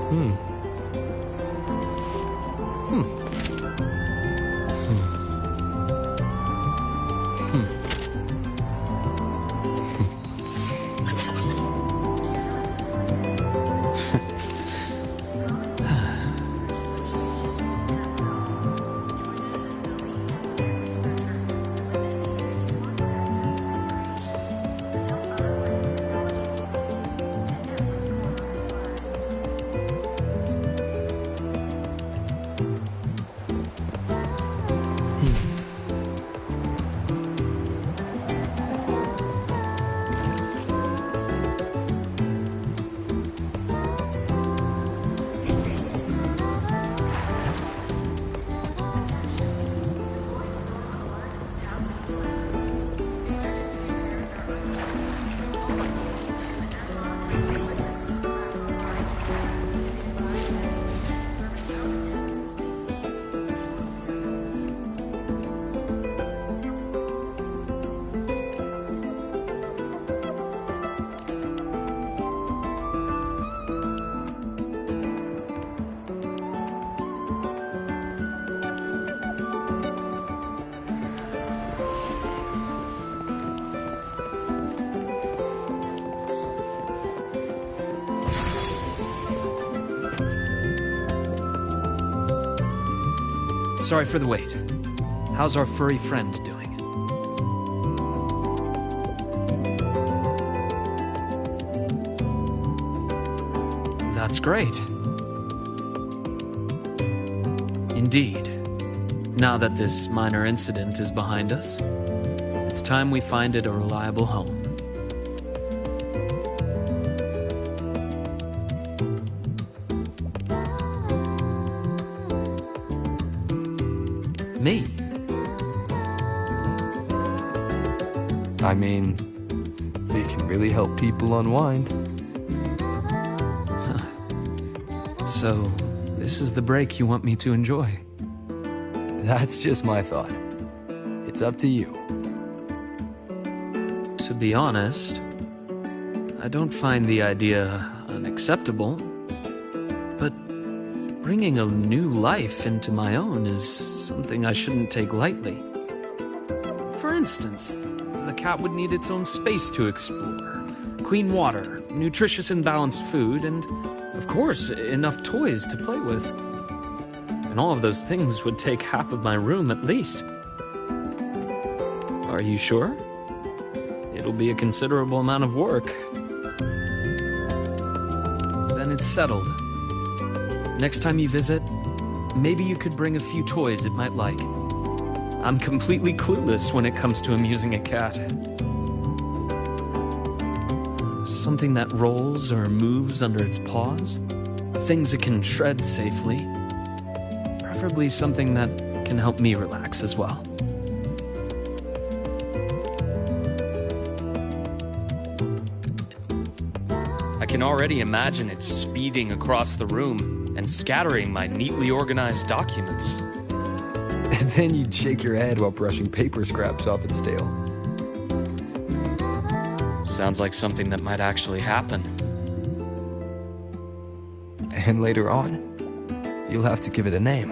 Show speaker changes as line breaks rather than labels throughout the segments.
Hmm. Hmm. Hmm. Sorry for the wait. How's our furry friend doing? That's great. Indeed. Now that this minor incident is behind us, it's time we find it a reliable home. Me?
I mean, it can really help people unwind.
So, this is the break you want me to enjoy?
That's just my thought. It's up to you.
To be honest, I don't find the idea unacceptable, but bringing a new life into my own is something I shouldn't take lightly. For instance, the cat would need its own space to explore, clean water, nutritious and balanced food, and, of course, enough toys to play with. And all of those things would take half of my room at least. Are you sure? It'll be a considerable amount of work. Then it's settled. Next time you visit, maybe you could bring a few toys it might like. I'm completely clueless when it comes to amusing a cat. Something that rolls or moves under its paws. Things it can tread safely. Preferably something that can help me relax as well. I can already imagine it speeding across the room and scattering my neatly organized documents.
And then you'd shake your head while brushing paper scraps off its tail.
Sounds like something that might actually happen.
And later on, you'll have to give it a name.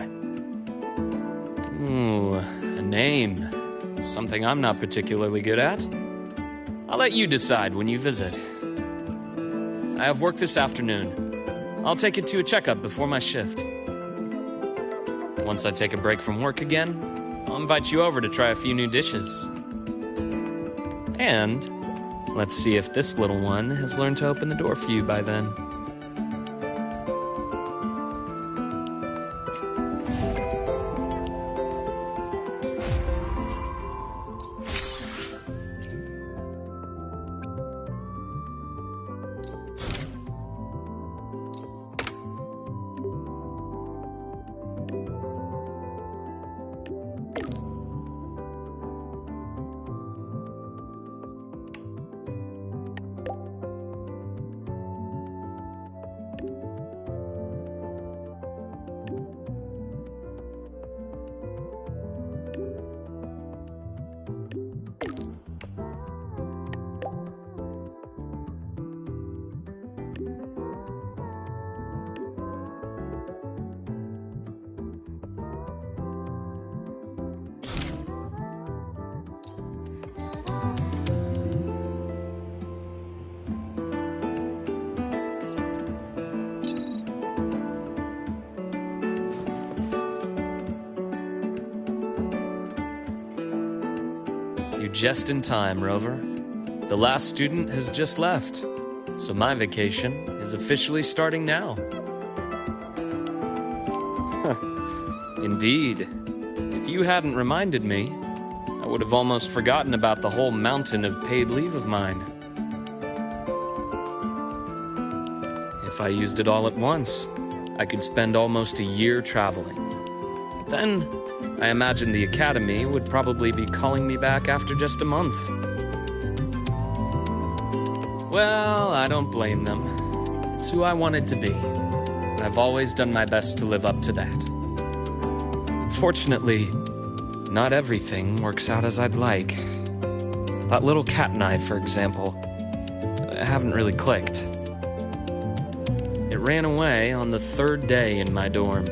Ooh, a name. Something I'm not particularly good at. I'll let you decide when you visit. I have work this afternoon. I'll take it to a checkup before my shift. Once I take a break from work again, I'll invite you over to try a few new dishes. And let's see if this little one has learned to open the door for you by then. You just in time, Rover. The last student has just left, so my vacation is officially starting now. Indeed. If you hadn't reminded me, I would have almost forgotten about the whole mountain of paid leave of mine. If I used it all at once, I could spend almost a year traveling. But then, I imagine the academy would probably be calling me back after just a month. Well, I don't blame them. It's who I wanted to be. And I've always done my best to live up to that. Unfortunately, not everything works out as I'd like. That little cat and I, for example, haven't really clicked. It ran away on the 3rd day in my dorm.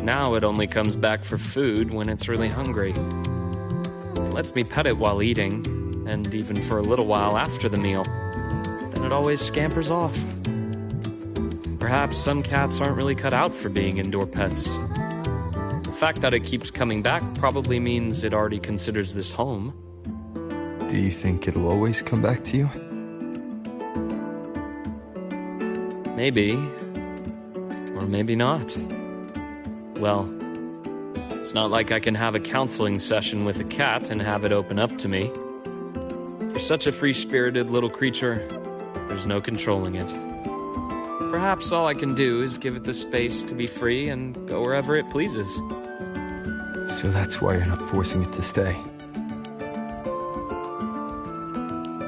Now it only comes back for food when it's really hungry. It lets me pet it while eating, and even for a little while after the meal. Then it always scampers off. Perhaps some cats aren't really cut out for being indoor pets. The fact that it keeps coming back probably means it already considers this home.
Do you think it'll always come back to you?
Maybe. Or maybe not. Well, it's not like I can have a counseling session with a cat and have it open up to me. For such a free-spirited little creature, there's no controlling it. Perhaps all I can do is give it the space to be free and go wherever it pleases.
So that's why you're not forcing it to stay.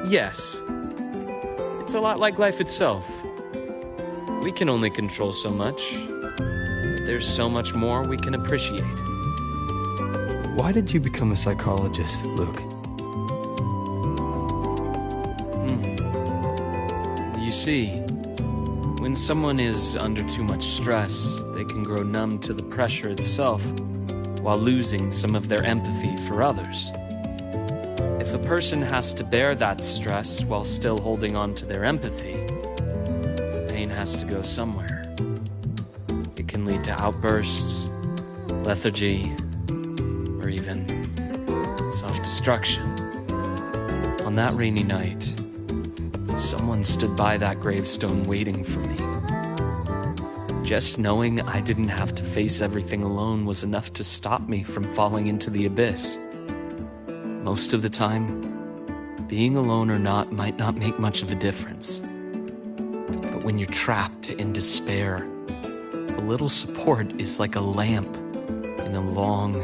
Yes. It's a lot like life itself. We can only control so much. There's so much more we can appreciate.
Why did you become a psychologist, Luke?
You see, when someone is under too much stress, they can grow numb to the pressure itself, while losing some of their empathy for others. If a person has to bear that stress while still holding on to their empathy, the pain has to go somewhere. It can lead to outbursts, lethargy, or even self-destruction. On that rainy night, someone stood by that gravestone waiting for me. Just knowing I didn't have to face everything alone was enough to stop me from falling into the abyss. Most of the time, being alone or not might not make much of a difference. But when you're trapped in despair, a little support is like a lamp in a long,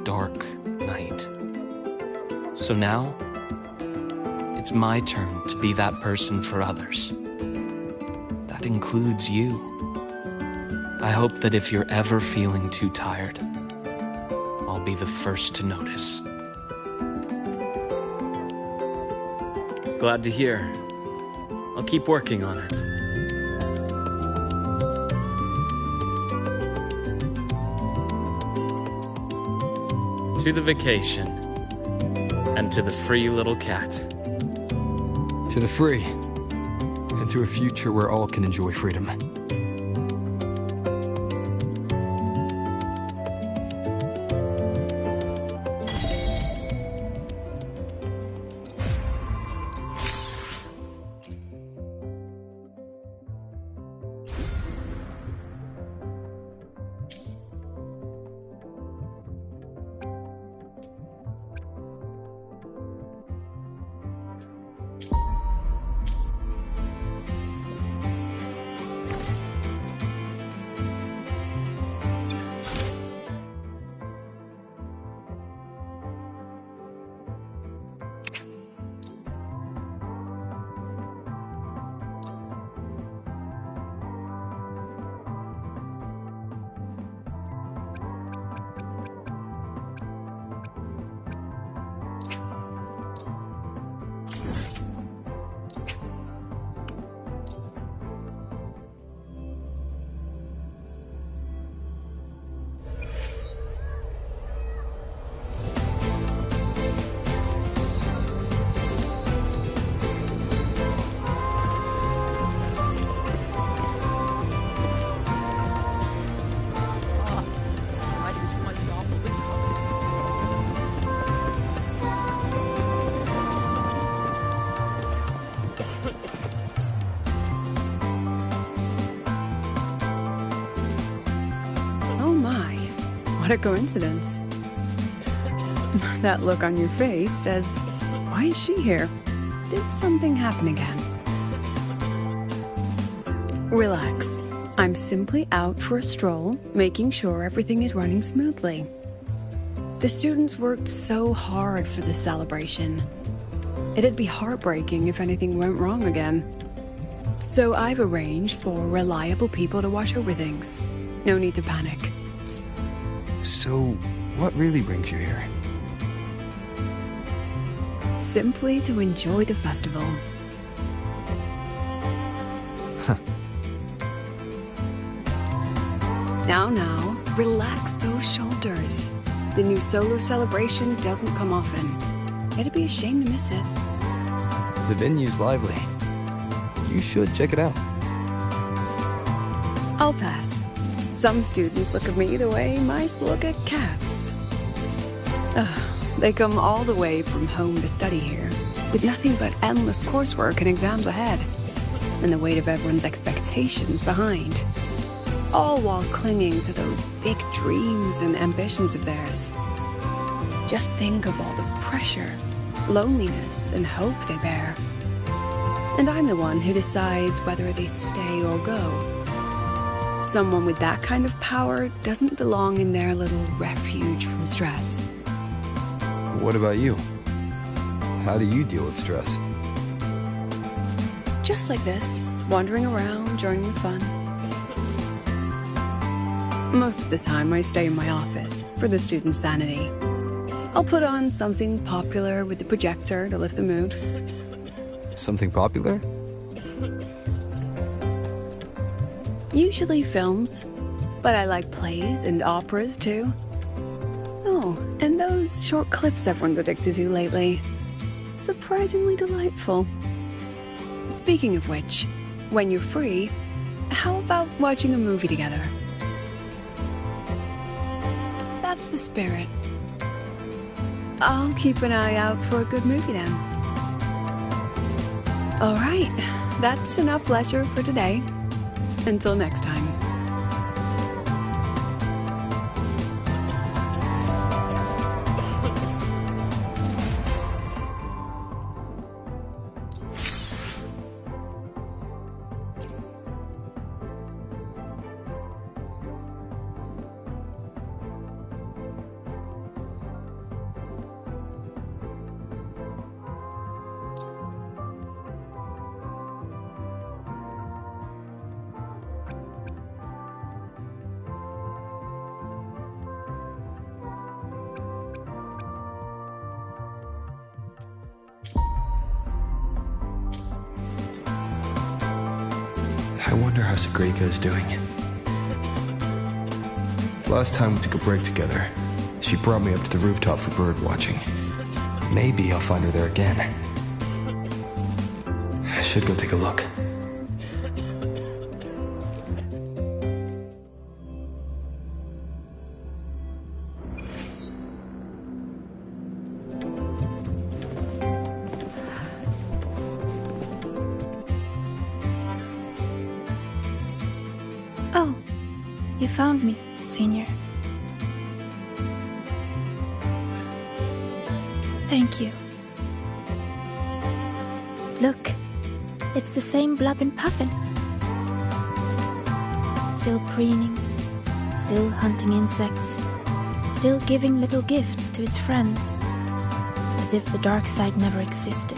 dark night. So now, it's my turn to be that person for others. That includes you. I hope that if you're ever feeling too tired, I'll be the first to notice. Glad to hear. I'll keep working on it. To the vacation, and to the free little cat.
To the free, and to a future where all can enjoy freedom.
What a coincidence. That look on your face says, why is she here? Did something happen again? Relax. I'm simply out for a stroll, making sure everything is running smoothly. The students worked so hard for this celebration. It'd be heartbreaking if anything went wrong again. So I've arranged for reliable people to watch over things. No need to panic.
So, what really brings you here?
Simply to enjoy the festival. Now, relax those shoulders. The new solo celebration doesn't come often. It'd be a shame to miss it.
The venue's lively. You should check it out.
I'll pass. Some students look at me the way mice look at cats. They come all the way from home to study here, with nothing but endless coursework and exams ahead, and the weight of everyone's expectations behind. All while clinging to those big dreams and ambitions of theirs. Just think of all the pressure, loneliness, and hope they bear. And I'm the one who decides whether they stay or go. Someone with that kind of power doesn't belong in their little refuge from stress.
What about you? How do you deal with stress?
Just like this, wandering around, joining the fun. Most of the time I stay in my office for the students' sanity. I'll put on something popular with the projector to lift the mood.
Something popular?
Usually films, but I like plays and operas too. Oh, and those short clips everyone's addicted to lately. Surprisingly delightful. Speaking of which, when you're free, how about watching a movie together? That's the spirit. I'll keep an eye out for a good movie then. All right, that's enough leisure for today. Until next time.
I wonder how Sagrika is doing. Last time we took a break together, she brought me up to the rooftop for bird watching. Maybe I'll find her there again. I should go take a look.
Oh, you found me, Senior. Thank you. Look, it's the same Blub and Puffin. Still preening, still hunting insects, still giving little gifts to its friends, as if the dark side never existed.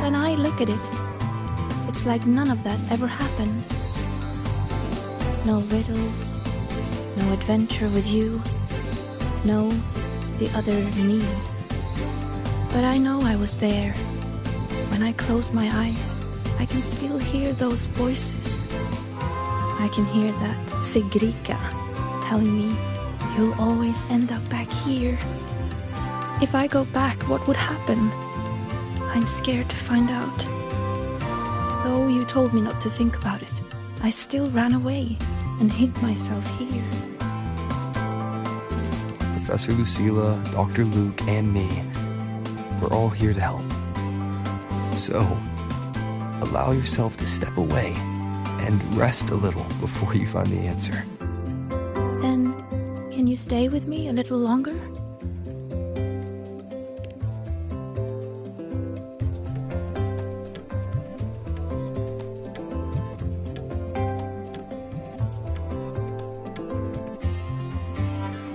When I look at it, it's like none of that ever happened. No riddles, no adventure with you, no the other me. But I know I was there. When I close my eyes, I can still hear those voices. I can hear that Sigrika telling me, you'll always end up back here. If I go back, what would happen? I'm scared to find out. Though you told me not to think about it, I still ran away and hid myself here.
Professor Lucilla, Dr. Luke, and me, we're all here to help. So, allow yourself to step away and rest a little before you find the answer.
Then, can can you stay with me a little longer?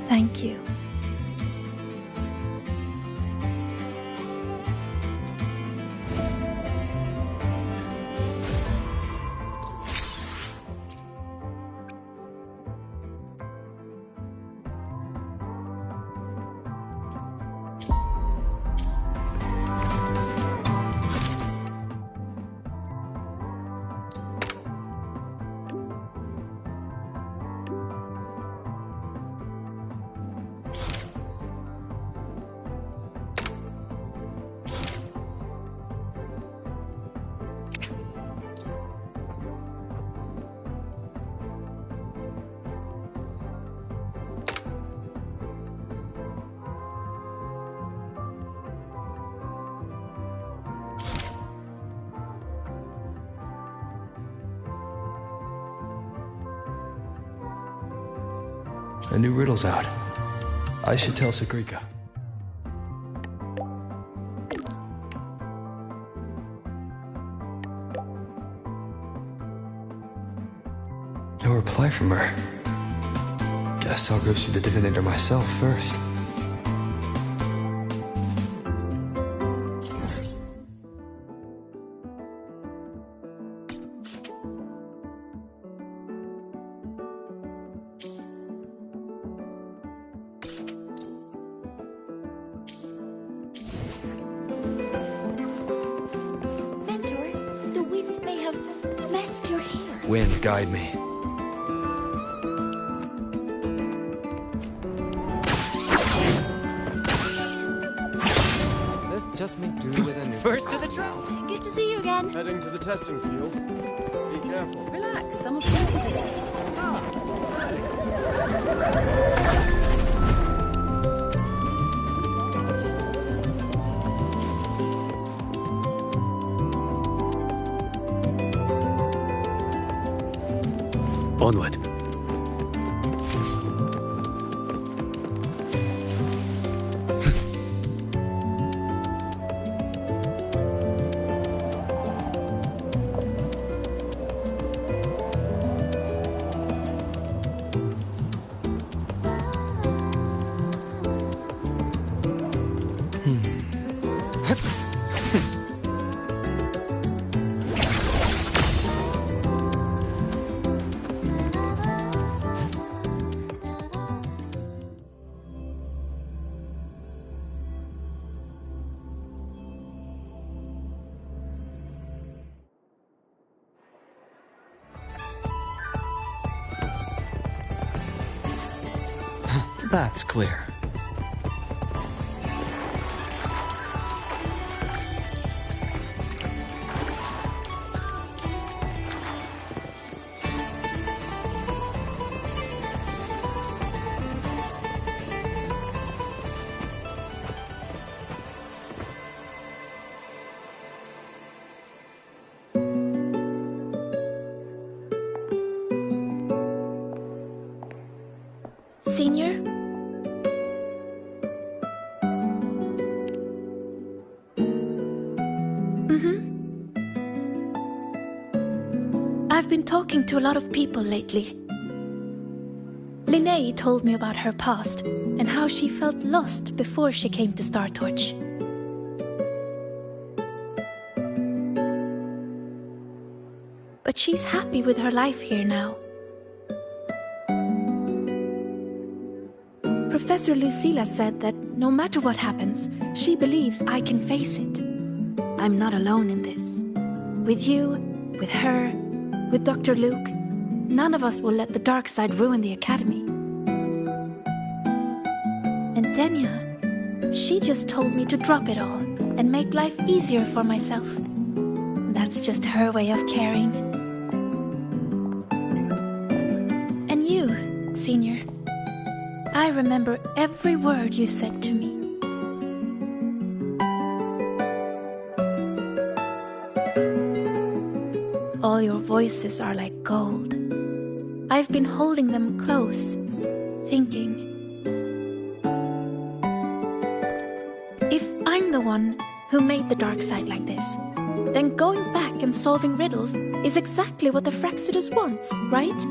Thank you.
A new riddle's out. I should tell Sagrika. No reply from her. Guess I'll go see the divinator myself first. Wind, guide me.
Let's just make do with a first to the trail.
Good to see you again.
Heading to the testing field. Be careful.
Relax, some of plenty to do.
Onward. The path's clear.
Senior? I've been talking to a lot of people lately. Linnea told me about her past and how she felt lost before she came to Star Torch. But she's happy with her life here now. Professor Lucilla said that no matter what happens, she believes I can face it. I'm not alone in this. With you, with her, with Dr. Luke, none of us will let the dark side ruin the Academy. And Denya, she just told me to drop it all and make life easier for myself. That's just her way of caring. And you, Senior, I remember every word you said to me. All your voices are like gold. I've been holding them close, thinking, I'm the one who made the dark side like this, then going back and solving riddles is exactly what the Fraxidus wants, right?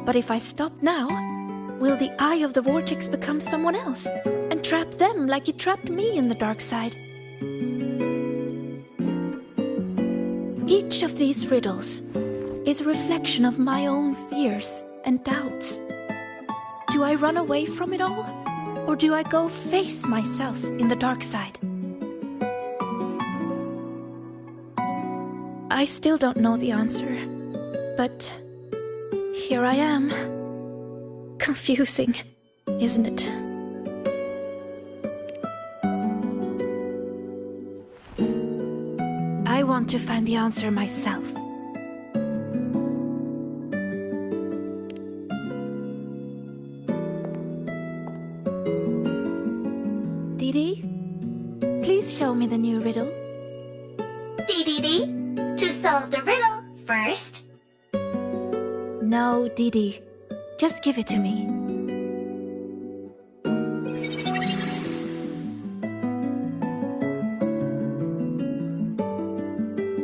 But if I stop now, will the Eye of the Vortex become someone else and trap them like it trapped me in the dark side? Each of these riddles is a reflection of my own fears and doubts. Do I run away from it all? Or do I go face myself in the dark side? I still don't know the answer, but here I am. Confusing, isn't it? I want to find the answer myself. Didi, please show me the new riddle.
Dee. To solve the riddle first.
No, Didi. Just give it to me.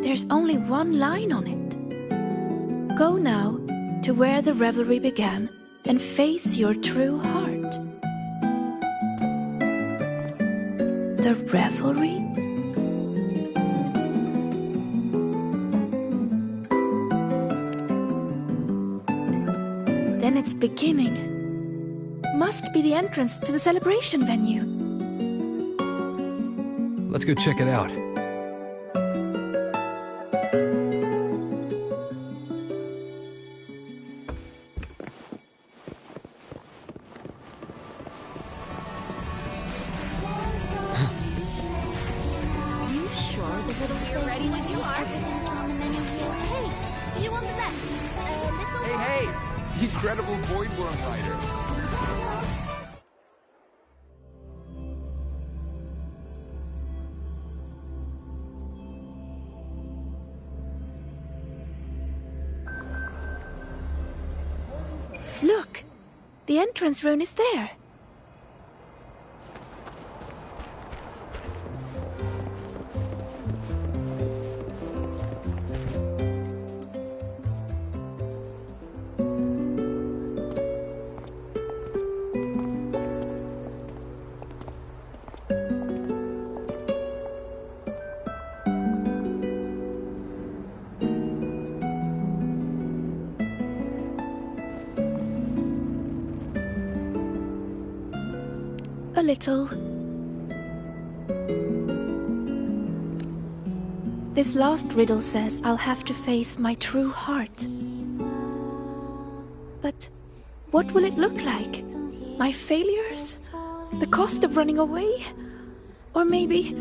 There's only one line on it. Go now to where the revelry began and face your true heart. The revelry? Then it's beginning. Must be the entrance to the celebration venue.
Let's go check it out.
Incredible voidworm rider.
Look! The entrance rune is there. A little. This last riddle says I'll have to face my true heart. But what will it look like? My failures? The cost of running away? Or maybe...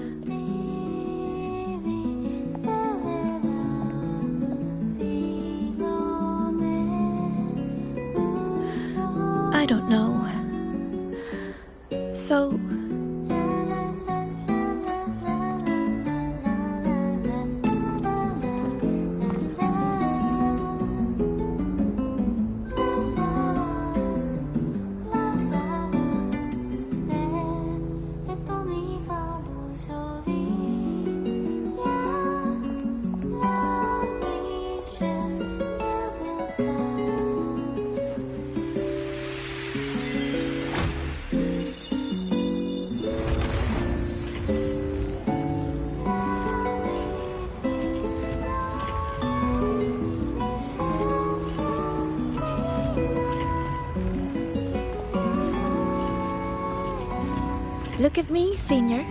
I don't know. So... Look at me, Senior.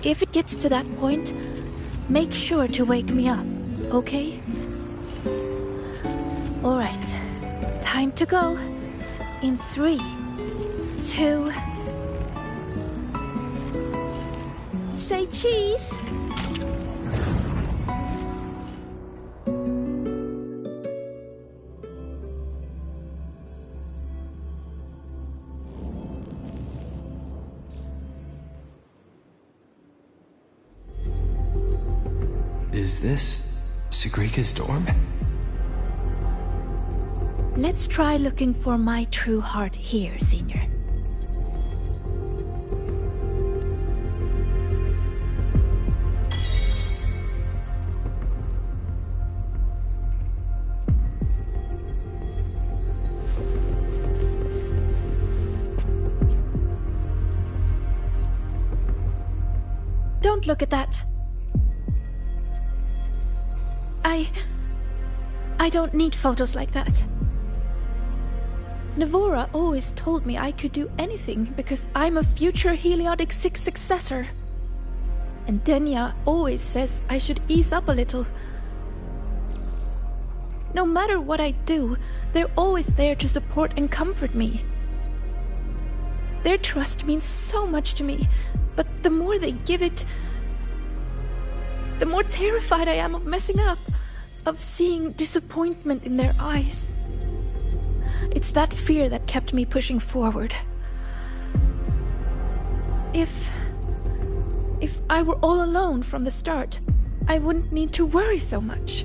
If it gets to that point, make sure to wake me up, okay? All right, time to go. In 3, 2... Say cheese!
Is this Sigrika's dorm?
Let's try looking for my true heart here, Senior. Don't look at that. I don't need photos like that. Navora always told me I could do anything because I'm a future Heliodic 6 successor. And Denya always says I should ease up a little. No matter what I do, they're always there to support and comfort me. Their trust means so much to me, but the more they give it, the more terrified I am of messing up, of seeing disappointment in their eyes. It's that fear that kept me pushing forward. If I were all alone from the start, I wouldn't need to worry so much.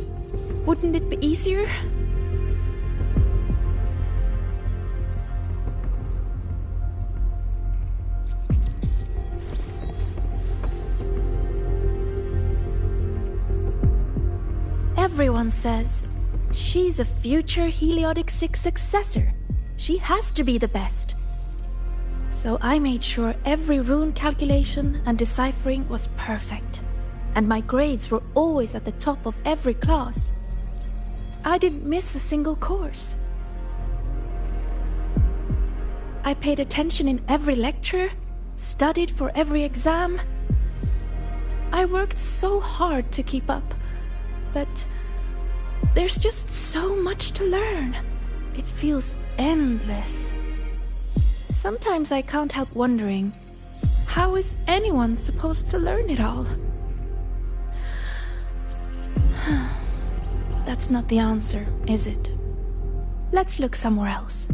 Wouldn't it be easier? Everyone says she's a future Heliodic 6 successor. She has to be the best. So I made sure every rune calculation and deciphering was perfect, and my grades were always at the top of every class. I didn't miss a single course. I paid attention in every lecture, studied for every exam. I worked so hard to keep up, but there's just so much to learn. It feels endless. Sometimes I can't help wondering, how is anyone supposed to learn it all? That's not the answer, is it? Let's look somewhere else.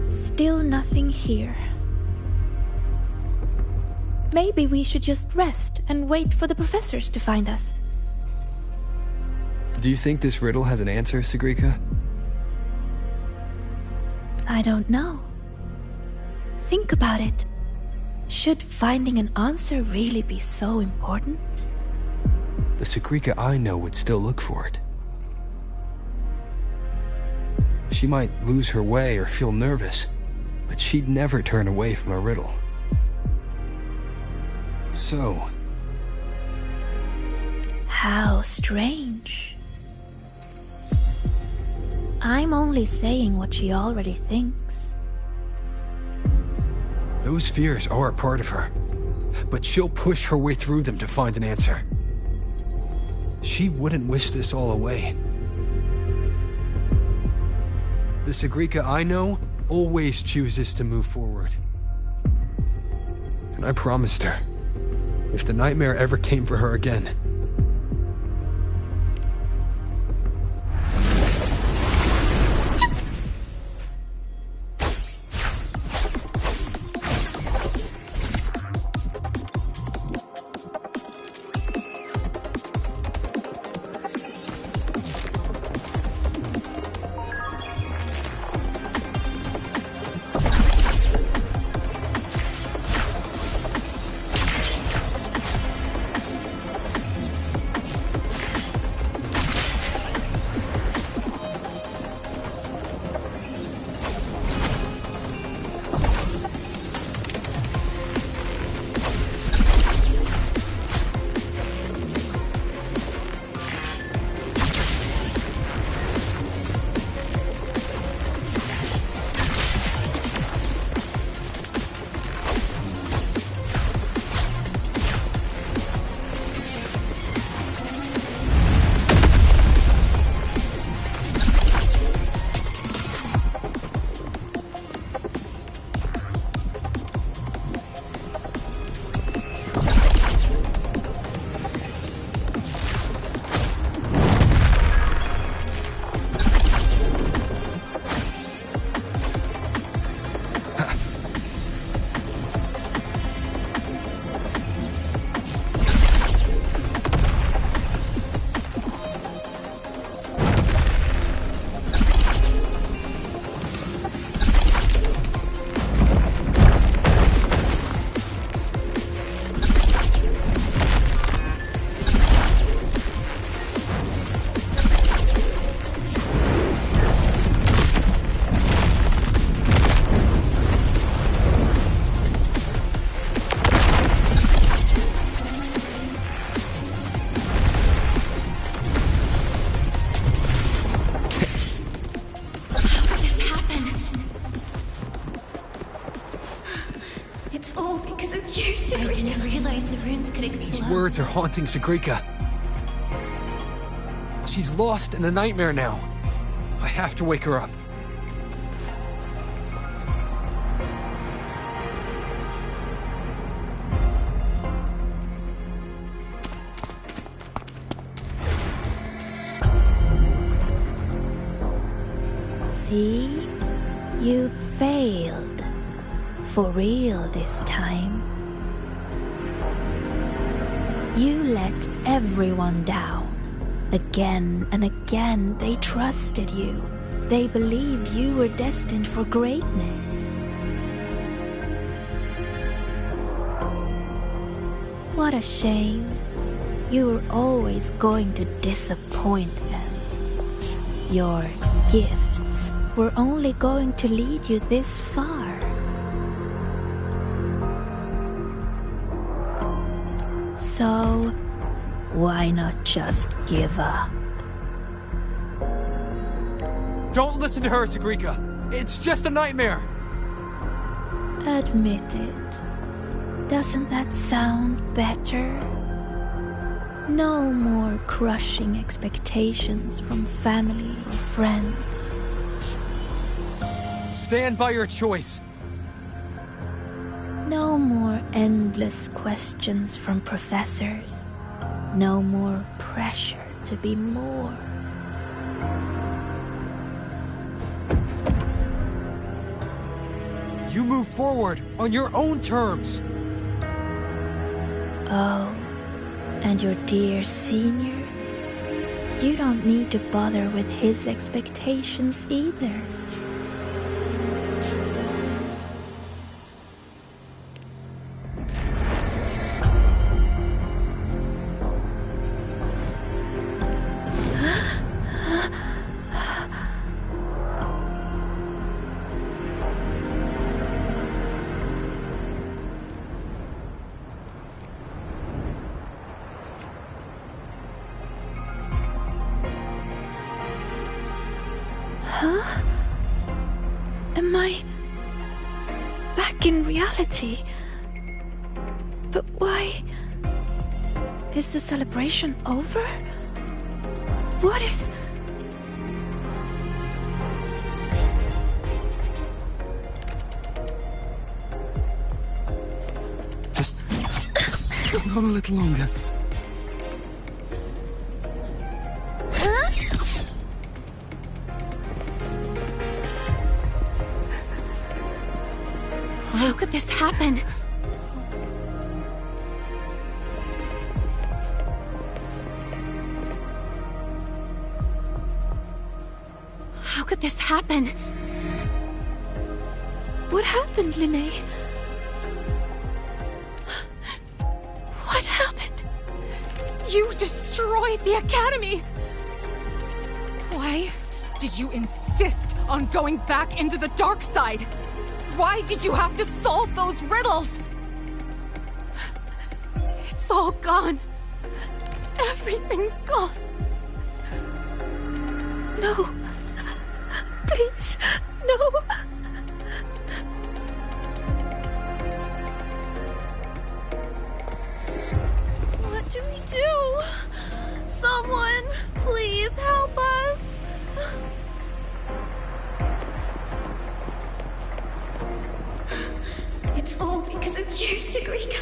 Still nothing here. Maybe we should just rest and wait for the professors to find us.
Do you think this riddle has an answer, Sigrika?
I don't know. Think about it. Should finding an answer really be so important?
The Sigrika I know would still look for it. She might lose her way or feel nervous, but she'd never turn away from a riddle. So...
how strange. I'm only saying what she already thinks.
those fears are a part of her, but she'll push her way through them to find an answer. She wouldn't wish this all away. The Sigrika I know always chooses to move forward. And I promised her, if the nightmare ever came for her again,
I didn't realize the runes could explode.
These words are haunting Sigrika. She's lost in a nightmare now. I have to wake her up.
See? You failed. For real this time. You let everyone down. Again and again, they trusted you. They believed you were destined for greatness. What a shame. You were always going to disappoint them. Your gifts were only going to lead you this far. So, why not just give up?
Don't listen to her, Sigrika. It's just a nightmare.
Admit it. Doesn't that sound better? No more crushing expectations from family or friends.
Stand by your choice.
No more endless questions from professors. No more pressure to be more.
You move forward on your own terms.
Oh, and your dear senior? You don't need to bother with his expectations either. Huh? Am I back in reality? But why? Is the celebration over? What is...
Just hold on a little longer.
How could this happen? How could this happen?
What happened, Linné?
What happened? You destroyed the Academy! Why did you insist on going back into the dark side? Why did you have to solve those riddles? It's all gone. Everything's gone.
No. Please, no.
What do we do? Someone, please help us.
It's all because of you, Sigrika.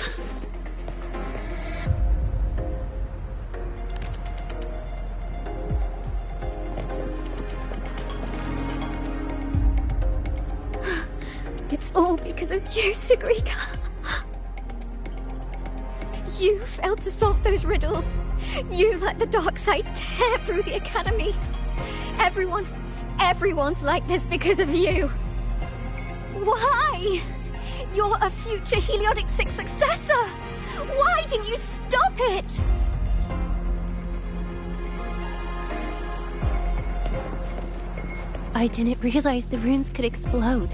It's all because of you, Sigrika. You failed to solve those riddles. You let the dark side tear through the Academy. Everyone's like this because of you. Why? You're a future Heliotic 6 successor! Why didn't you stop it?
I didn't realize the runes could explode.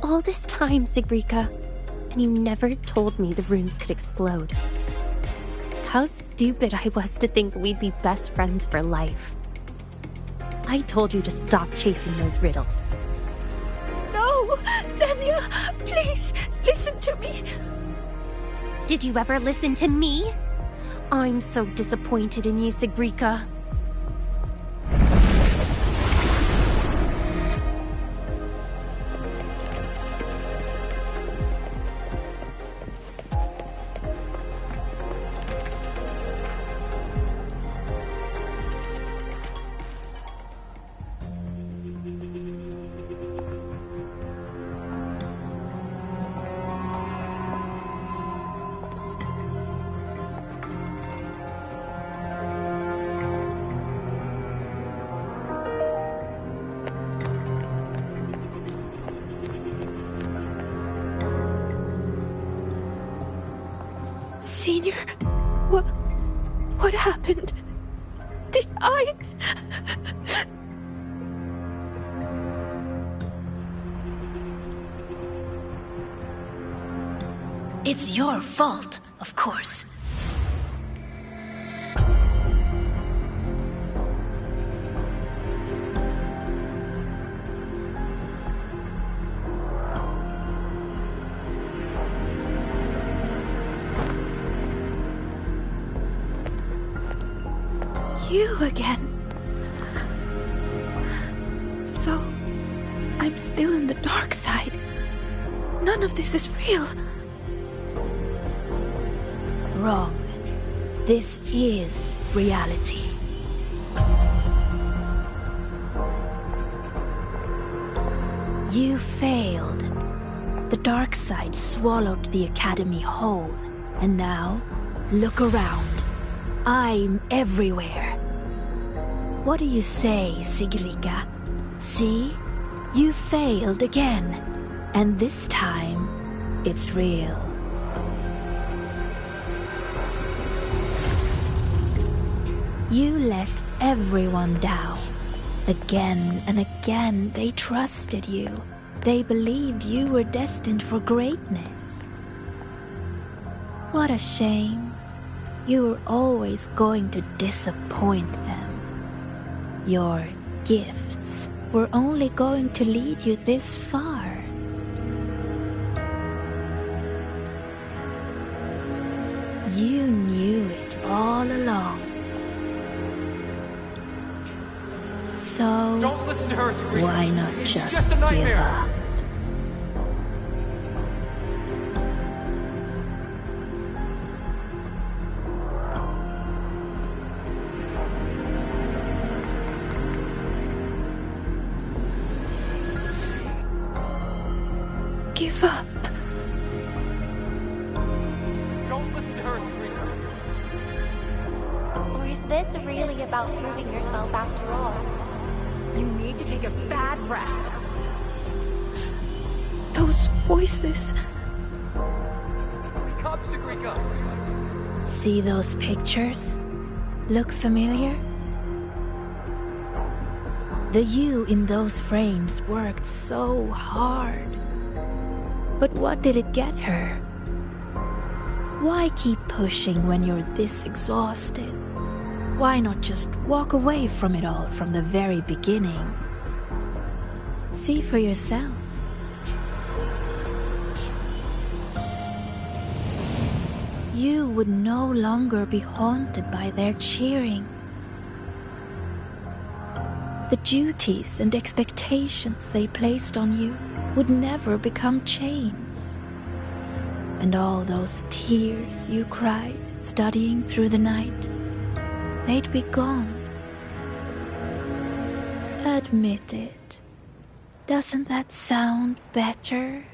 All this time, Sigrika, and you never told me the runes could explode.
How stupid I was to think we'd be best friends for life. I told you to stop chasing those riddles.
No! Dania, please, listen to me.
Did you ever listen to me? I'm so disappointed in you, Sigrika.
Senior, what happened? Did I...
It's your fault, of course.
You again. So, I'm still in the dark side. None of this is real.
Wrong. This is reality. You failed. The dark side swallowed the Academy whole. And now, look around. I'm everywhere. What do you say, Sigrika? See? You failed again. And this time, it's real. You let everyone down. Again and again, they trusted you. They believed you were destined for greatness. What a shame. You were always going to disappoint them. Your gifts were only going to lead you this far. You knew it all along. So,
don't listen to her, Sabrina.
Why not
It's
just
a
give
nightmare.
up?
Give up.
Don't listen to her, Sabrina.
Or is this really about proving yourself after all?
You need to take a bad rest.
Those voices.
Wake up, Sabrina.
See those pictures? Look familiar? The you in those frames worked so hard. But what did it get her? Why keep pushing when you're this exhausted? Why not just walk away from it all from the very beginning? See for yourself. You would no longer be haunted by their cheering. The duties and expectations they placed on you would never become chains. And all those tears you cried studying through the night, they'd be gone. Admit it. Doesn't that sound better?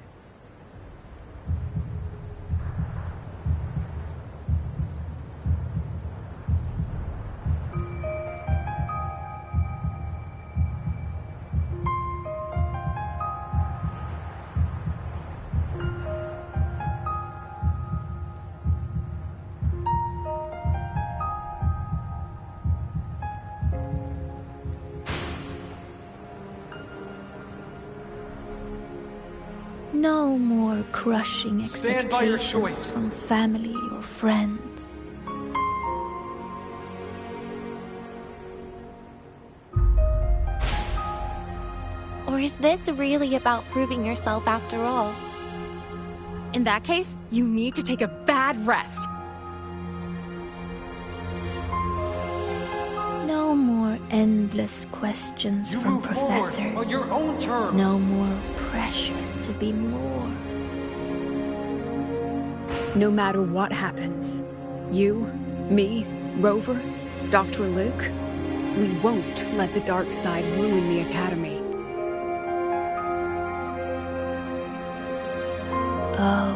No more crushing
Stand by your
expectations
choice.
from family or friends.
Or is this really about proving yourself after all?
In that case, you need to take a bad rest.
No more endless questions
You
from
move forward
professors.
on your own terms.
No more pressure to be more.
No matter what happens, you, me, Rover, Dr. Luke, we won't let the dark side ruin the Academy.
Oh,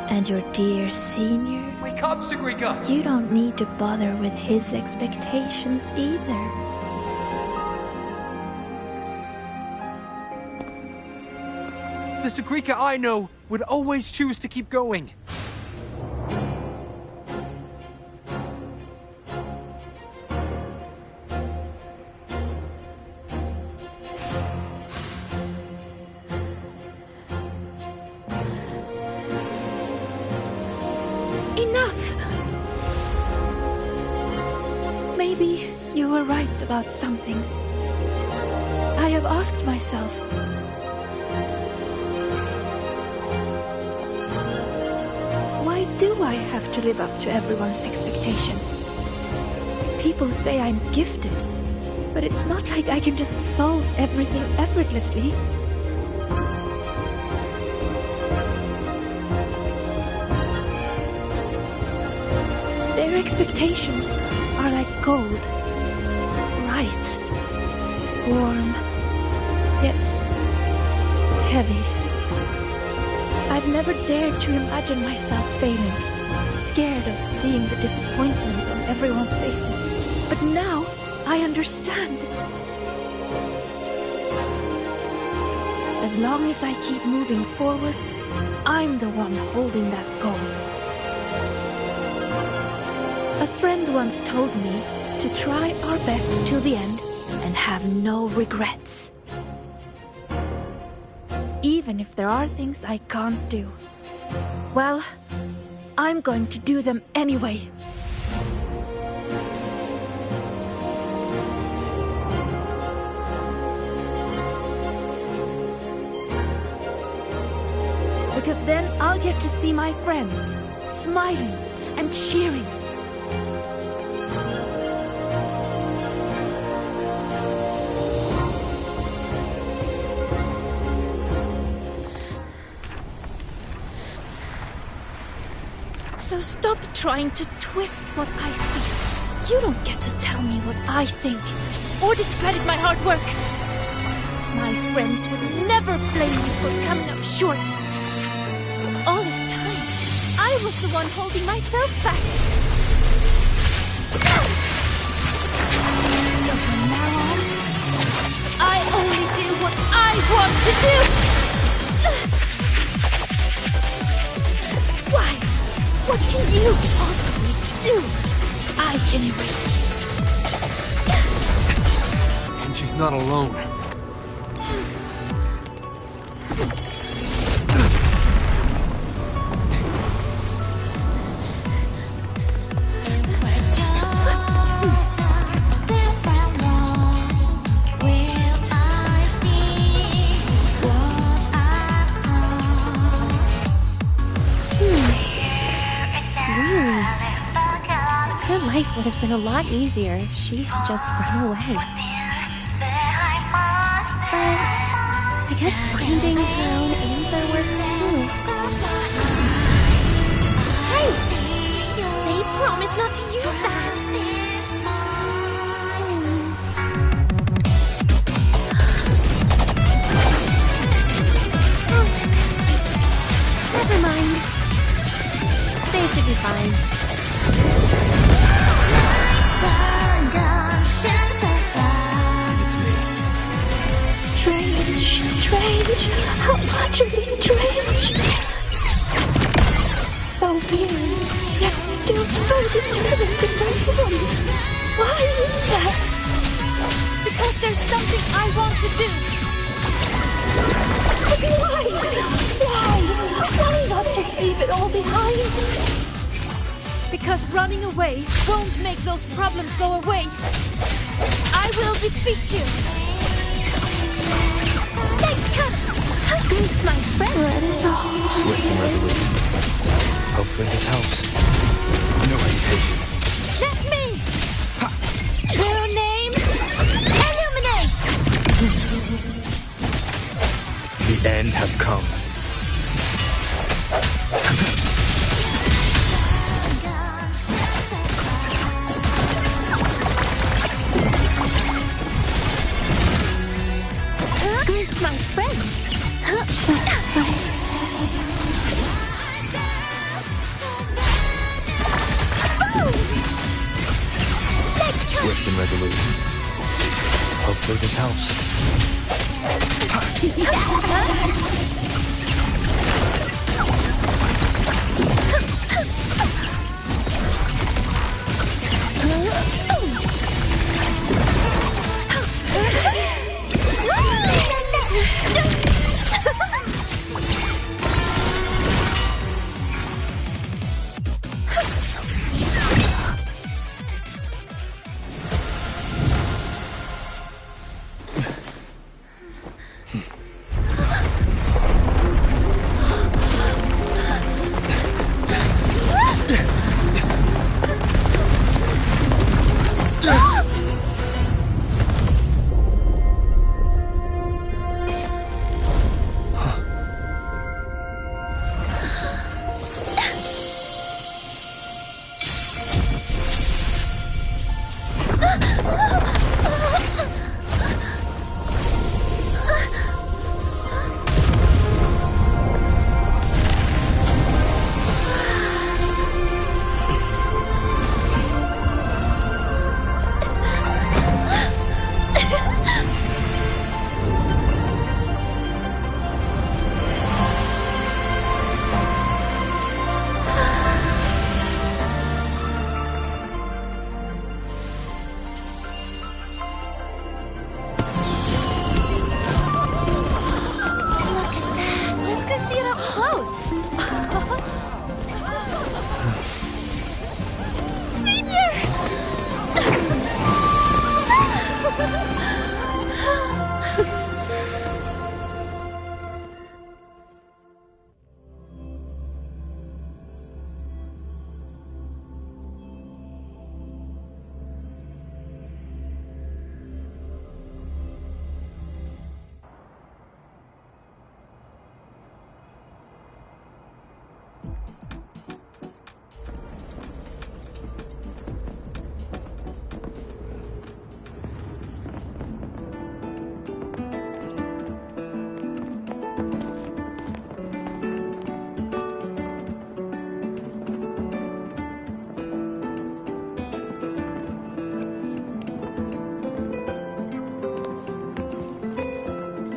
and your dear senior?
Wake up, Sagrika!
You don't need to bother with his expectations either.
The Sagrika I know would always choose to keep going.
Enough! Maybe you were right about some things. I have asked myself, why do I have to live up to everyone's expectations? People say I'm gifted, but it's not like I can just solve everything effortlessly. Their expectations are like gold. Bright, warm, yet heavy. I've never dared to imagine myself failing, scared of seeing the disappointment on everyone's faces. But now I understand. As long as I keep moving forward, I'm the one holding that gold. A friend once told me to try our best till the end and have no regrets. Even if there are things I can't do. Well, I'm going to do them anyway. Because then I'll get to see my friends smiling and cheering. So stop trying to twist what I feel. You don't get to tell me what I think, or discredit my hard work. My friends would never blame me for coming up short. All this time, I was the one holding myself back. So from now on, I only do what I want to do! Why? What can you possibly do? I can erase you.
And she's not alone.
Life would have been a lot easier if she had just run away. But I guess finding her own answer works too.
Hey! They promised not to use that!
Never mind. They should be fine.
Strange, how utterly strange. So weird, yet still so determined to move on. Why is that?
Because there's something I want to do.
But why? Why not just leave it all behind?
Because running away won't make those problems go away. I will defeat you.
My friend. Let it all.
Swift and resolute. Hopefully this helps. No hesitation.
That's me! True name, Illuminate!
The end has come.
My friend. Just like this.
Swift and resolute. Hopefully this helps.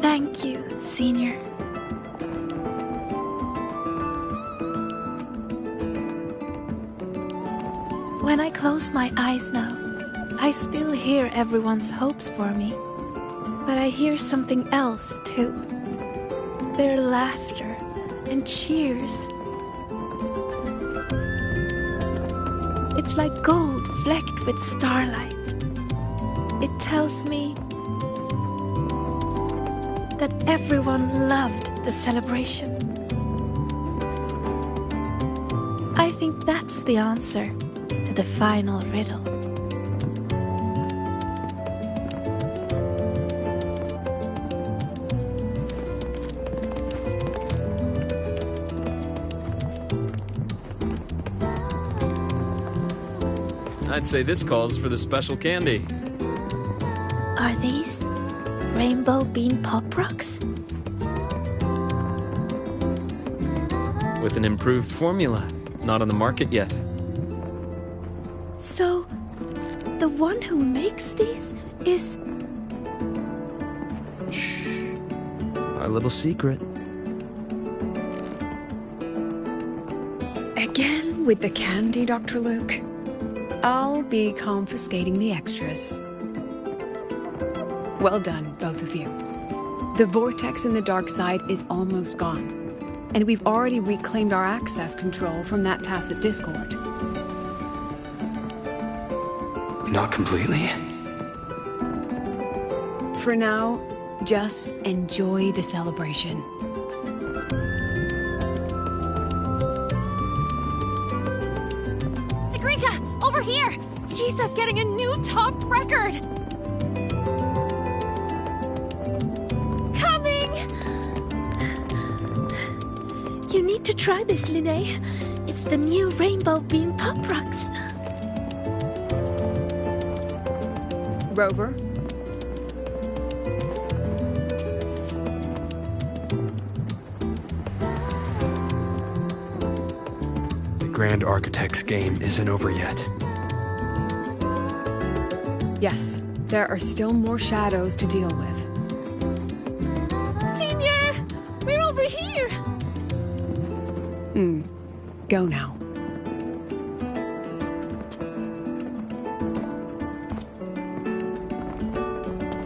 Thank you, Senior. When I close my eyes now, I still hear everyone's hopes for me. But I hear something else too. Their laughter and cheers. It's like gold flecked with starlight. It tells me that everyone loved the celebration. I think that's the answer to the final riddle.
I'd say this calls for the special candy.
Are these rainbow bean pop rocks?
With an improved formula, not on the market yet.
So, the one who makes these is...
Shh. Our little secret.
Again with the candy, Dr. Luke. I'll be confiscating the extras. Well done, both of you. The vortex in the dark side is almost gone, and we've already reclaimed our access control from that tacit discord.
Not completely.
For now, just enjoy the celebration.
Sakurika! Over here! Jesus, getting a new top record!
Coming! You need to try this, Linnae. It's the new Rainbow Beam Pop Rocks.
Rover?
The Grand Architect's game isn't over yet.
Yes, there are still more shadows to deal with.
Senior! We're over here!
Go now.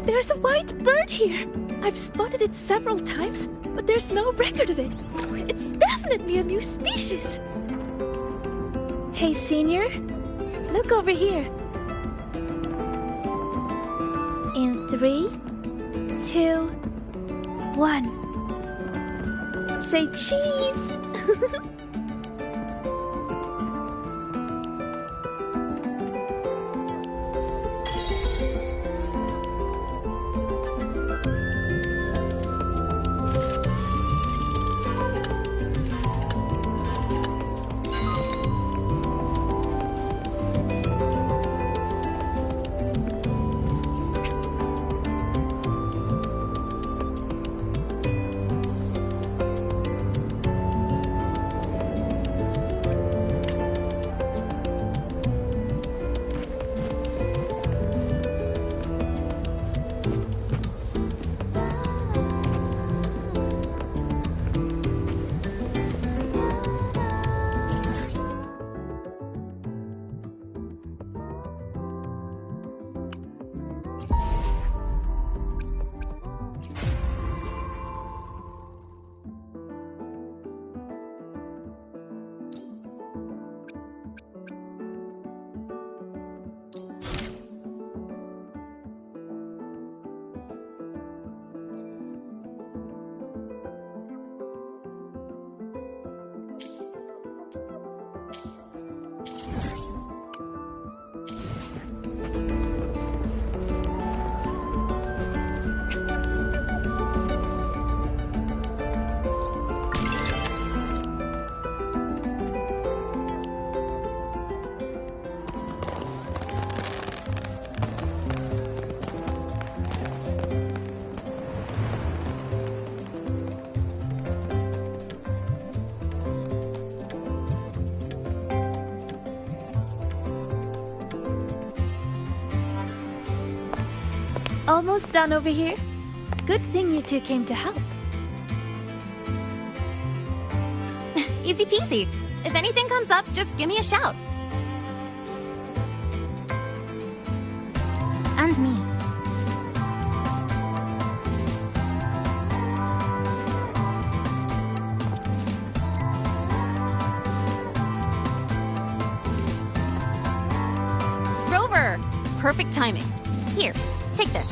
There's a white bird here. I've spotted it several times, but there's no record of it. It's definitely a new species. Hey, Senior. Look over here. In 3, 2, 1. Say cheese! Almost done over here. Good thing you two came to help.
Easy peasy. If anything comes up, just give me a shout.
And me.
Rover! Perfect timing. Here, take this.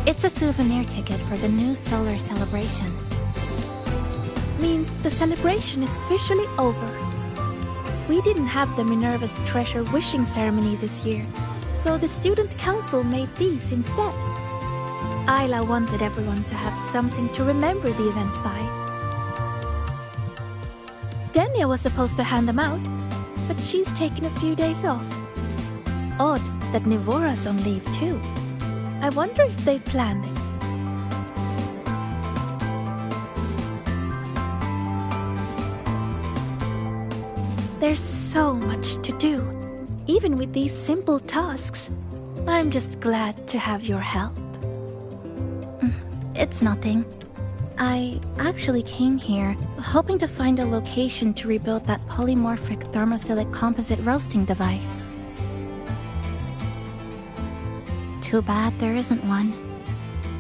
It's a souvenir ticket for the new solar celebration.
Means the celebration is officially over. We didn't have the Minerva's Treasure wishing ceremony this year, so the student council made these instead. Ayla wanted everyone to have something to remember the event by. Denia was supposed to hand them out, but she's taken a few days off. Odd that Nivora's on leave too. I wonder if they planned it. There's so much to do, even with these simple tasks. I'm just glad to have your help.
It's nothing. I actually came here hoping to find a location to rebuild that polymorphic thermophilic composite roasting device. Too bad there isn't one.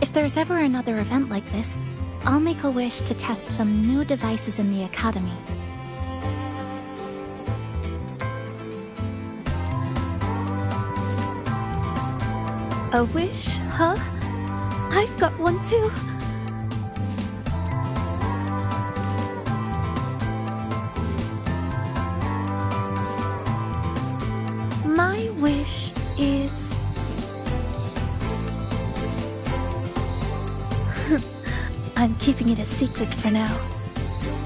If there's ever another event like this, I'll make a wish to test some new devices in the academy.
A wish, huh?
I've got one too. My wish is... I'm keeping it a secret for now.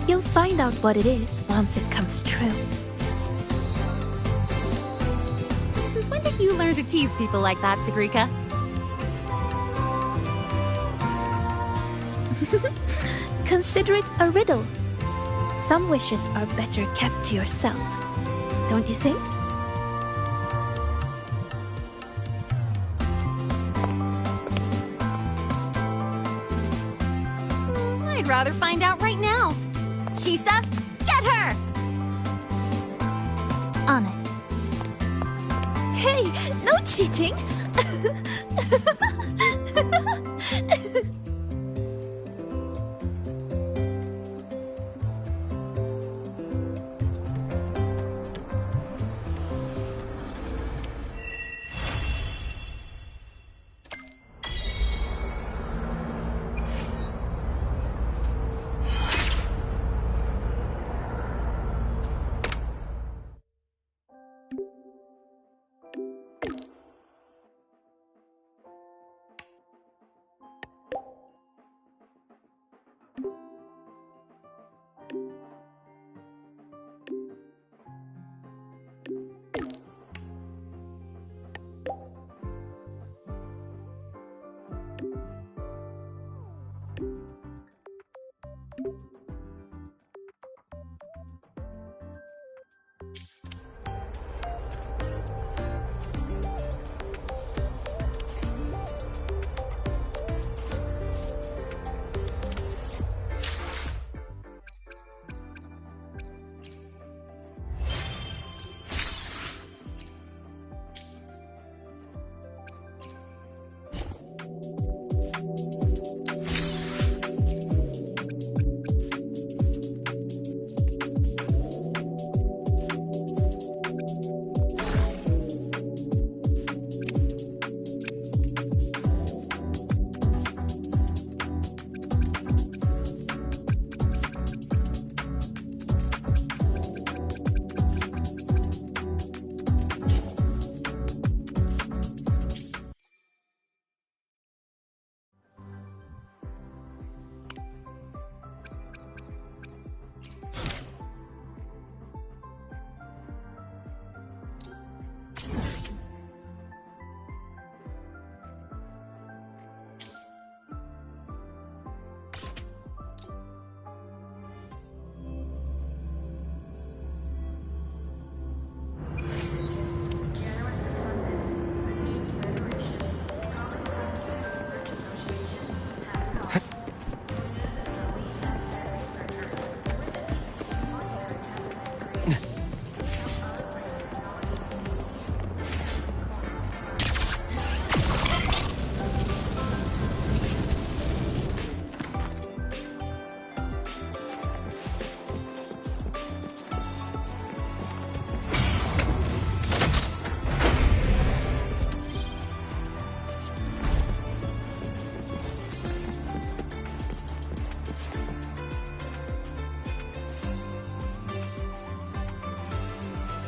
You'll find out what it is once it comes true.
Since when did you learn to tease people like that, Sagrika?
Consider it a riddle. Some wishes are better kept to yourself, don't you think?
I'd rather find out right now. Chisa, get her!
On it. Hey, no cheating!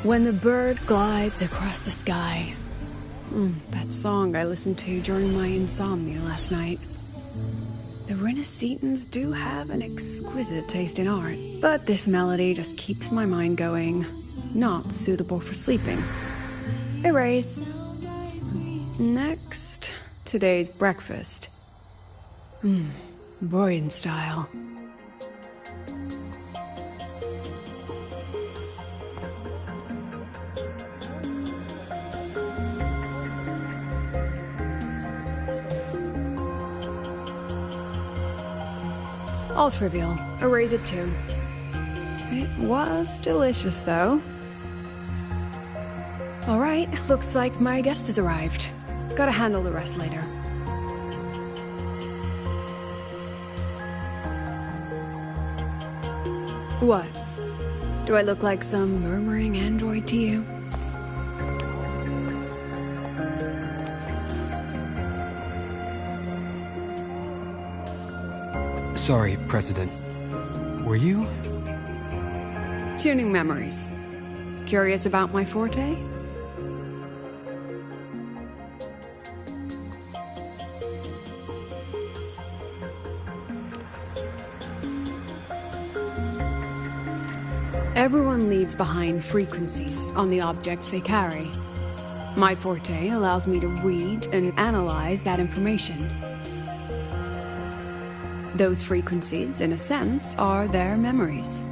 When the bird glides across the sky. That song I listened to during my insomnia last night. The Renaissance do have an exquisite taste in art, but this melody just keeps my mind going. Not suitable for sleeping. Erase. Next, today's breakfast. Boyan style. All trivial. Erase it too. It was delicious, though. Alright, looks like my guest has arrived. Gotta handle the rest later. What? Do I look like some murmuring android to you?
Sorry, President. Were you?
Tuning memories. Curious about my forte? Everyone leaves behind frequencies on the objects they carry. My forte allows me to read and analyze that information. Those frequencies, in a sense, are their memories.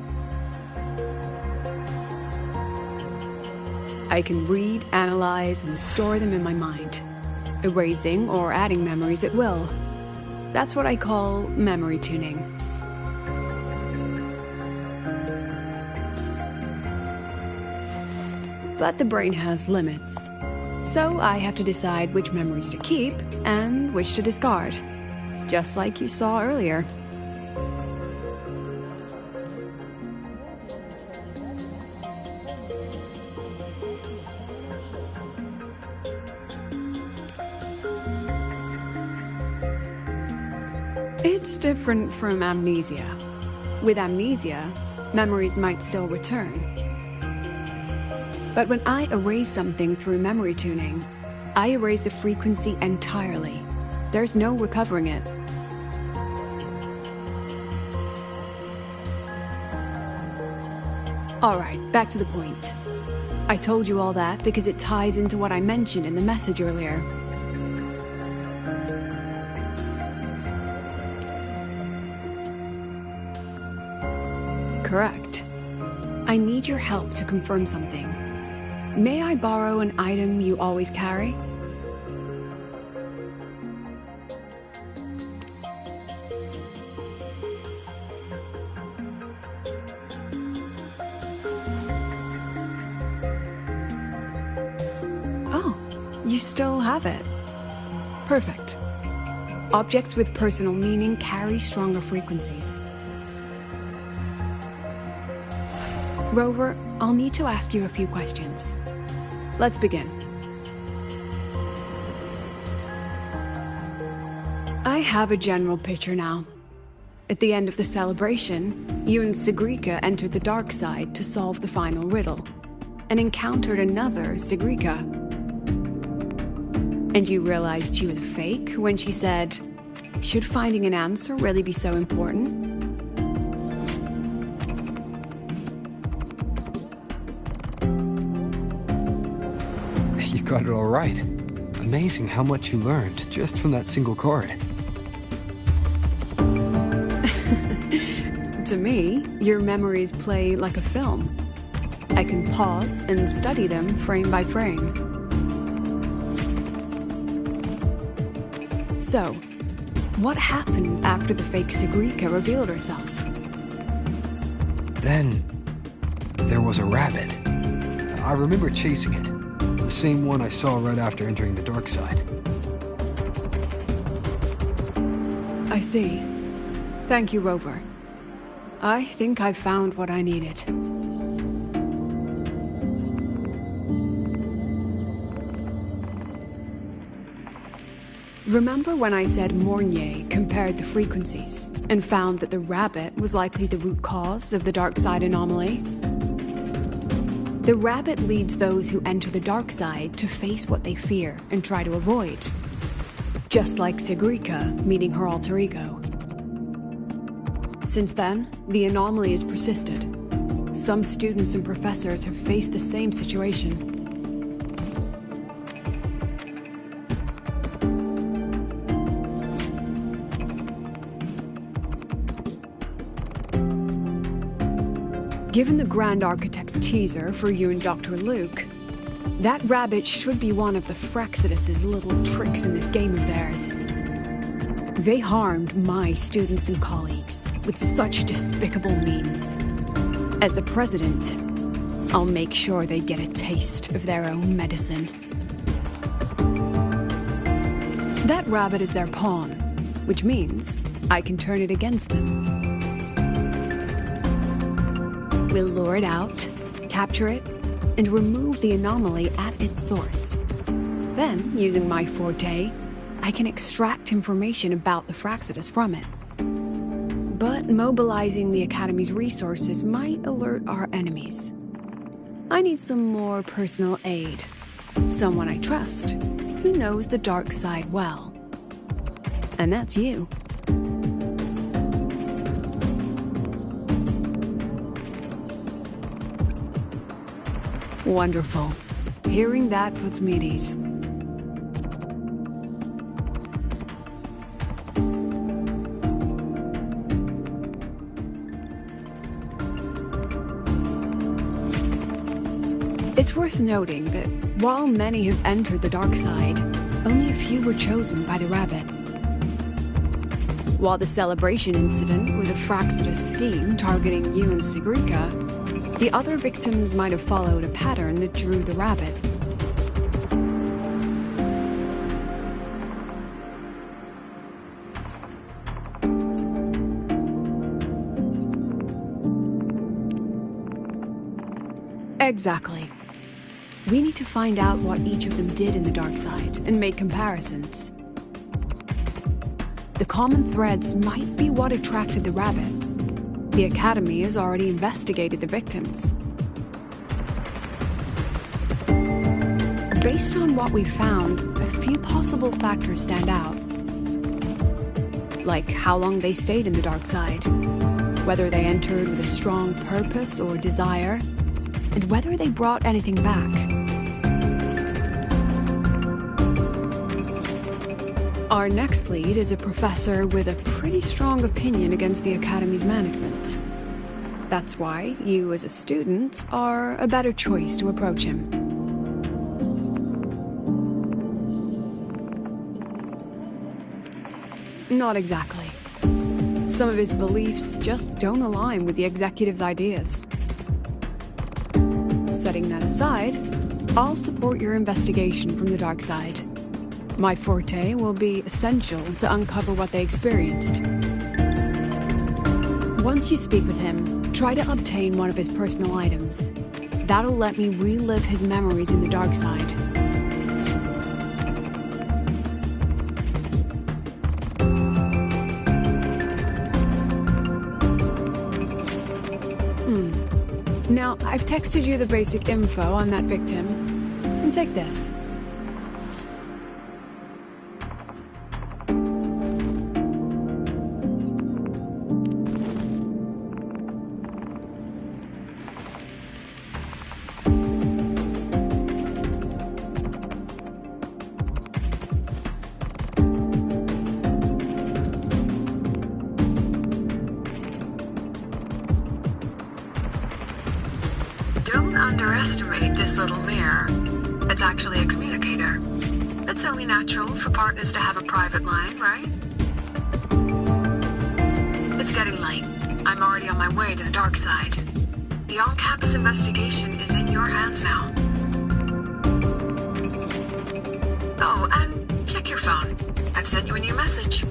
I can read, analyze, and store them in my mind, erasing or adding memories at will. That's what I call memory tuning. But the brain has limits, so I have to decide which memories to keep and which to discard, just like you saw earlier. It's different from amnesia. With amnesia, memories might still return. But when I erase something through memory tuning, I erase the frequency entirely. There's no recovering it. Alright, back to the point. I told you all that because it ties into what I mentioned in the message earlier. Correct. I need your help to confirm something. May I borrow an item you always carry? Oh, you still have it. Perfect. Objects with personal meaning carry stronger frequencies. Rover, I'll need to ask you a few questions. Let's begin. I have a general picture now. At the end of the celebration, you and Sigrika entered the dark side to solve the final riddle, and encountered another Sigrika. And you realized she was a fake when she said, "Should finding an answer really be so important?"
You got it all right. Amazing how much you learned just from that single card.
To me, your memories play like a film. I can pause and study them frame by frame. So, what happened after the fake Sigrika revealed herself?
Then, there was a rabbit. I remember chasing it. The same one I saw right after entering the dark side.
I see. Thank you, Rover. I think I've found what I needed. Remember when I said Mornier compared the frequencies and found that the rabbit was likely the root cause of the dark side anomaly? The rabbit leads those who enter the dark side to face what they fear and try to avoid. Just like Sigrika meeting her alter ego. Since then, the anomaly has persisted. Some students and professors have faced the same situation. Given the Grand Architect's teaser for you and Dr. Luke, that rabbit should be one of the Fraxidus' little tricks in this game of theirs. They harmed my students and colleagues with such despicable means. As the president, I'll make sure they get a taste of their own medicine. That rabbit is their pawn, which means I can turn it against them. We'll lure it out, capture it, and remove the anomaly at its source. Then, using my forte, I can extract information about the Fraxidus from it. but mobilizing the Academy's resources might alert our enemies. I need some more personal aid. Someone I trust, who knows the dark side well. And that's you. Wonderful. Hearing that puts me at ease. It's worth noting that while many have entered the dark side, only a few were chosen by the rabbit. While the celebration incident was a Fraxidus scheme targeting you and Sigrika, the other victims might have followed a pattern that drew the rabbit. Exactly. We need to find out what each of them did in the dark side and make comparisons. The common threads might be what attracted the rabbit. The Academy has already investigated the victims. Based on what we've found, a few possible factors stand out. Like how long they stayed in the dark side, whether they entered with a strong purpose or desire, and whether they brought anything back. Our next lead is a professor with a pretty strong opinion against the Academy's management. That's why you as a student are a better choice to approach him. Not exactly. Some of his beliefs just don't align with the executive's ideas. Setting that aside, I'll support your investigation from the dark side. My forte will be essential to uncover what they experienced. Once you speak with him, try to obtain one of his personal items. That'll let me relive his memories in the dark side. Now, I've texted you the basic info on that victim. And take this.
Don't underestimate this little mirror. It's actually a communicator. It's only natural for partners to have a private line, right? It's getting late. I'm already on my way to the dark side. The on-campus investigation is in your hands now. Oh, and check your phone. I've sent you a new message.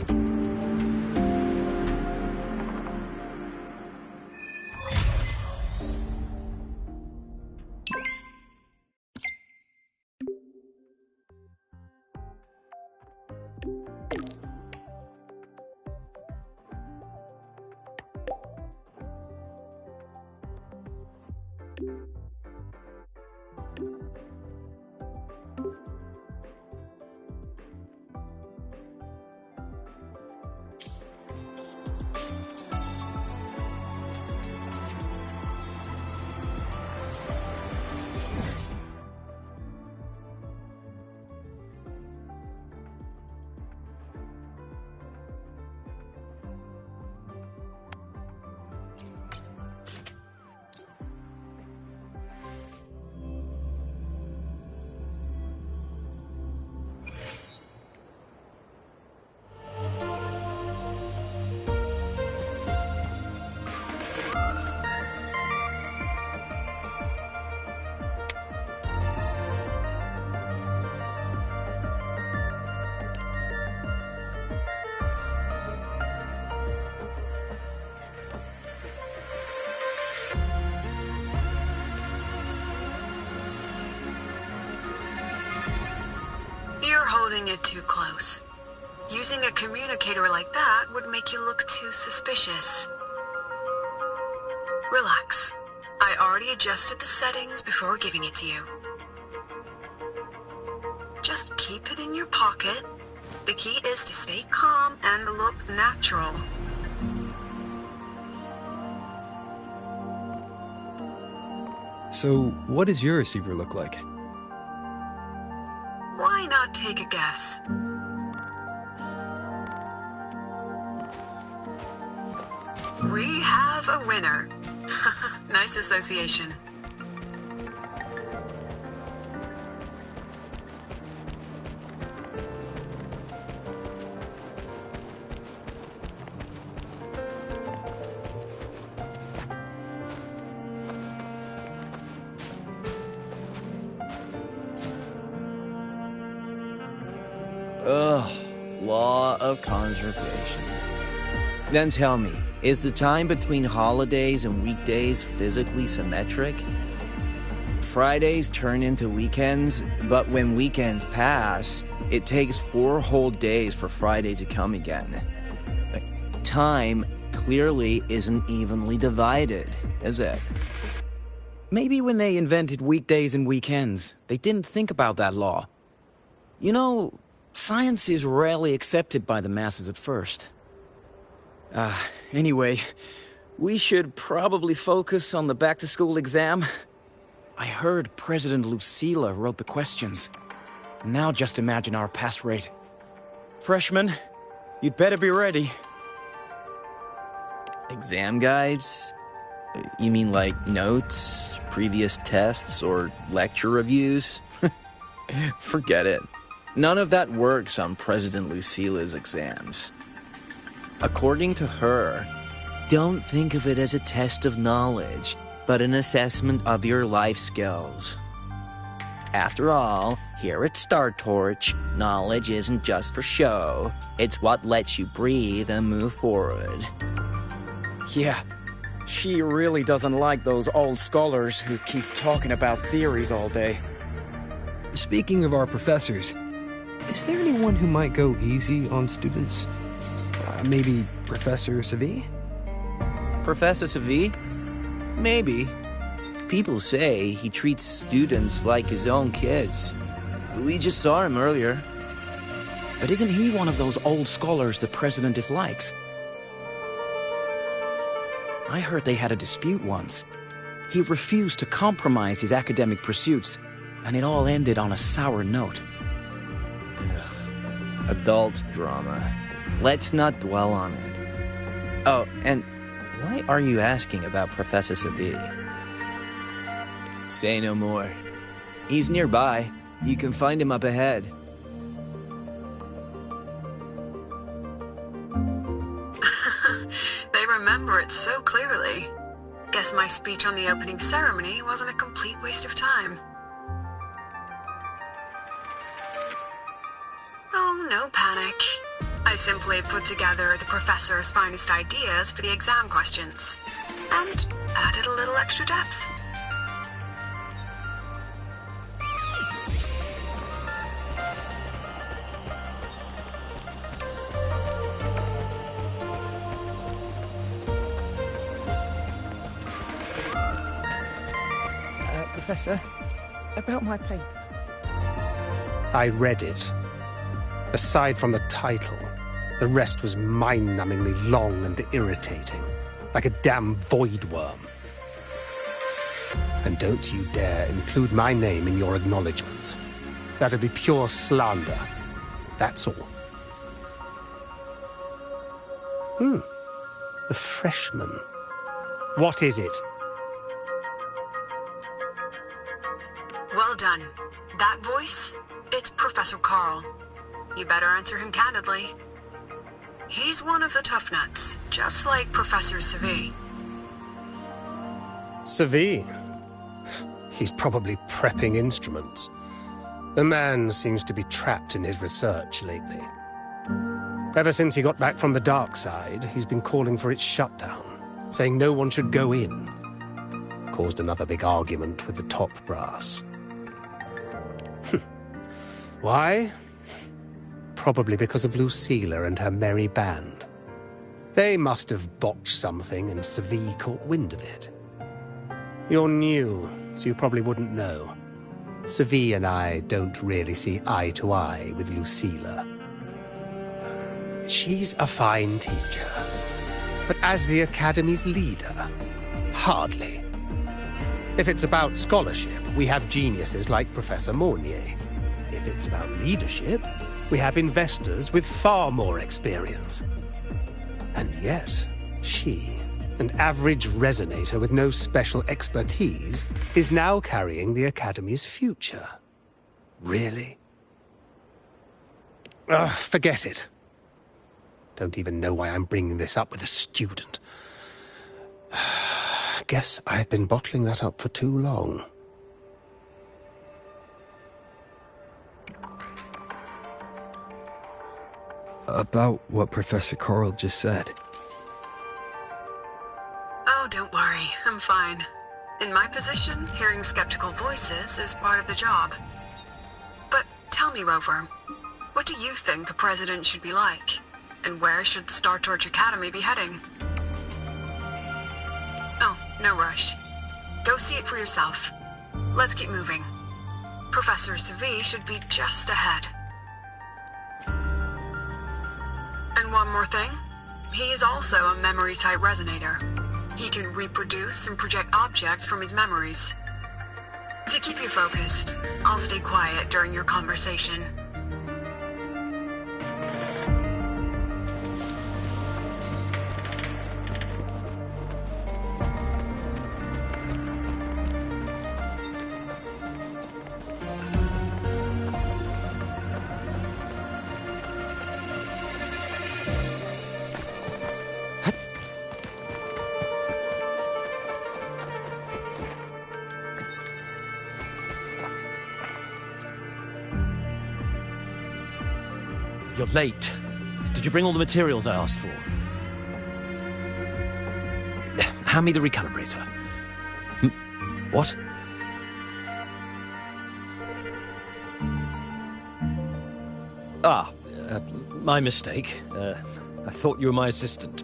You're holding it too close. Using a communicator like that would make you look too suspicious. Relax. I already adjusted the settings before giving it to you. Just keep it in your pocket. The key is to stay calm and look natural.
So, what does your receiver look like?
Why not take a guess? We have a winner. Nice association.
Ugh, law of conservation. Then tell me, is the time between holidays and weekdays physically symmetric? Fridays turn into weekends, but when weekends pass, it takes 4 whole days for Friday to come again. Time clearly isn't evenly divided, is it? Maybe when they invented weekdays and weekends, they didn't think about that law. You know, science is rarely accepted by the masses at first. Anyway, we should probably focus on the back-to-school exam. I heard President Lucilla wrote the questions. Now just imagine our pass rate. Freshmen, you'd better be ready. Exam guides? You mean like notes, previous tests, or lecture reviews? Forget it. None of that works on President Lucilla's exams. According to her, don't think of it as a test of knowledge, but an assessment of your life skills. After all, here at Star Torch, knowledge isn't just for show. It's what lets you breathe and move forward. Yeah, she really doesn't like those old scholars who keep talking about theories all day.
Speaking of our professors, is there anyone who might go easy on students? Maybe Professor Savi?
Professor Savi? Maybe. People say he treats students like his own kids. We just saw him earlier. But isn't he one of those old scholars the president dislikes? I heard they had a dispute once. He refused to compromise his academic pursuits, and it all ended on a sour note. Ugh. Adult drama. Let's not dwell on it. Oh, and why are you asking about Professor Savi? Say no more. He's nearby. You can find him up ahead.
They remember it so clearly. Guess my speech on the opening ceremony wasn't a complete waste of time. Oh, no panic. I simply put together the professor's finest ideas for the exam questions, and added a little extra depth.
Professor, about my paper. I read it. Aside from the title, the rest was mind-numbingly long and irritating, like a damn void worm. And don't you dare include my name in your acknowledgement. That'd be pure slander. That's all. The freshman. What is it?
Well done. That voice? It's Professor Carl. You better answer him candidly. He's one of the tough nuts, just like Professor Savi.
Savi? He's probably prepping instruments. The man seems to be trapped in his research lately. Ever since he got back from the dark side, he's been calling for its shutdown, saying no one should go in. Caused another big argument with the top brass. Why? probably because of Lucilla and her merry band. They must have botched something and Savi caught wind of it. You're new, so you probably wouldn't know. Savi and I don't really see eye to eye with Lucilla. She's a fine teacher, but as the Academy's leader, hardly. If it's about scholarship, we have geniuses like Professor Mornier. If it's about leadership, we have investors with far more experience. And yet, she, an average resonator with no special expertise, is now carrying the Academy's future. Really? Ugh, forget it. Don't even know why I'm bringing this up with a student. Guess I've been bottling that up for too long.
About what Professor Carl just said.
Oh, don't worry. I'm fine. In my position, hearing skeptical voices is part of the job. But tell me, Rover, what do you think a president should be like? And where should Startorch Academy be heading? Oh, no rush. Go see it for yourself. Let's keep moving. Professor Savi should be just ahead. And one more thing. He is also a memory-type resonator. He can reproduce and project objects from his memories. To keep you focused, I'll stay quiet during your conversation.
You're late. Did you bring all the materials I asked for? Hand me the recalibrator. What? My mistake. I thought you were my assistant.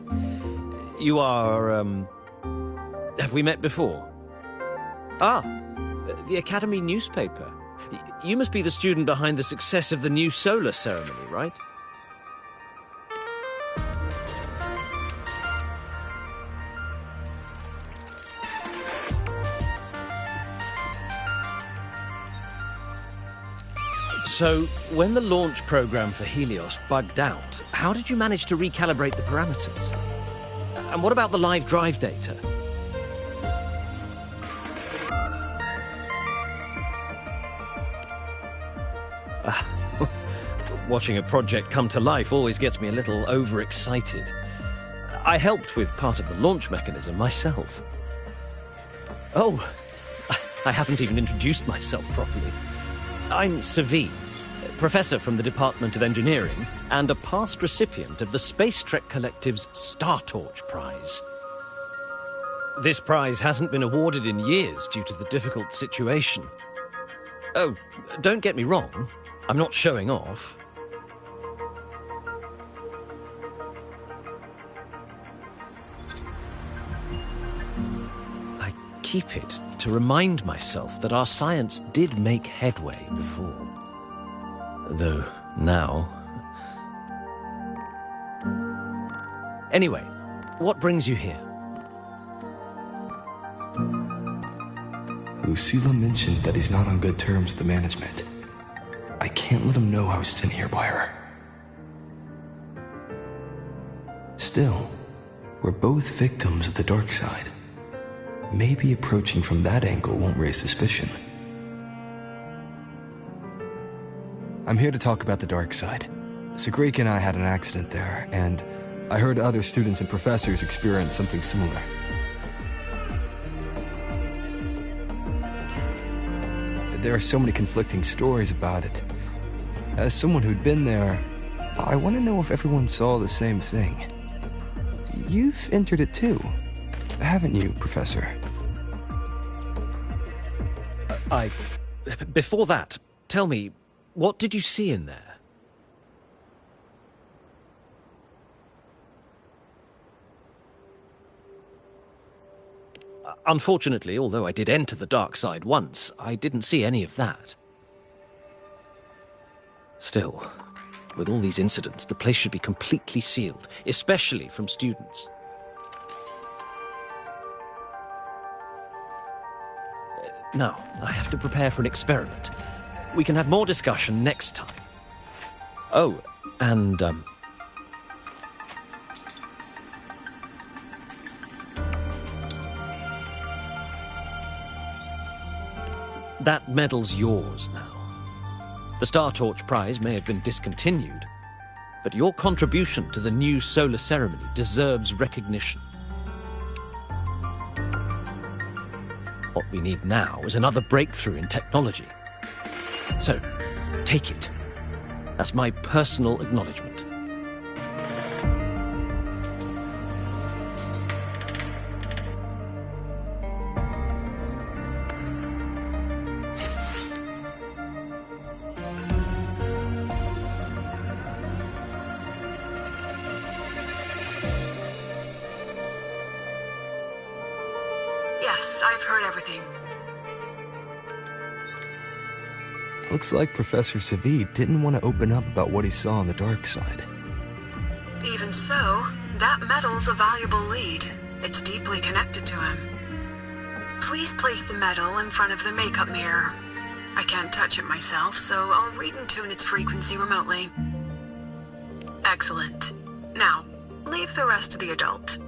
You are, have we met before? The Academy newspaper. You must be the student behind the success of the new solar ceremony, right? So, when the launch program for Helios bugged out, how did you manage to recalibrate the parameters? And what about the live drive data? Watching a project come to life always gets me a little overexcited. I helped with part of the launch mechanism myself. Oh, I haven't even introduced myself properly. I'm Savi, professor from the Department of Engineering and a past recipient of the Space Trek Collective's Startorch Prize. This prize hasn't been awarded in years due to the difficult situation. Oh, don't get me wrong, I'm not showing off. I keep it to remind myself that our science did make headway before. Though now... Anyway, what brings you here?
Lucilla mentioned that he's not on good terms with the management. I can't let him know I was sent here by her. Still, we're both victims of the dark side. Maybe approaching from that angle won't raise suspicion. I'm here to talk about the dark side. Sagrika and I had an accident there, and I heard other students and professors experience something similar. There are so many conflicting stories about it. As someone who'd been there, I want to know if everyone saw the same thing. You've entered it too, haven't you, Professor?
Before that, tell me, what did you see in there? Unfortunately, although I did enter the dark side once, I didn't see any of that. Still, with all these incidents, the place should be completely sealed, especially from students. Now, I have to prepare for an experiment. We can have more discussion next time. Oh, and, that medal's yours now. The Star Torch Prize may have been discontinued, but your contribution to the new solar ceremony deserves recognition. What we need now is another breakthrough in technology. So, take it. That's my personal acknowledgement.
Yes, I've heard everything.
Looks like Professor Savid didn't want to open up about what he saw on the dark side.
Even so, that medal's a valuable lead. It's deeply connected to him. Please place the medal in front of the makeup mirror. I can't touch it myself, so I'll read and tune its frequency remotely. Excellent. Now, leave the rest to the adult.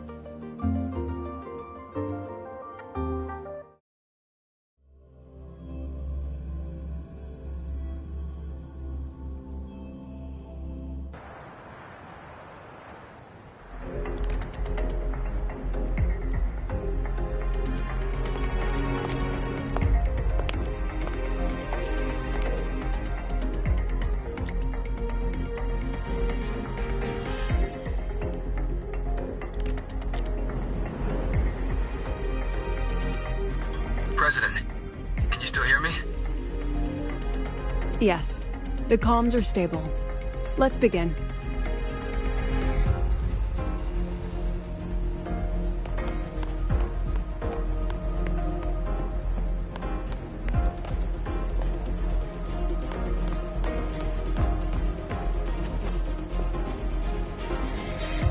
President, can you still hear me?
Yes, the comms are stable. Let's begin.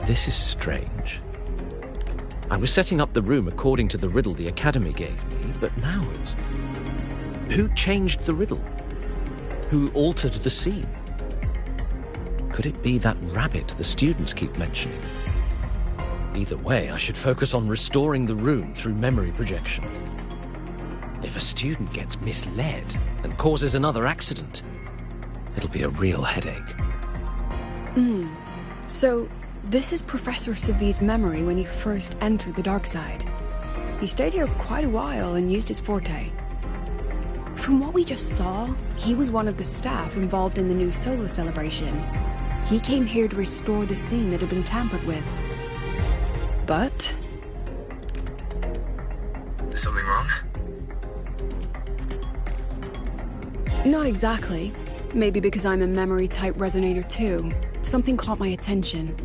This is strange. I was setting up the room according to the riddle the Academy gave me, but now it's... Who changed the riddle? Who altered the scene? Could it be that rabbit the students keep mentioning? Either way, I should focus on restoring the room through memory projection. If a student gets misled and causes another accident, it'll be a real headache.
So, this is Professor Savid's memory when he first entered the dark side. He stayed here quite a while and used his forte. From what we just saw, he was one of the staff involved in the new solo celebration. He came here to restore the scene that had been tampered with. But...
Is something wrong?
not exactly. Maybe because I'm a memory-type resonator too. Something caught my attention.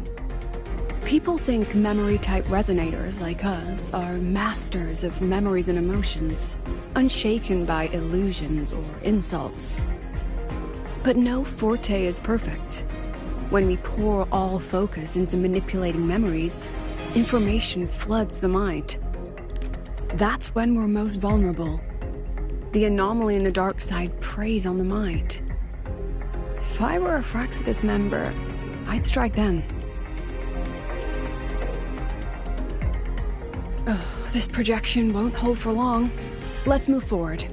People think memory-type resonators like us are masters of memories and emotions, unshaken by illusions or insults. But no forte is perfect. When we pour all focus into manipulating memories, information floods the mind. That's when we're most vulnerable. The anomaly in the dark side preys on the mind. If I were a Fraxidus member, I'd strike then. This projection won't hold for long. Let's move forward.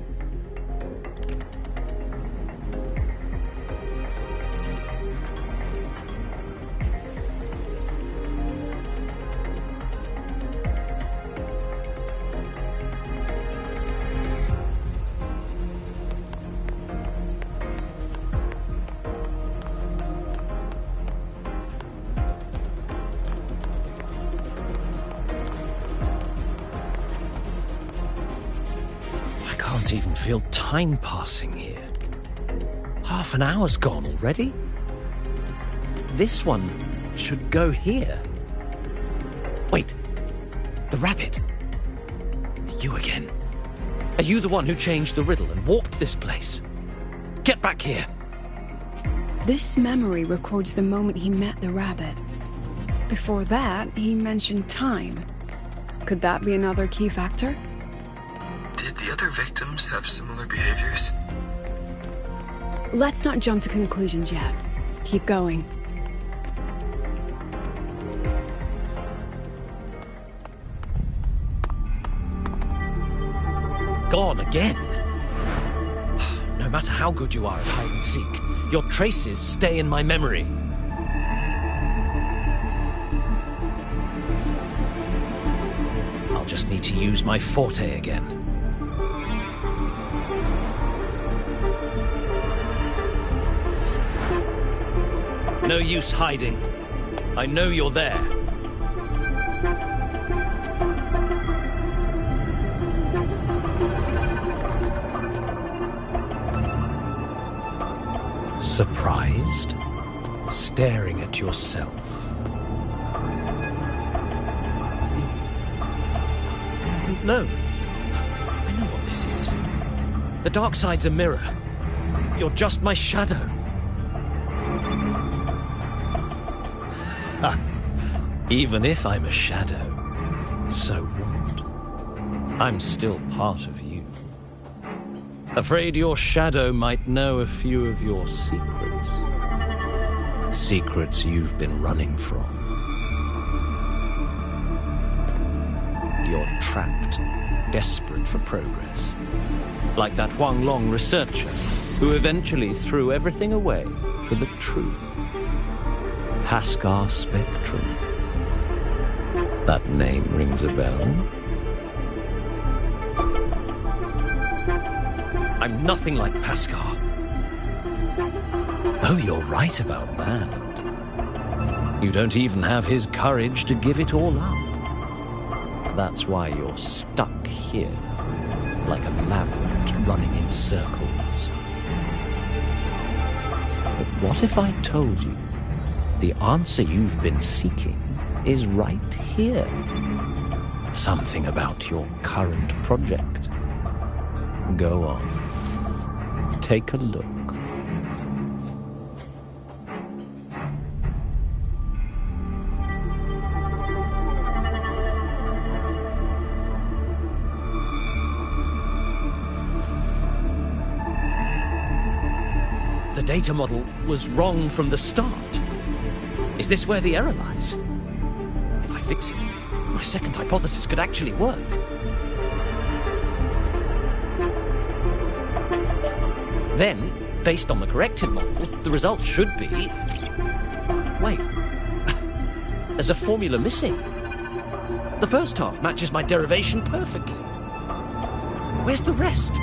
I can't even feel time passing here. Half an hour's gone already? This one should go here. Wait, the rabbit. You again. Are you the one who changed the riddle and warped this place? Get back here!
This memory records the moment he met the rabbit. Before that, he mentioned time. Could that be another key factor?
Did the other victims have similar behaviors?
Let's not jump to conclusions yet. Keep going.
Gone again? No matter how good you are at hide and seek, your traces stay in my memory. I'll just need to use my forte again. No use hiding. I know you're there. Surprised? Staring at yourself. No. I know what this is. The dark side's a mirror. You're just my shadow. Ha. Even if I'm a shadow, so what? I'm still part of you. Afraid your shadow might know a few of your secrets. Secrets you've been running from. You're trapped, desperate for progress. Like that Huang Long researcher who eventually threw everything away for the truth. Haskar Spectrum. That name rings a bell. I'm nothing like Paskar. Oh, you're right about that. You don't even have his courage to give it all up. That's why you're stuck here, like a labyrinth running in circles. But what if I told you the answer you've been seeking is right here? Something about your current project. Go on. Take a look. The data model was wrong from the start. Is this where the error lies? If I fix it, my second hypothesis could actually work. Then, based on the corrected model, the result should be... Wait. There's a formula missing. The first half matches my derivation perfectly. Where's the rest?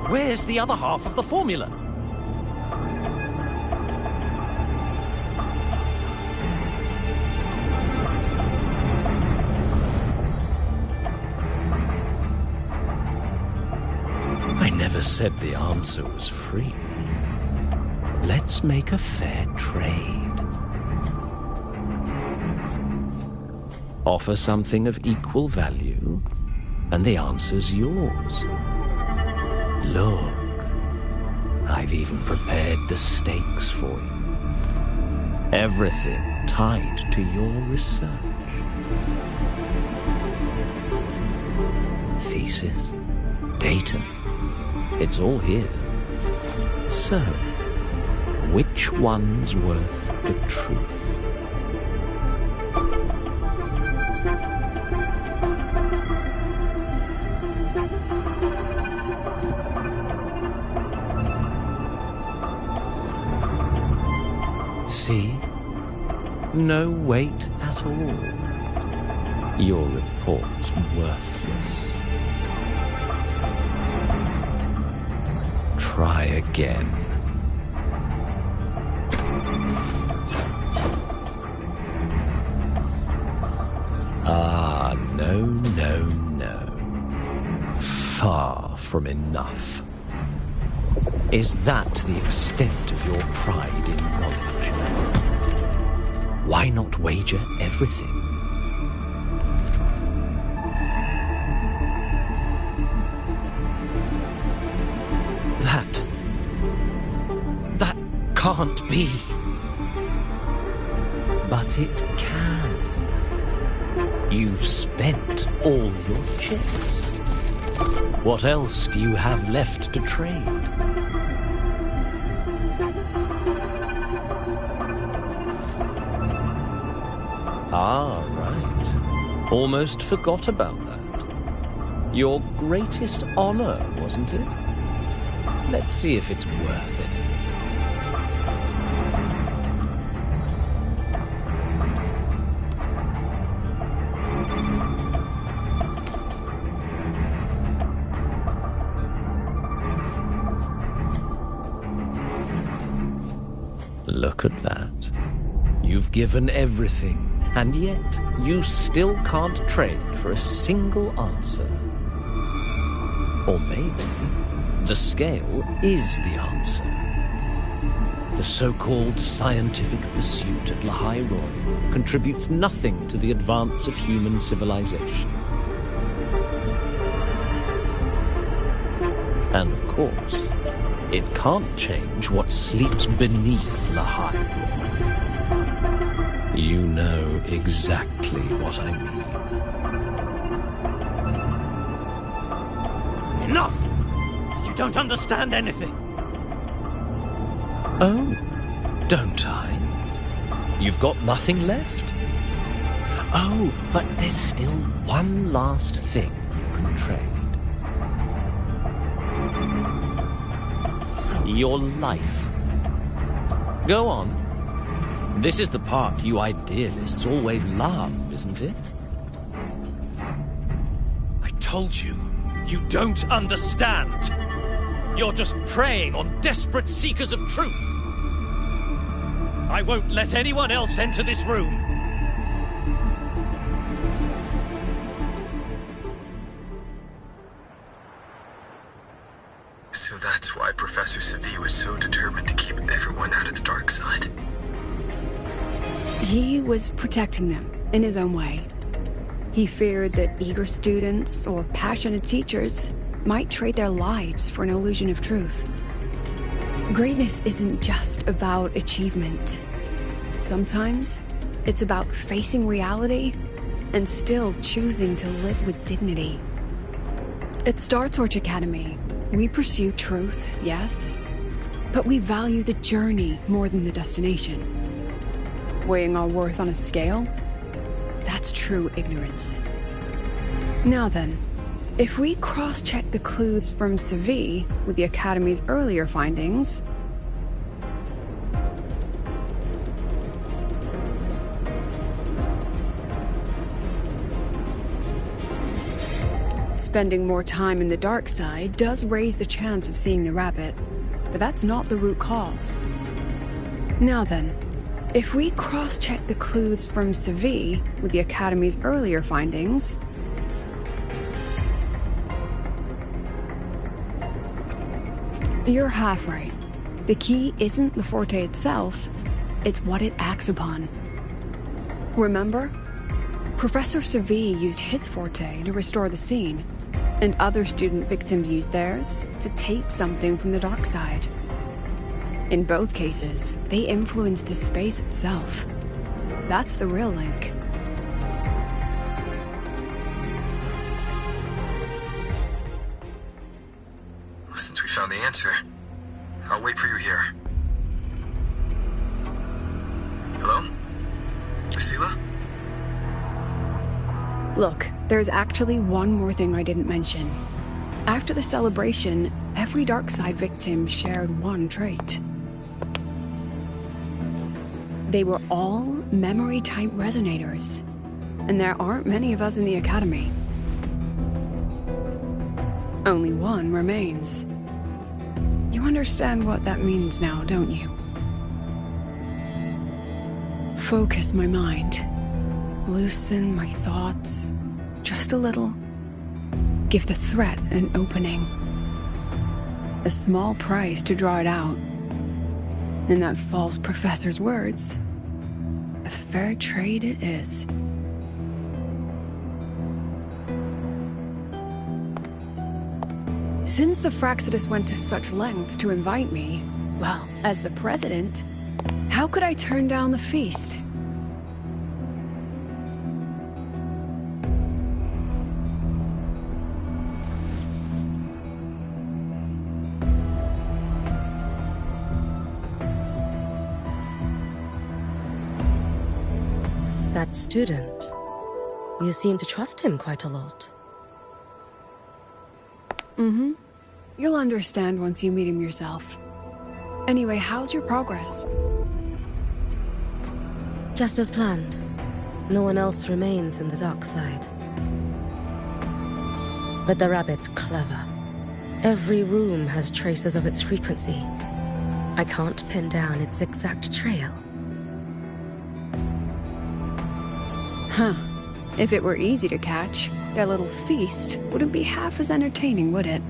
Where's the other half of the formula? I never said the answer was free. Let's make a fair trade. Offer something of equal value, and the answer's yours. Look, I've even prepared the stakes for you. Everything tied to your research. Thesis, data, it's all here. So, which one's worth the truth? See? No weight at all. Your report's worthless. Try again. Ah, no, no, no. Far from enough. Is that the extent of your pride in knowledge? Why not wager everything? can't be. But it can. You've spent all your chips. What else do you have left to trade? Ah, right. Almost forgot about that. Your greatest honor, wasn't it? Let's see if it's worth anything. Look at that. You've given everything, and yet you still can't trade for a single answer. Or maybe the scale is the answer. The so-called scientific pursuit at Lahai Roy contributes nothing to the advance of human civilization. And of course, it can't change what sleeps beneath Lahai Roy. You know exactly what I mean.
Enough! You don't understand anything.
Oh, don't I? You've got nothing left? Oh, but there's still one last thing you can trade. Your life. Go on. This is the part you idealists always love, isn't it?
I told you, you don't understand. You're just preying on desperate seekers of truth. I won't let anyone else enter this room.
So that's why Professor Savi was so determined to keep everyone out of the dark side.
He was protecting them in his own way. He feared that eager students or passionate teachers might trade their lives for an illusion of truth. Greatness isn't just about achievement. Sometimes it's about facing reality and still choosing to live with dignity. At Startorch Academy, we pursue truth, yes, but we value the journey more than the destination. Weighing our worth on a scale? That's true ignorance. Now then, if we cross-check the clues from Savi with the Academy's earlier findings... Spending more time in the dark side does raise the chance of seeing the rabbit, but that's not the root cause. Now then, if we cross-check the clues from Savi with the Academy's earlier findings... You're half right. The key isn't the forte itself, it's what it acts upon. Remember? Professor Savi used his forte to restore the scene, and other student victims used theirs to take something from the dark side. In both cases, they influenced the space itself. That's the real link.
Since we found the answer, I'll wait for you here. Hello? Lucila?
Look, there's actually one more thing I didn't mention. After the celebration, every Darkside victim shared one trait. They were all memory-type resonators, and there aren't many of us in the Academy. Only one remains. You understand what that means now, don't you? Focus my mind. Loosen my thoughts. Just a little. Give the threat an opening. A small price to draw it out. In that false professor's words, a fair trade it is. Since the Fraxidus went to such lengths to invite me, Well, as the president, how could I turn down the feast?
That student. You seem to trust him quite a lot.
Mm-hmm. You'll understand once you meet him yourself. Anyway, how's your progress?
Just as planned. No one else remains in the dark side. But the rabbit's clever. Every room has traces of its frequency. I can't pin down its exact trail.
Huh. If it were easy to catch, their little feast wouldn't be half as entertaining, would it?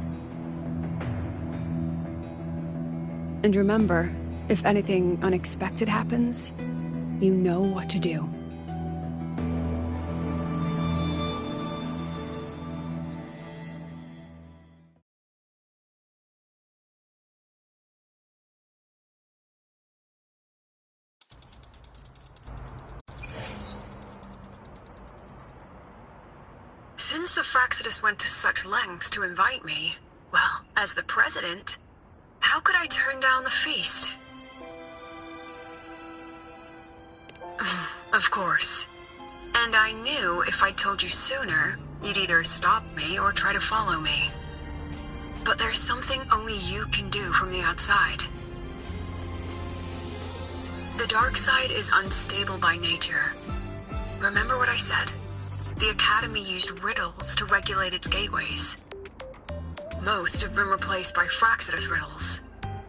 And remember, if anything unexpected happens, you know what to do.
Since the Fraxidus went to such lengths to invite me, well, as the president, how could I turn down the feast? Of course. And I knew if I told you sooner, you'd either stop me or try to follow me. But there's something only you can do from the outside. The dark side is unstable by nature. Remember what I said? The Academy used riddles to regulate its gateways. Most have been replaced by Fraxidus riddles,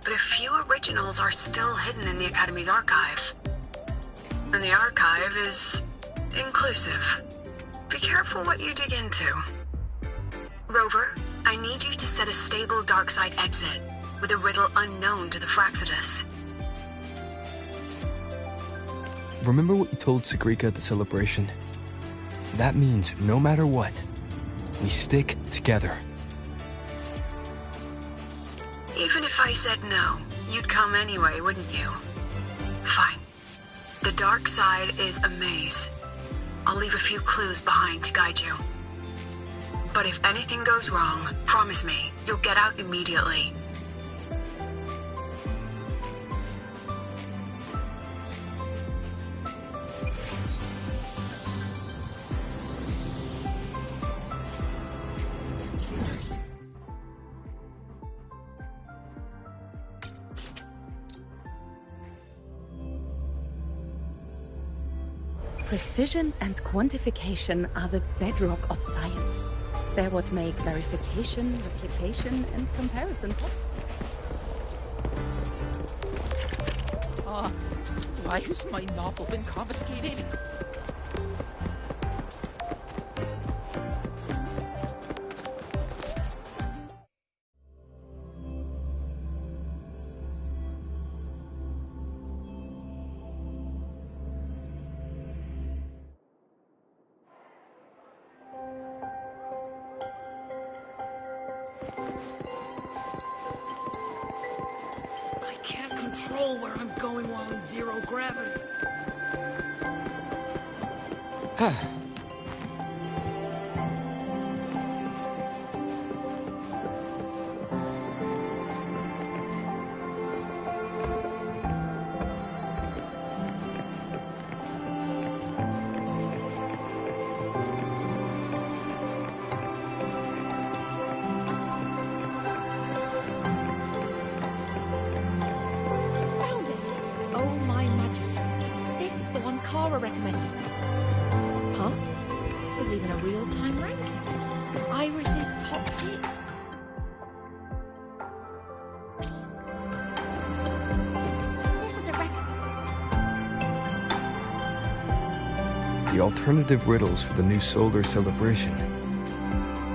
but a few originals are still hidden in the Academy's archive. And the archive is inclusive. Be careful what you dig into. Rover, I need you to set a stable dark side exit with a riddle unknown to the Fraxidus.
Remember what you told Sagrika at the celebration? That means no matter what, we stick together.
Even if I said no, you'd come anyway, wouldn't you? Fine. The dark side is a maze. I'll leave a few clues behind to guide you. But if anything goes wrong, promise me, you'll get out immediately.
Precision and quantification are the bedrock of science. They're what make verification, replication, and comparison
Why has my novel been confiscated? Where I'm going while in zero gravity.
The alternative riddles for the new solar celebration.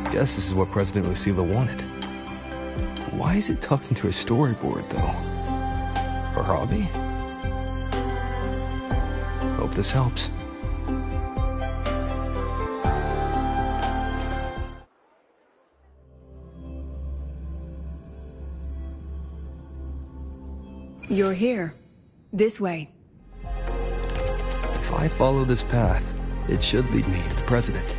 Guess this is what President Lucilla wanted. Why is it tucked into a storyboard, though? Her hobby? Hope this helps.
You're here. This way.
If I follow this path, it should lead me to the president.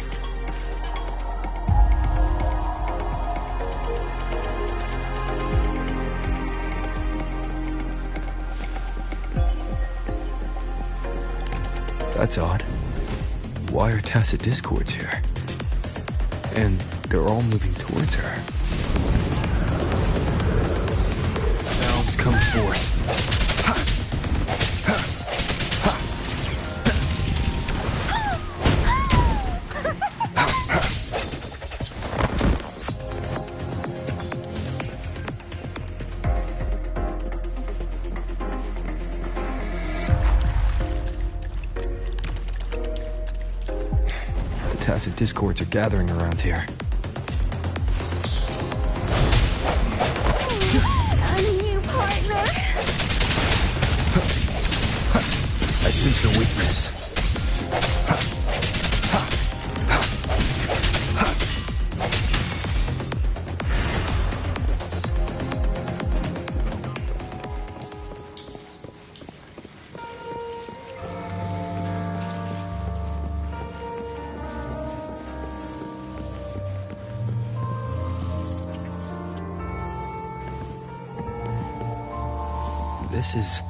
That's odd. Why are tacit discords here? And they're all moving towards her. Valves come forth. Tacit discords are gathering around here.
A new partner.
I sense your weakness. This is...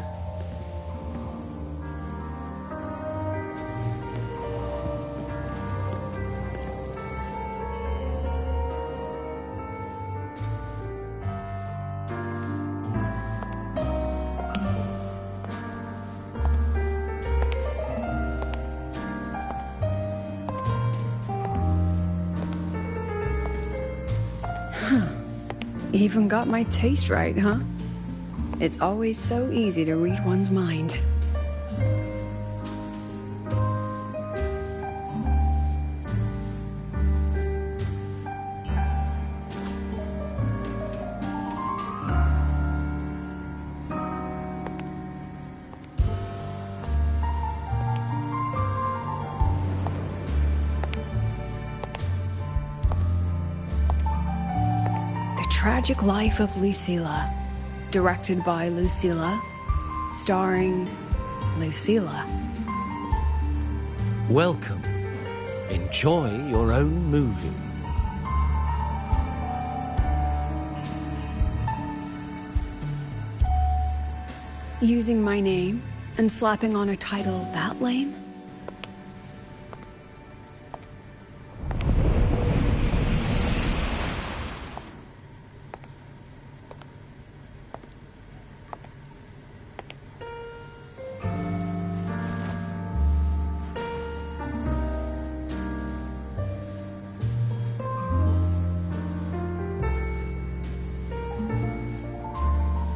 Even got my taste right, huh? It's always so easy to read one's mind. The Tragic Life of Lucilla. Directed by Lucilla, starring Lucilla.
Welcome. Enjoy your own movie.
Using my name and slapping on a title that lame?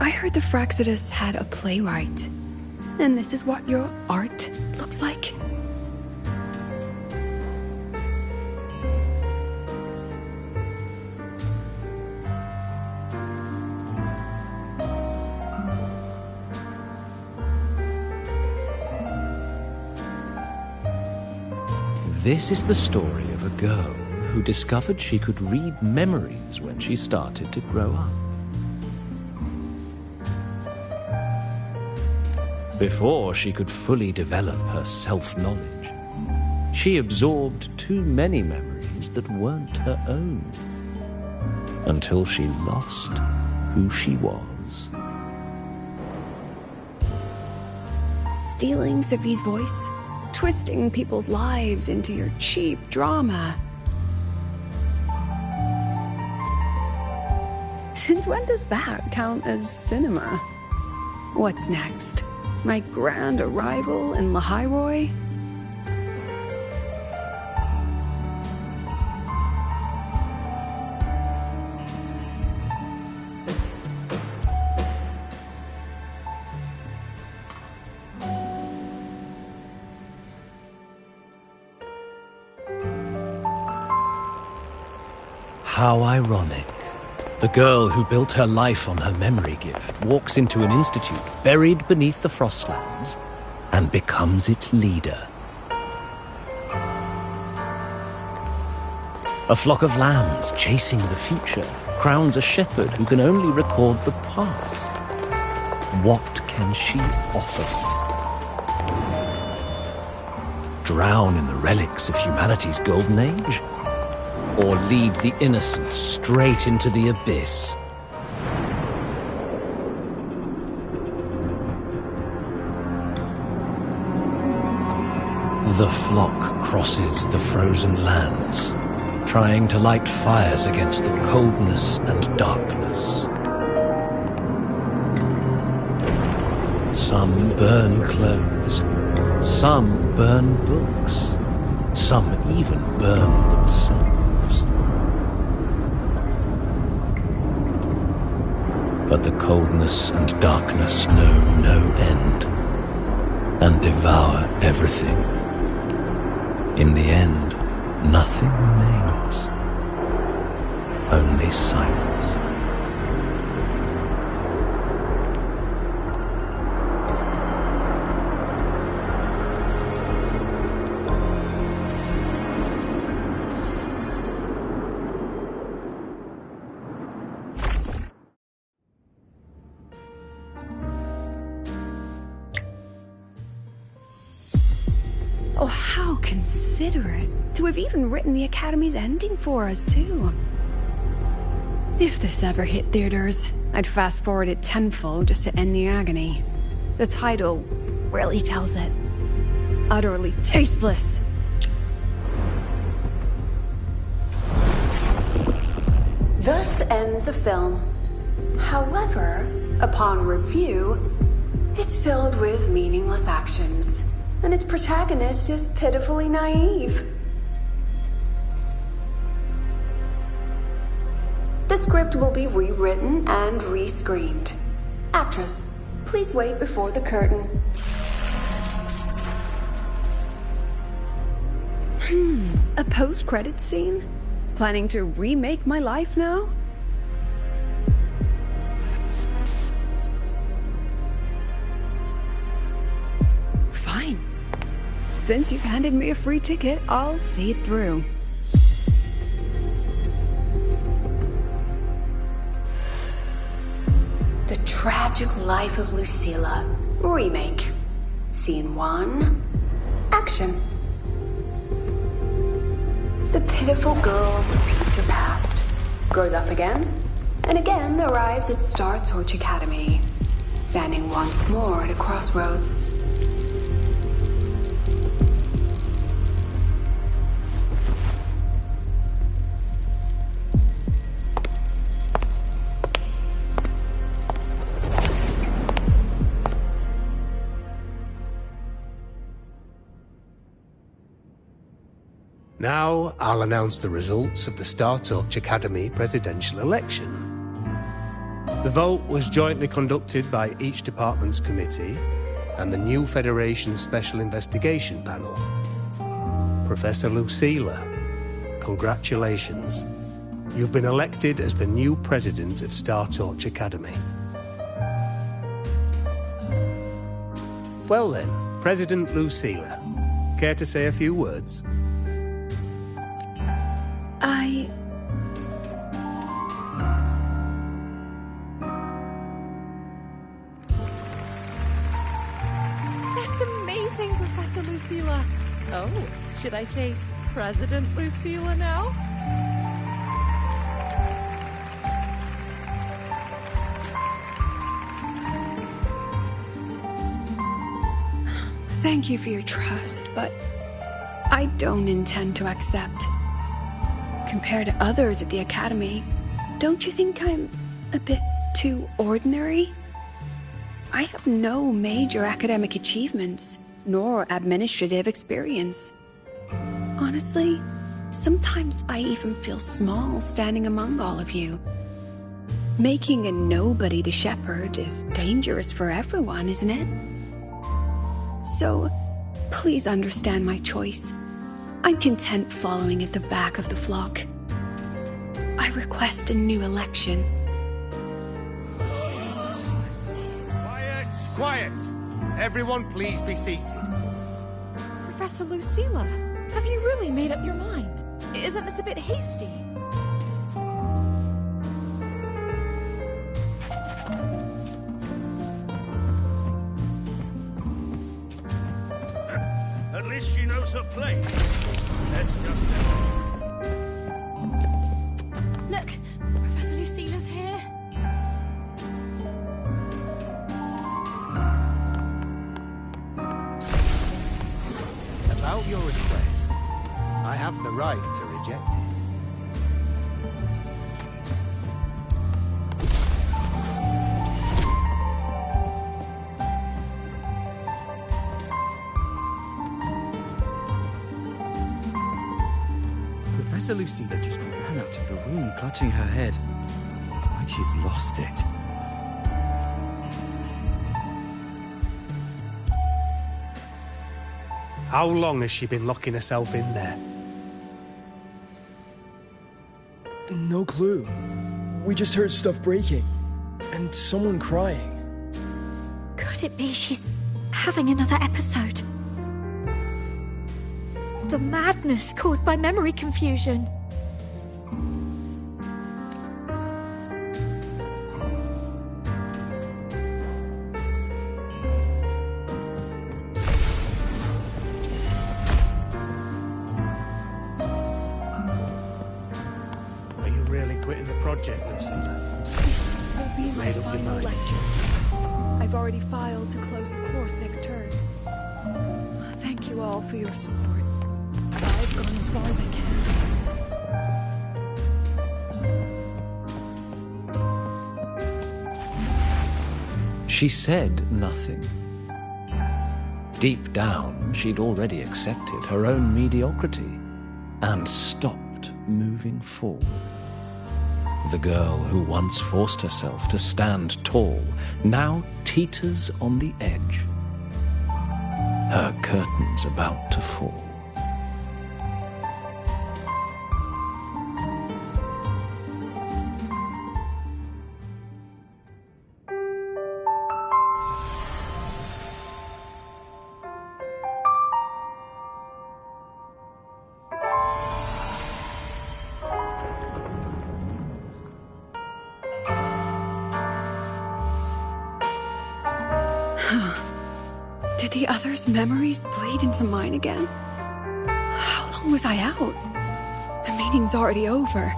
I heard the Fraxidus had a playwright. And this is what your art looks like?
This is the story of a girl who discovered she could read memories when she started to grow up. Before she could fully develop her self-knowledge, she absorbed too many memories that weren't her own, until she lost who she was.
Stealing Sophie's voice? Twisting people's lives into your cheap drama. Since when does that count as cinema? What's next? My grand arrival in Lahiroy?
How ironic. The girl who built her life on her memory gift walks into an institute buried beneath the Frostlands and becomes its leader. A flock of lambs chasing the future crowns a shepherd who can only record the past. What can she offer me? Drown in the relics of humanity's golden age? Or lead the innocent straight into the abyss? The flock crosses the frozen lands, trying to light fires against the coldness and darkness. Some burn clothes, some burn books, some even burn themselves. But the coldness and darkness know no end, and devour everything. In the end, nothing remains, only silence.
Oh, how considerate to have even written the Academy's ending for us, too. If this ever hit theaters, I'd fast forward it tenfold just to end the agony. The title really tells it. Utterly tasteless. Thus ends the film. However, upon review, it's filled with meaningless actions, and its protagonist is pitifully naive. The script will be rewritten and rescreened. Actress, please wait before the curtain. A post-credits scene? Planning to remake my life now? Fine. Since you've handed me a free ticket, I'll see it through. The Tragic Life of Lucilla. Remake. Scene 1. Action. The pitiful girl repeats her past, grows up again, and again arrives at Star Torch Academy, standing once more at a crossroads.
Now, I'll announce the results of the Star Torch Academy presidential election. The vote was jointly conducted by each department's committee and the new Federation's Special Investigation Panel. Professor Lucilla, congratulations. You've been elected as the new president of Star Torch Academy. Well then, President Lucilla, care to say a few words?
That's amazing, Professor Lucilla. Oh, should I say President Lucilla now?
Thank you for your trust, but I don't intend to accept. Compared to others at the Academy, don't you think I'm a bit too ordinary? I have no major academic achievements, nor administrative experience. Honestly, sometimes I even feel small standing among all of you. Making a nobody the shepherd is dangerous for everyone, isn't it? So, please understand my choice. I'm content following at the back of the flock. I request a new election.
Quiet! Everyone please be seated.
Professor Lucilla, have you really made up your mind? Isn't this a bit hasty?
to place. Let's just...
Look, Professor Lucila's here.
About your request, I have the right to reject it.
Professor Lucila just ran out of the room, clutching her head. Like she's lost it.
How long has she been locking herself in there?
No clue. We just heard stuff breaking. And someone crying.
Could it be she's having another episode? The madness caused by memory confusion.
Are you really quitting the project, Lucila?
This will be my
Made up your
final
mind.
lecture. I've already filed to close the course next term. Thank you all for your support. I've gone as far as I can.
She said nothing. Deep down, she'd already accepted her own mediocrity and stopped moving forward. The girl who once forced herself to stand tall now teeters on the edge. Her curtains about to fall.
Did the others' memories bleed into mine again? How long was I out? The meeting's already over.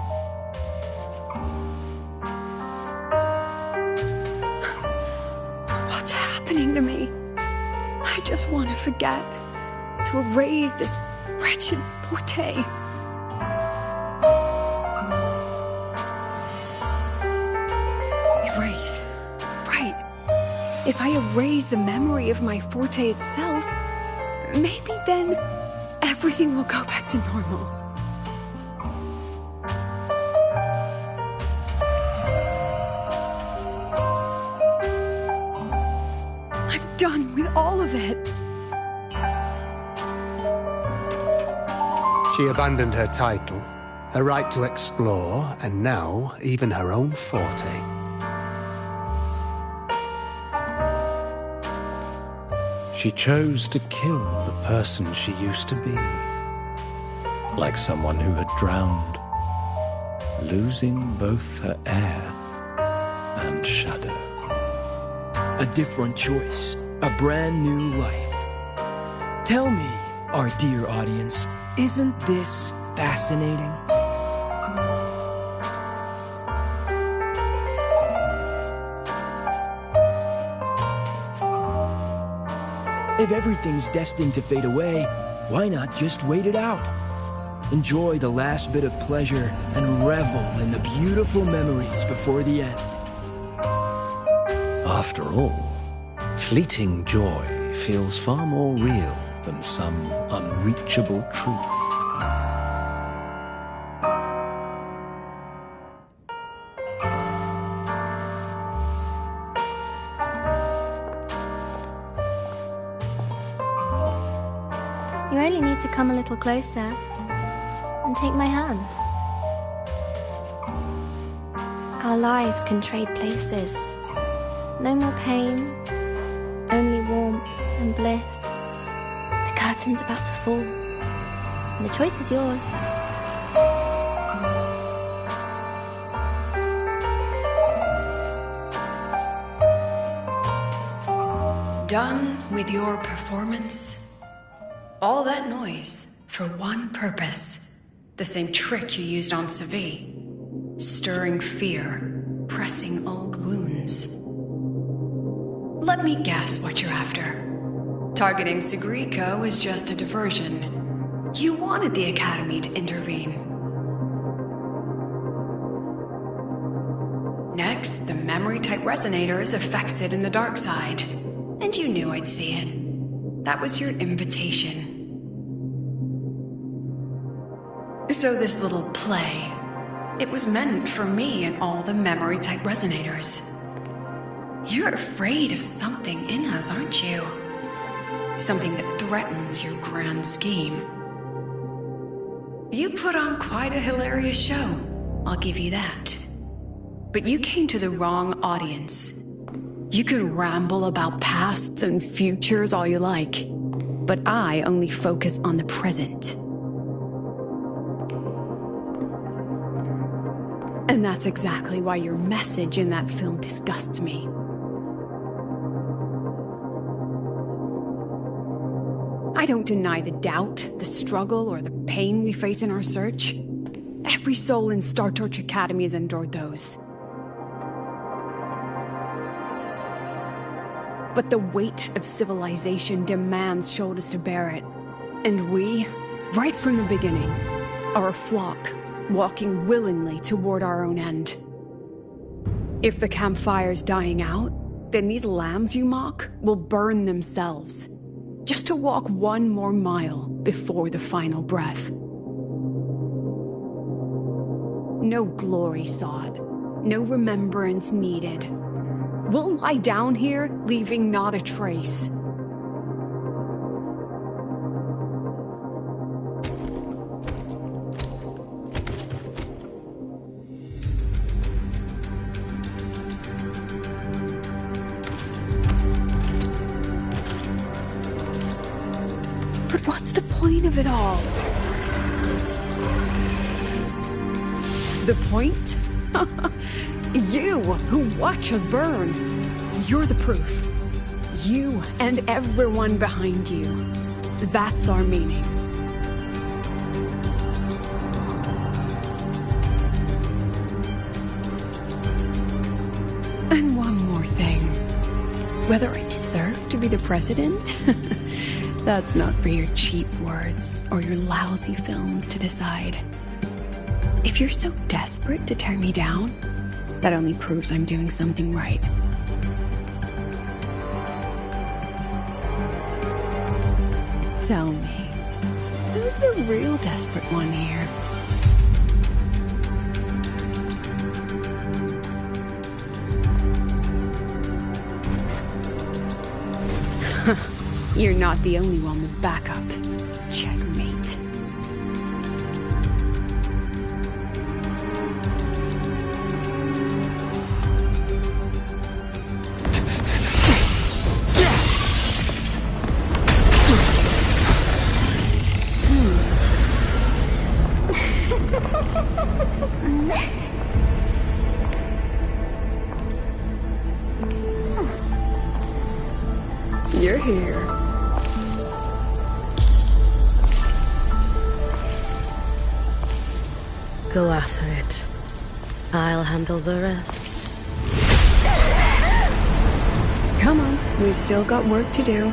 What's happening to me? I just want to forget, to erase this wretched forte. Erase. Right. If I erase the memory of my forte itself, maybe then everything will go back to normal. I'm done with all of it.
She abandoned her title, her right to explore, and now even her own forte.
She chose to kill the person she used to be, like someone who had drowned, losing both her air and shadow.
A different choice. A brand new life. Tell me, our dear audience, isn't this fascinating? If everything's destined to fade away, why not just wait it out? Enjoy the last bit of pleasure and revel in the beautiful memories before the end.
After all, fleeting joy feels far more real than some unreachable truth.
You only need to come a little closer and take my hand. Our lives can trade places. No more pain, only warmth and bliss. The curtain's about to fall, and the choice is yours.
Done with your performance?
All that noise for one purpose. The same trick you used on Savi. Stirring fear, pressing old wounds. Let me guess what you're after. Targeting Sigrika was just a diversion. You wanted the Academy to intervene. Next, the memory-type resonator is affected in the dark side. And you knew I'd see it. That was your invitation. So this little play, it was meant for me and all the memory-type resonators. You're afraid of something in us, aren't you? Something that threatens your grand scheme. You put on quite a hilarious show, I'll give you that. But you came to the wrong audience. You can ramble about pasts and futures all you like, but I only focus on the present. And that's exactly why your message in that film disgusts me. I don't deny the doubt, the struggle, or the pain we face in our search. Every soul in Star Torch Academy has endured those. But the weight of civilization demands shoulders to bear it. And we, right from the beginning, are a flock, walking willingly toward our own end. If the campfire's dying out, then these lambs you mock will burn themselves, just to walk one more mile before the final breath. No glory sought, no remembrance needed. We'll lie down here, leaving not a trace. But what's the point of it all? The point? You, who watch us burn. You're the proof. You and everyone behind you. That's our meaning. And one more thing. Whether I deserve to be the president? That's not for your cheap words or your lousy films to decide. If you're so desperate to tear me down, that only proves I'm doing something right. Tell me, who's the real desperate one here? You're not the only one with backup. Checkmate. You're here.
Go after it. I'll handle the rest.
Come on, we've still got work to do.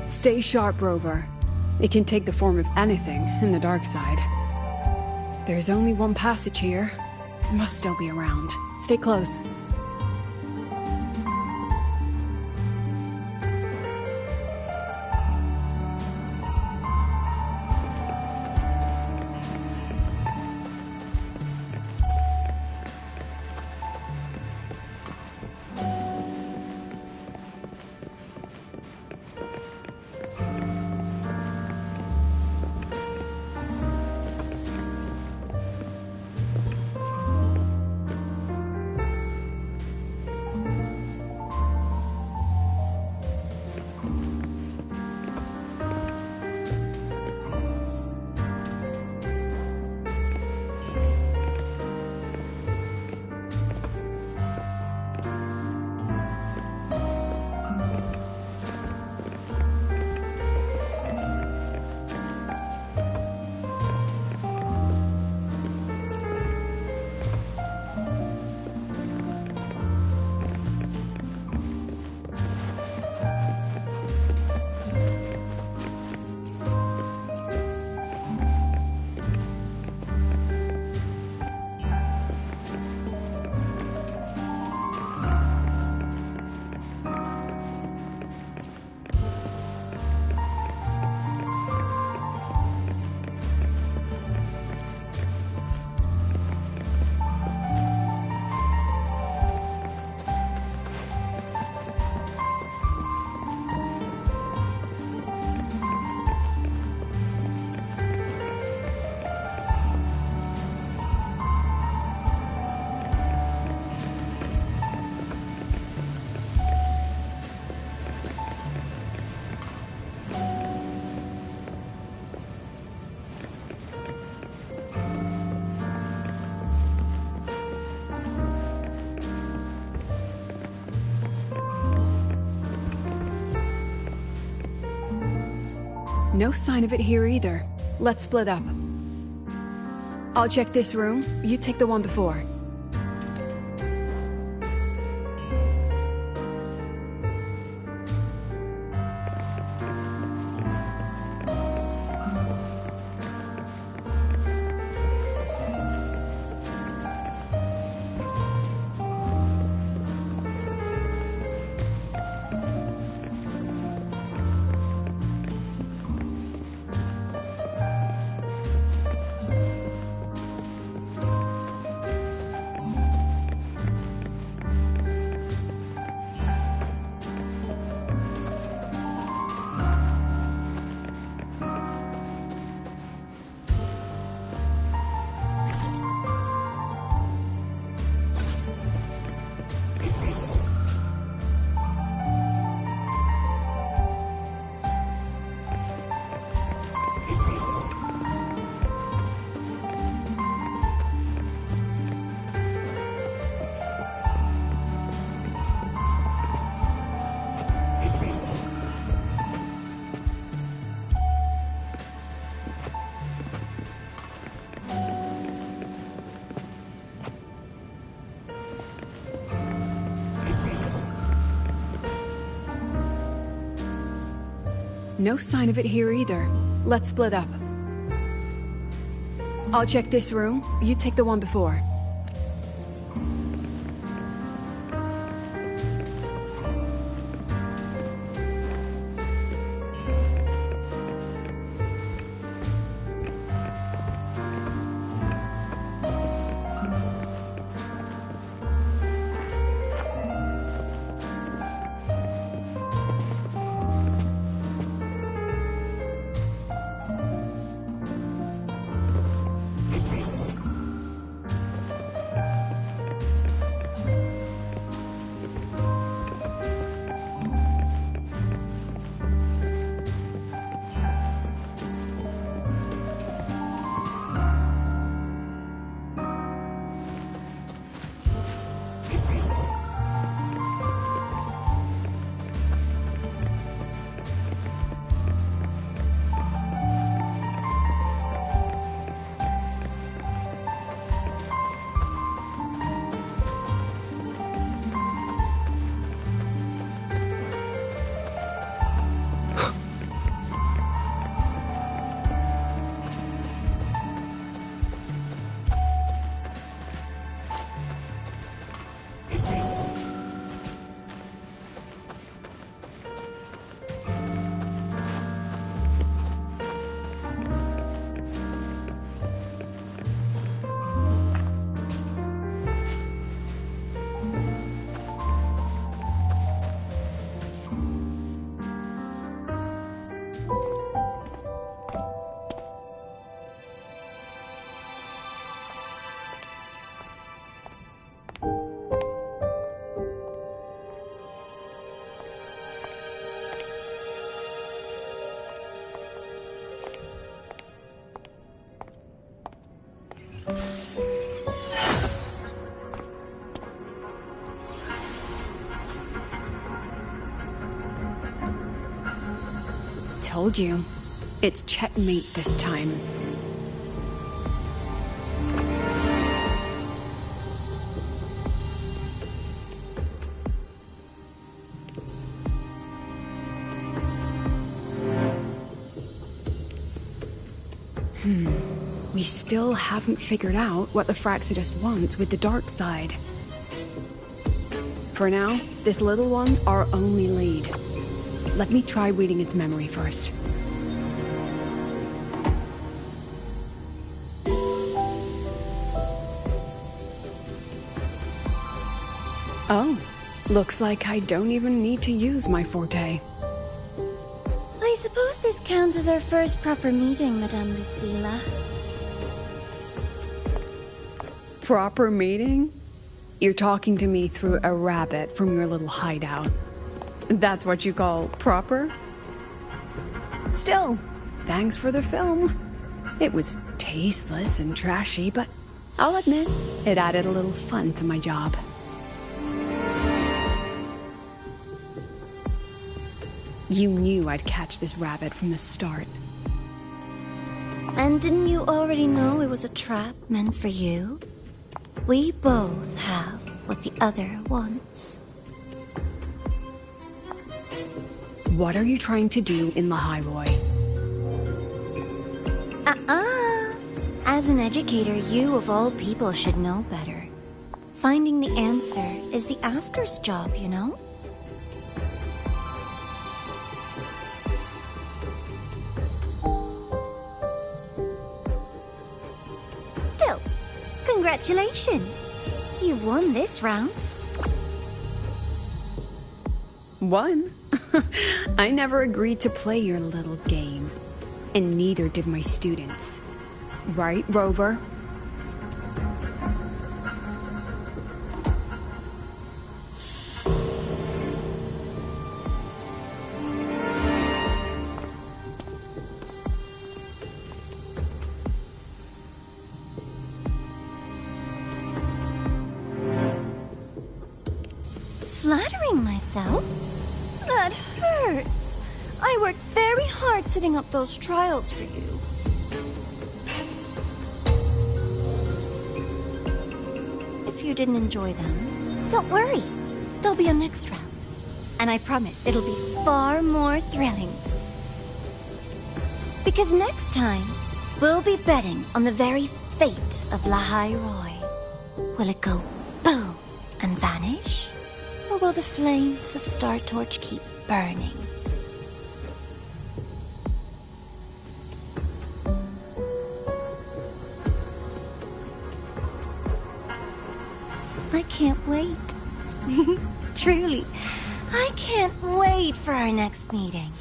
Stay sharp, Rover. It can take the form of anything in the dark side. There's only one passage here. It must still be around. Stay close. No sign of it here either. Let's split up. I'll check this room. You take the one before. No sign of it here either. Let's split up. I'll check this room. You take the one before. Told you. It's checkmate this time. We still haven't figured out what the Fraxidus wants with the dark side. For now, this little one's our only lead. Let me try reading its memory first. Oh, looks like I don't even need to use my forte.
I suppose this counts as our first proper meeting, Madame Lucilla.
Proper meeting? You're talking to me through a rabbit from your little hideout. That's what you call proper? Still, thanks for the film. It was tasteless and trashy, but I'll admit, it added a little fun to my job. You knew I'd catch this rabbit from the start.
And didn't you already know it was a trap meant for you? We both have what the other wants.
What are you trying to do in the Highroy?
As an educator, you of all people should know better. Finding the answer is the asker's job, you know? Still, congratulations! You've won this round.
Won? I never agreed to play your little game. And neither did my students. Right, Rover?
Flattering myself? That hurts. I worked very hard setting up those trials for you. If you didn't enjoy them, don't worry. There'll be a next round. And I promise it'll be far more thrilling. Because next time, we'll be betting on the very fate of Lahai Roy. Will it go boom and vanish? Or will the flames of Star Torch keep burning? I can't wait. Truly, I can't wait for our next meeting.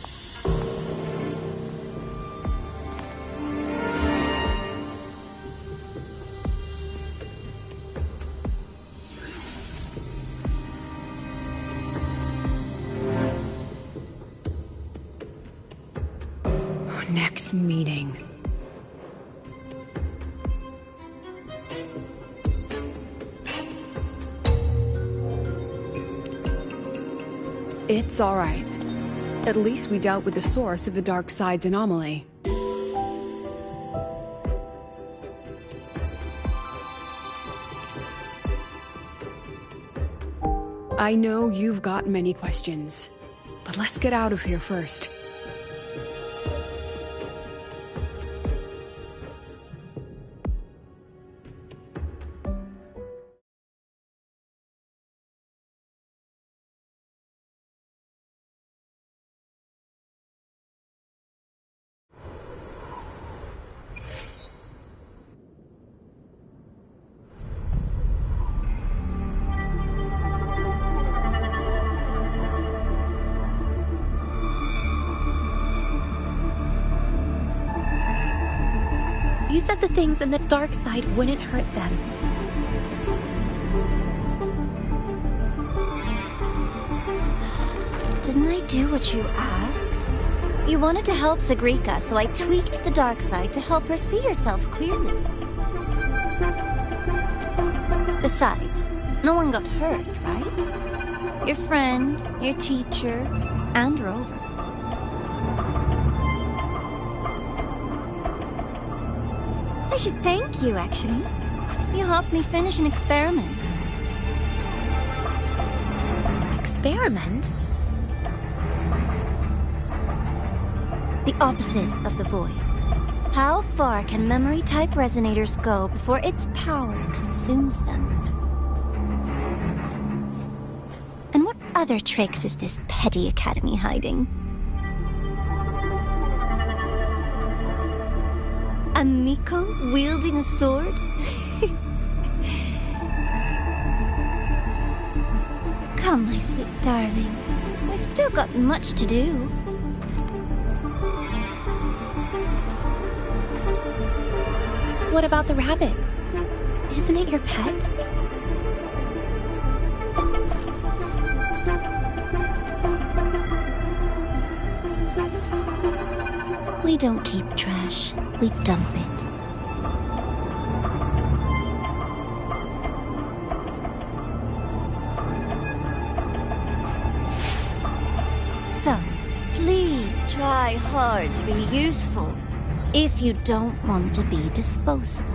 Next meeting. It's all right. At least we dealt with the source of the dark side's anomaly. I know you've got many questions, but let's get out of here first.
You said the things in the dark side wouldn't hurt them.
Didn't I do what you asked? You wanted to help Zagrika, so I tweaked the dark side to help her see herself clearly. Besides, no one got hurt, right? Your friend, your teacher, and Rover. I should thank you, actually. You helped me finish an experiment.
Experiment?
The opposite of the void. How far can memory-type resonators go before its power consumes them? And what other tricks is this petty academy hiding? A Miko wielding a sword? Come, my sweet darling. We've still got much to do.
What about the rabbit? Isn't it your pet?
We don't keep trash, we dump it. So,
try hard to be useful if you don't want to be disposable.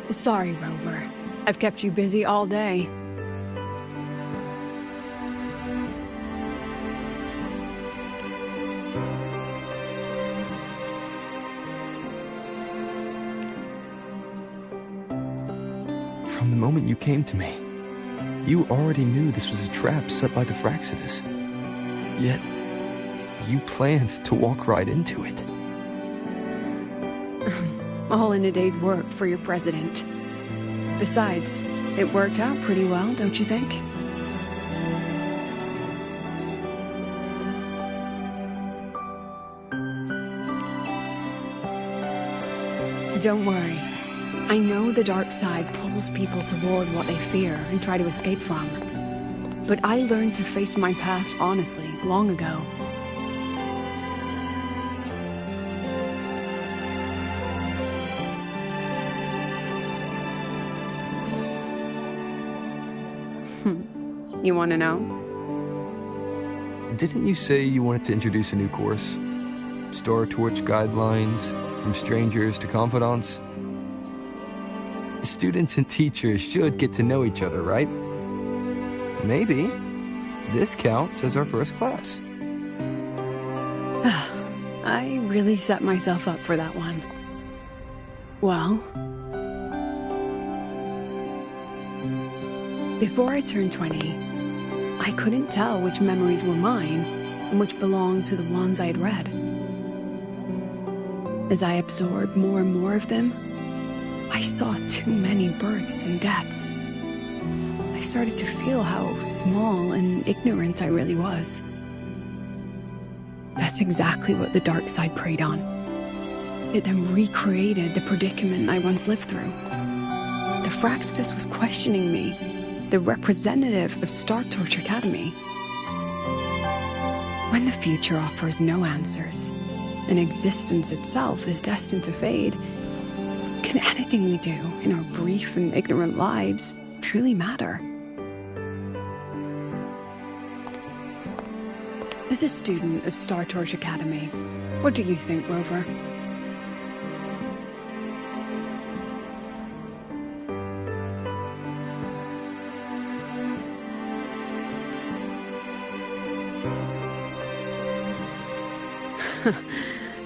Sorry, Rover. I've kept you busy all day.
From the moment you came to me, you already knew this was a trap set by the Fraxidus. Yet, you planned to walk right into it.
All in a day's work for your president. Besides, it worked out pretty well, don't you think? Don't worry. I know the dark side pulls people toward what they fear and try to escape from. But I learned to face my past honestly long ago. You want to know?
Didn't you say you wanted to introduce a new course? Star Torch guidelines, from strangers to confidants? Students and teachers should get to know each other, right? Maybe this counts as our first class.
I really set myself up for that one. Well, before I turned 20, I couldn't tell which memories were mine and which belonged to the ones I had read. As I absorbed more and more of them, I saw too many births and deaths. I started to feel how small and ignorant I really was. That's exactly what the dark side preyed on. It then recreated the predicament I once lived through. The Fraxidus was questioning me, the representative of Star Torch Academy. When the future offers no answers, and existence itself is destined to fade, can anything we do in our brief and ignorant lives truly matter? As a student of Star Torch Academy, what do you think, Rover?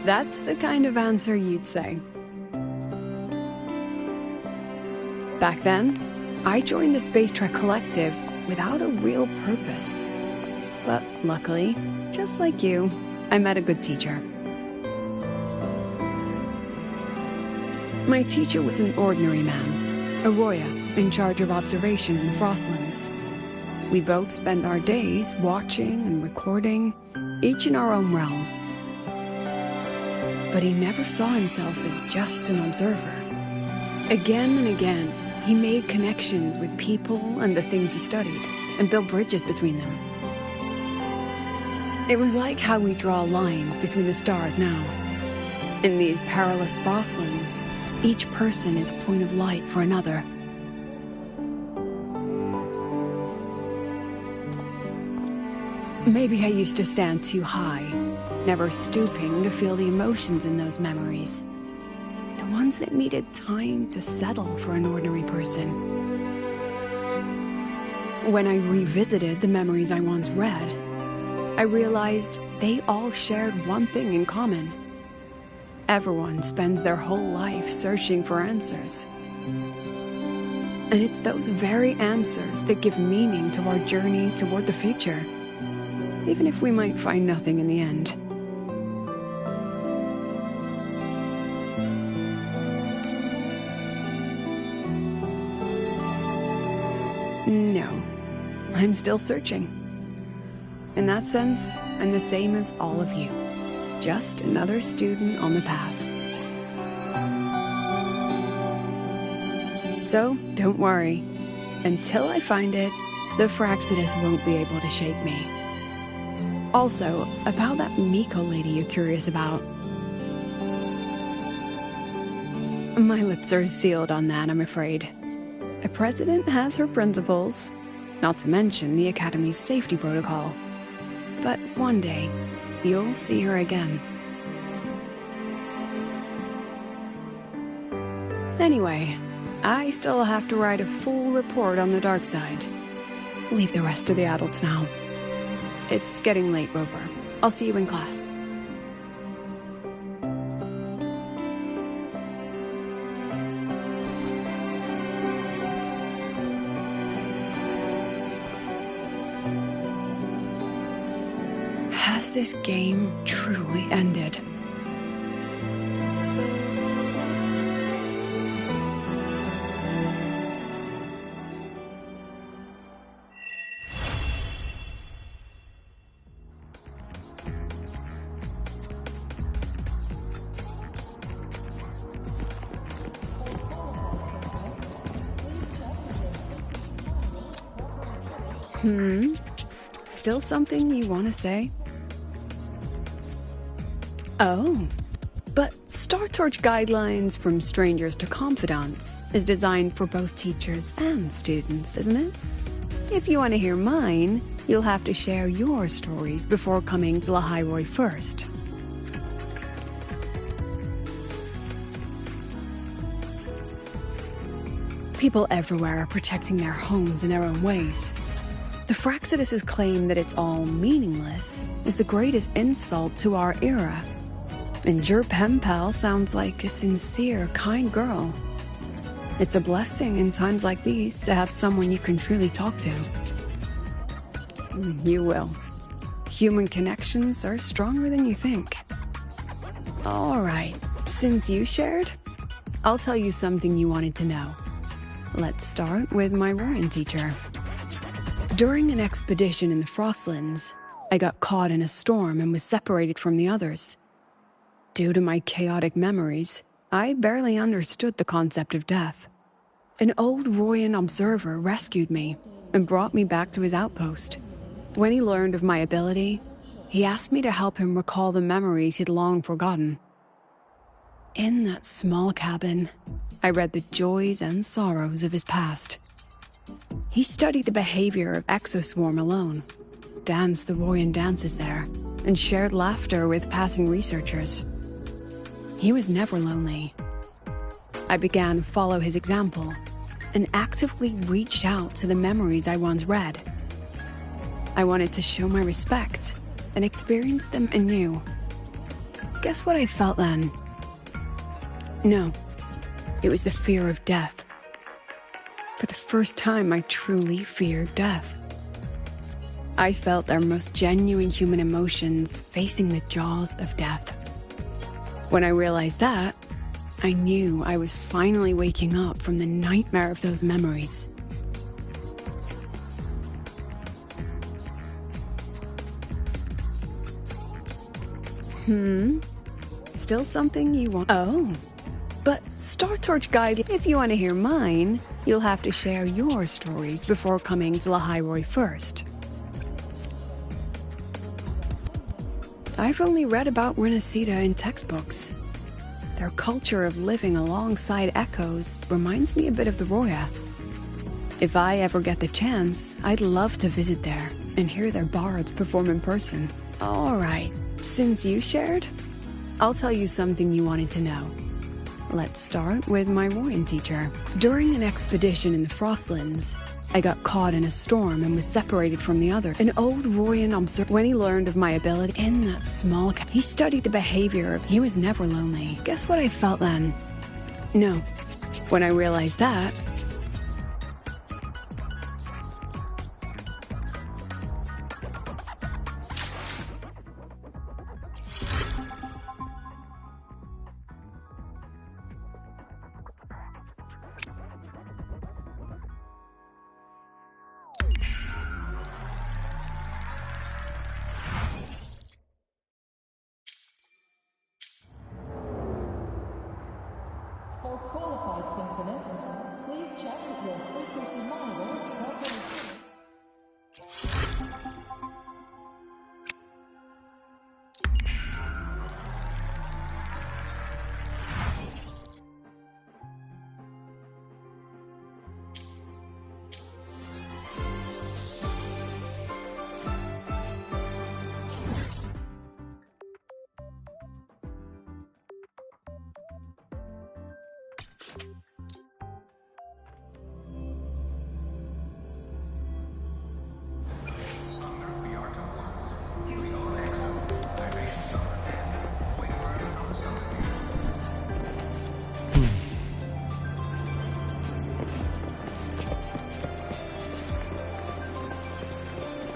That's the kind of answer you'd say. Back then, I joined the Space Trek Collective without a real purpose. But luckily, just like you, I met a good teacher. My teacher was an ordinary man, a Roya in charge of observation in Frostlands. We both spent our days watching and recording, each in our own realm. But he never saw himself as just an observer. Again and again, he made connections with people and the things he studied, and built bridges between them. It was like how we draw lines between the stars now. In these perilous Frostlands, each person is a point of light for another. Maybe I used to stand too high, never stooping to feel the emotions in those memories. The ones that needed time to settle for an ordinary person. When I revisited the memories I once read, I realized they all shared one thing in common. Everyone spends their whole life searching for answers. And it's those very answers that give meaning to our journey toward the future, even if we might find nothing in the end. No, I'm still searching. In that sense, I'm the same as all of you. Just another student on the path. So, don't worry. Until I find it, the Fraxidus won't be able to shake me. Also, about that Miko lady you're curious about. My lips are sealed on that, I'm afraid. A president has her principles, not to mention the Academy's safety protocol. But one day, you'll see her again. Anyway, I still have to write a full report on the dark side. Leave the rest to the adults now. It's getting late, Rover. I'll see you in class. Has this game truly ended? Still something you want to say? Oh, but Star Torch Guidelines from Strangers to Confidants is designed for both teachers and students, isn't it? If you want to hear mine, you'll have to share your stories before coming to Lahairoi first. People everywhere are protecting their homes in their own ways. The Fraxidus' claim that it's all meaningless is the greatest insult to our era. And your pen pal sounds like a sincere, kind girl. It's a blessing in times like these to have someone you can truly talk to. You will. Human connections are stronger than you think. Alright, since you shared, I'll tell you something you wanted to know. Let's start with my Rorin teacher. During an expedition in the Frostlands, I got caught in a storm and was separated from the others. Due to my chaotic memories, I barely understood the concept of death. An old Royan observer rescued me and brought me back to his outpost. When he learned of my ability, he asked me to help him recall the memories he'd long forgotten. In that small cabin, I read the joys and sorrows of his past. He studied the behavior of Exoswarm alone, danced the Royan dances there, and shared laughter with passing researchers. He was never lonely. I began to follow his example and actively reached out to the memories I once read. I wanted to show my respect and experience them anew. Guess what I felt then? No, it was the fear of death. For the first time, I truly feared death. I felt their most genuine human emotions facing the jaws of death. When I realized that, I knew I was finally waking up from the nightmare of those memories. Still something you want? Oh, but Star Torch Guide, if you want to hear mine, you'll have to share your stories before coming to Lahairoi first. I've only read about Renacida in textbooks. Their culture of living alongside echoes reminds me a bit of the Roya. If I ever get the chance, I'd love to visit there and hear their bards perform in person. Alright, since you shared, I'll tell you something you wanted to know. Let's start with my Royan teacher. During an expedition in the Frostlands, I got caught in a storm and was separated from the other. An old Royan observer, when he learned of my ability in that small he studied the behavior of he was never lonely. Guess what I felt then? No. When I realized that,
Qualified symphonist, please check that your frequency monitor is properly.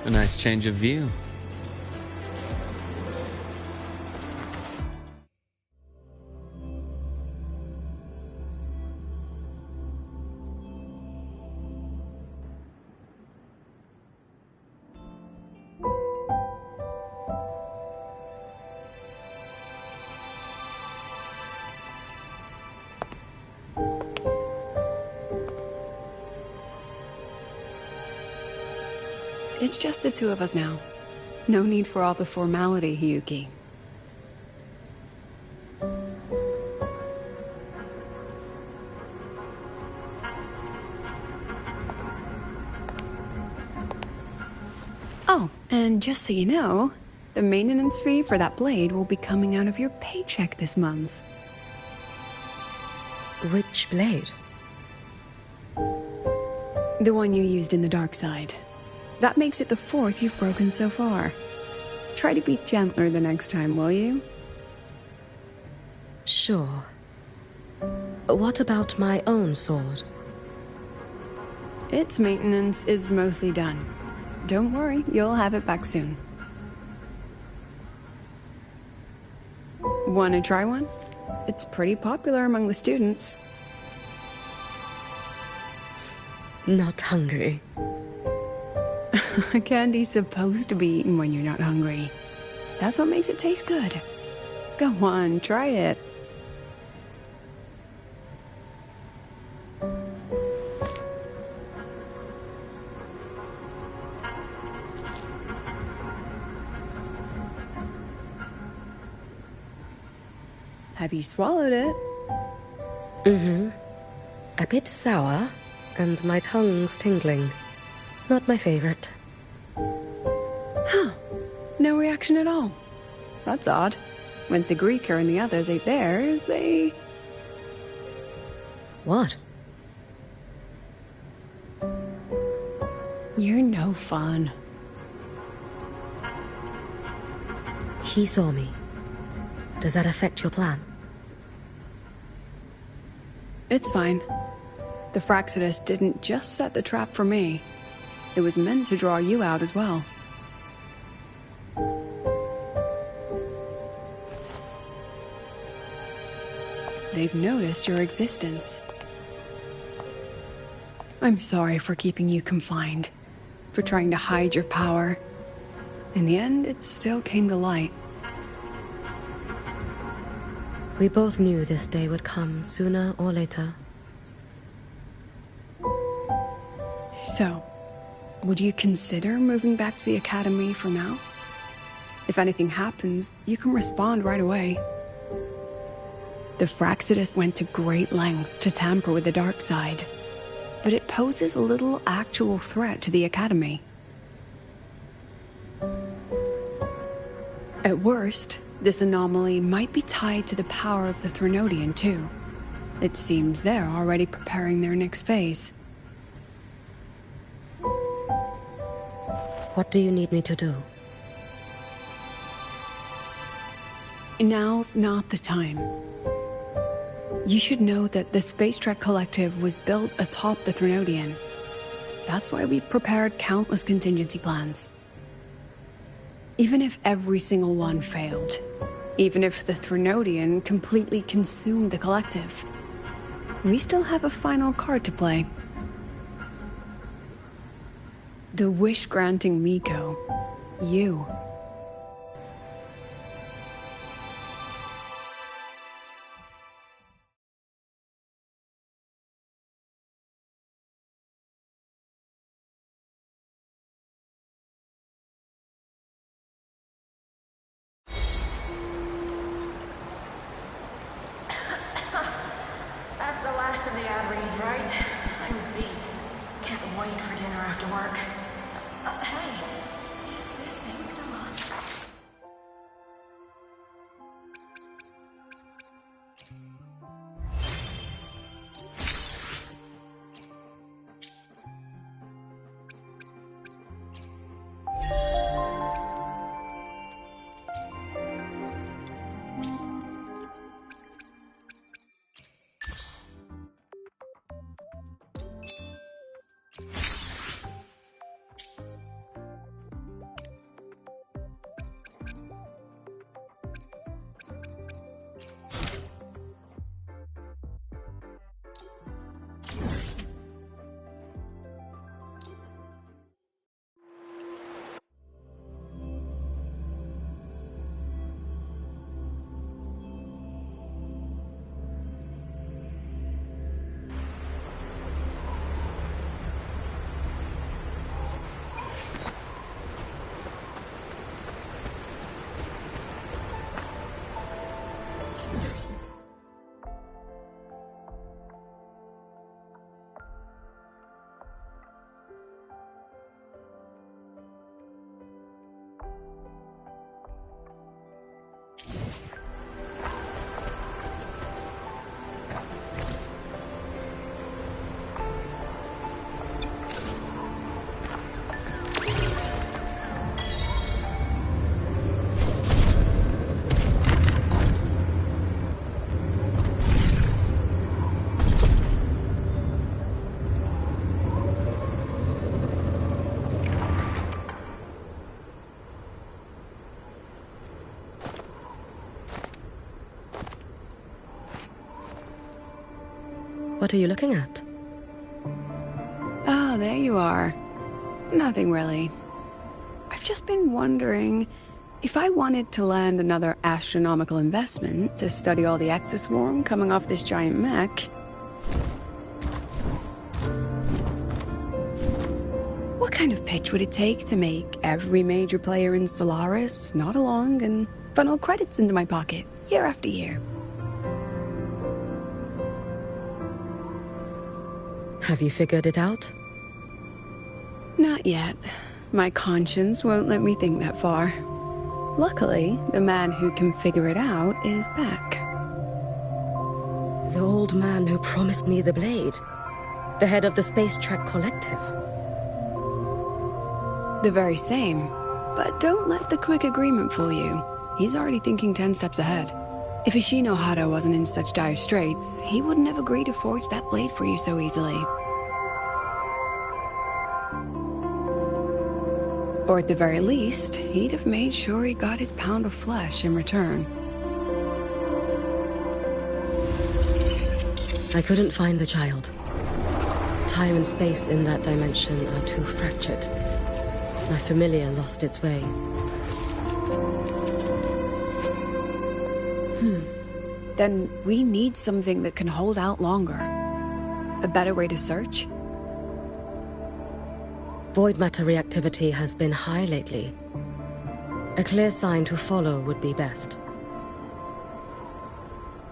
A nice change of view.
It's just the two of us now. No need for all the formality, Hiyuki. Oh, and just so you know, the maintenance fee for that blade will be coming out of your paycheck this month.
Which blade?
The one you used in the dark side. That makes it the 4th you've broken so far. Try to be gentler the next time, will you?
Sure. What about my own sword?
Its maintenance is mostly done. Don't worry, you'll have it back soon. Wanna try one? It's pretty popular among the students.
Not hungry.
Candy's supposed to be eaten when you're not hungry. That's what makes it taste good. Go on, try it. Have you swallowed it?
Mm-hmm. A bit sour, and my tongue's tingling. Not my favorite.
Huh. No reaction at all. That's odd. When Sigrika and the others ate theirs, they...
What?
You're no fun.
He saw me. Does that affect your plan?
It's fine. The Fraxidus didn't just set the trap for me. It was meant to draw you out as well. They've noticed your existence. I'm sorry for keeping you confined, for trying to hide your power. In the end, it still came to light.
We both knew this day would come sooner or later.
So, would you consider moving back to the academy for now? If anything happens, you can respond right away. The Fraxidus went to great lengths to tamper with the dark side, but it poses a little actual threat to the academy. At worst, this anomaly might be tied to the power of the Threnodian too. It seems they're already preparing their next phase.
What do you need me to do?
Now's not the time. You should know that the Space Trek Collective was built atop the Threnodian. That's why we've prepared countless contingency plans. Even if every single one failed, even if the Threnodian completely consumed the Collective, we still have a final card to play. The wish-granting Miko. You.
after work. Hey, is this thing still on?
What are you looking at?
Ah, there you are. Nothing really. I've just been wondering if I wanted to land another astronomical investment to study all the exoswarm coming off this giant mech. What kind of pitch would it take to make every major player in Solaris nod along and funnel credits into my pocket year after year?
Have you figured it out?
Not yet. My conscience won't let me think that far. Luckily, the man who can figure it out is back.
The old man who promised me the blade. The head of the Space Trek Collective.
The very same. But don't let the quick agreement fool you. He's already thinking 10 steps ahead. If Ishino Hado wasn't in such dire straits, he wouldn't have agreed to forge that blade for you so easily. Or at the very least, he'd have made sure he got his pound of flesh in return.
I couldn't find the child. Time and space in that dimension are too fractured. My familiar lost its way.
Then we need something that can hold out longer. A better way to search?
Void matter reactivity has been high lately. A clear sign to follow would be best.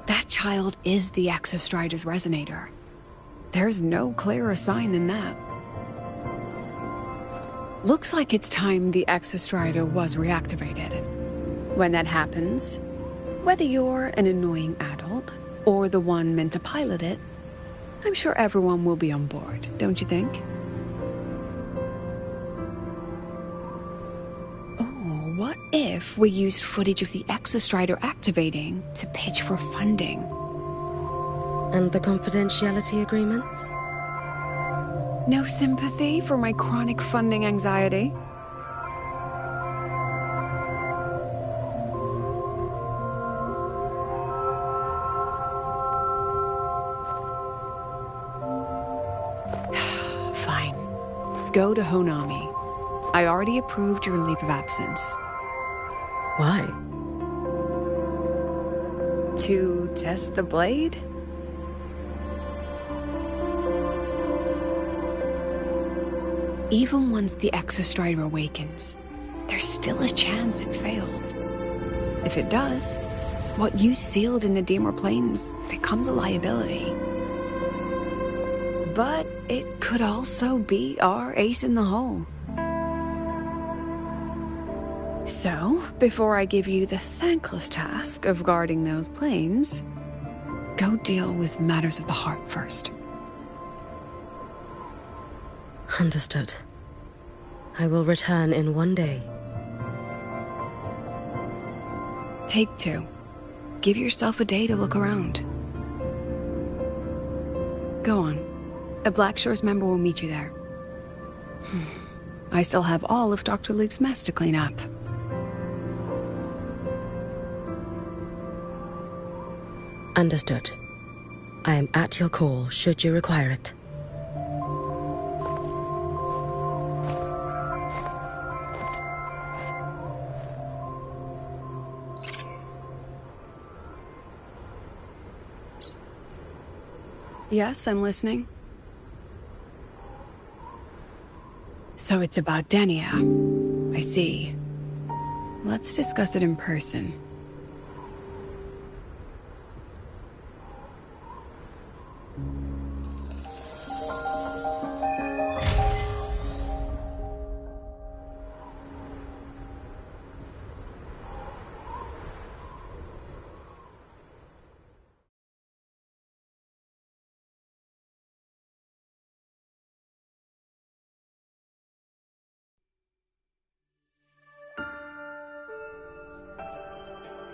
That child is the Exostrider's resonator. There's no clearer sign than that. Looks like it's time the Exostrider was reactivated. When that happens, whether you're an annoying adult or the one meant to pilot it, I'm sure everyone will be on board, don't you think? Oh, what if we used footage of the Exostrider activating to pitch for funding?
And the confidentiality agreements?
No sympathy for my chronic funding anxiety? Fine. Go to Honami. I already approved your leave of absence.
Why?
To test the blade? Even once the Exostrider awakens, there's still a chance it fails. If it does, what you sealed in the Dimmer Plains becomes a liability. But it could also be our ace in the hole. So, before I give you the thankless task of guarding those planes, go deal with matters of the heart first.
Understood. I will return in 1 day.
Take 2. Give yourself a day to look around. Go on. A Black Shores member will meet you there. I still have all of Dr. Luke's mess to clean up.
Understood. I am at your call should you require it.
Yes, I'm listening. So it's about Denia. I see. Let's discuss it in person.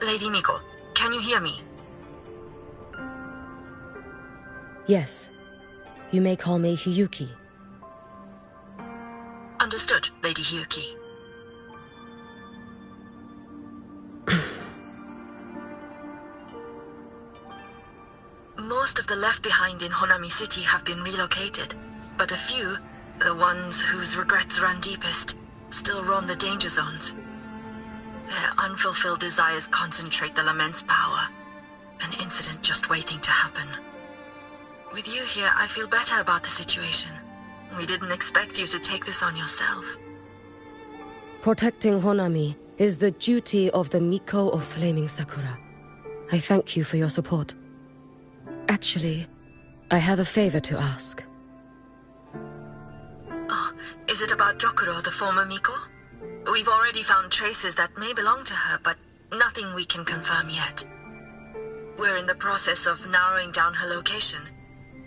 Lady Miko, can you hear me?
Yes. You may call me Hiyuki.
Understood, Lady Hiyuki. Most of the left behind in Honami City have been relocated, but a few, the ones whose regrets run deepest, still roam the danger zones. Their unfulfilled desires concentrate the Lament's power. An incident just waiting to happen. With you here, I feel better about the situation. We didn't expect you to take this on yourself.
Protecting Honami is the duty of the Miko of Flaming Sakura. I thank you for your support. Actually, I have a favor to ask.
Oh, is it about Gyokuro, the former Miko? We've already found traces that may belong to her, but nothing we can confirm yet. We're in the process of narrowing down her location.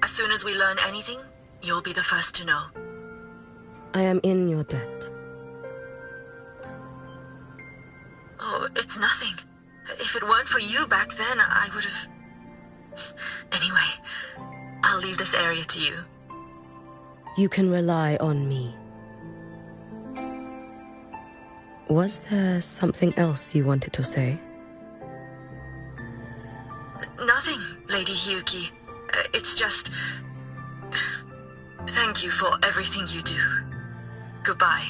As soon as we learn anything, you'll be the first to know.
I am in your debt.
Oh, it's nothing. If it weren't for you back then, I would have... Anyway, I'll leave this area to you.
You can rely on me. Was there something else you wanted to say?
Nothing, Lady Hiyuki. It's just... Thank you for everything you do. Goodbye.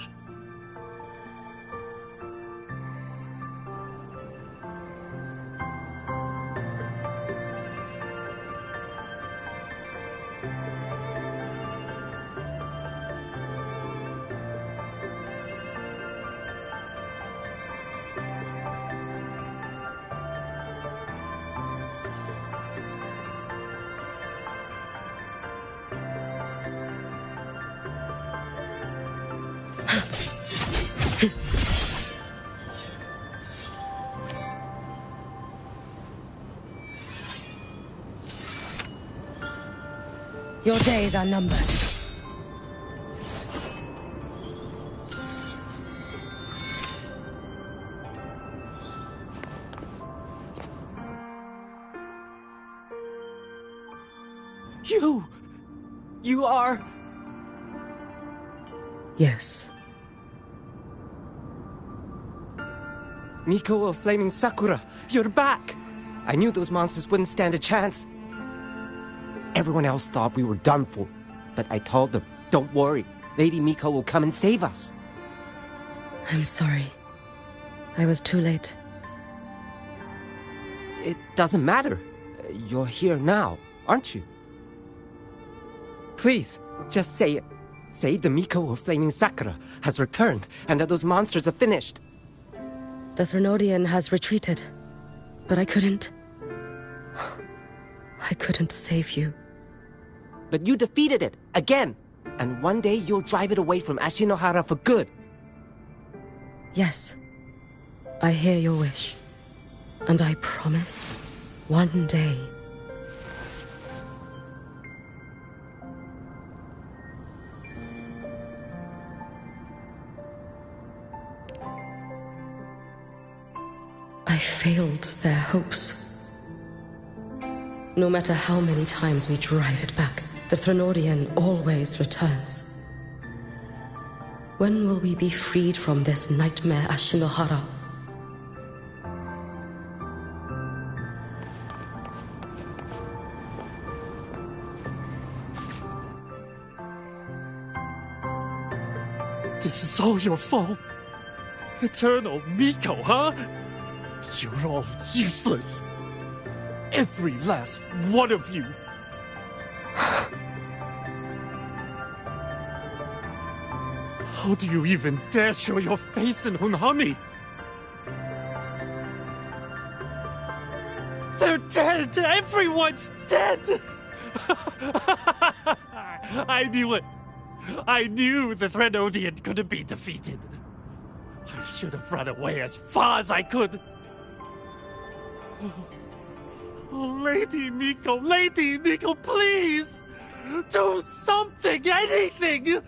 Your days are numbered.
You are...
Yes.
Miko of Flaming Sakura, you're back! I knew those monsters wouldn't stand a chance. Everyone else thought we were done for, but I told them, don't worry, Lady Miko will come and save us.
I'm sorry. I was too late.
It doesn't matter. You're here now, aren't you? Please, just say it. Say the Miko of Flaming Sakura has returned and that those monsters are finished.
The Threnodian has retreated, but I couldn't. I couldn't save you.
but you defeated it, again. And one day you'll drive it away from Ashinohara for good.
Yes, I hear your wish. And I promise, one day... I failed their hopes. No matter how many times we drive it back, the Threnodian always returns. When will we be freed from this nightmare Ashinohara?
This is all your fault. Eternal Miko, huh? You're all useless. Every last one of you. How do you even dare show your face in Hunhami? They're dead! Everyone's dead! I knew it. I knew the Threnodian couldn't be defeated. I should have run away as far as I could. Oh, Lady Miko, please! Do something, anything!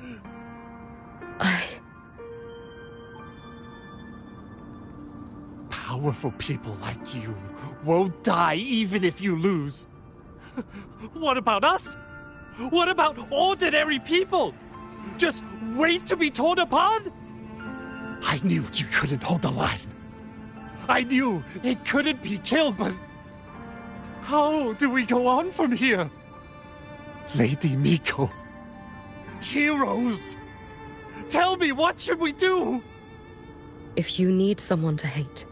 Powerful people like you won't die even if you lose. What about us? What about ordinary people? Just wait to be torn apart? I knew you couldn't hold the line. I knew it couldn't be killed, but how do we go on from here? Lady Miko, heroes, tell me, what should we do?
If you need someone to hate,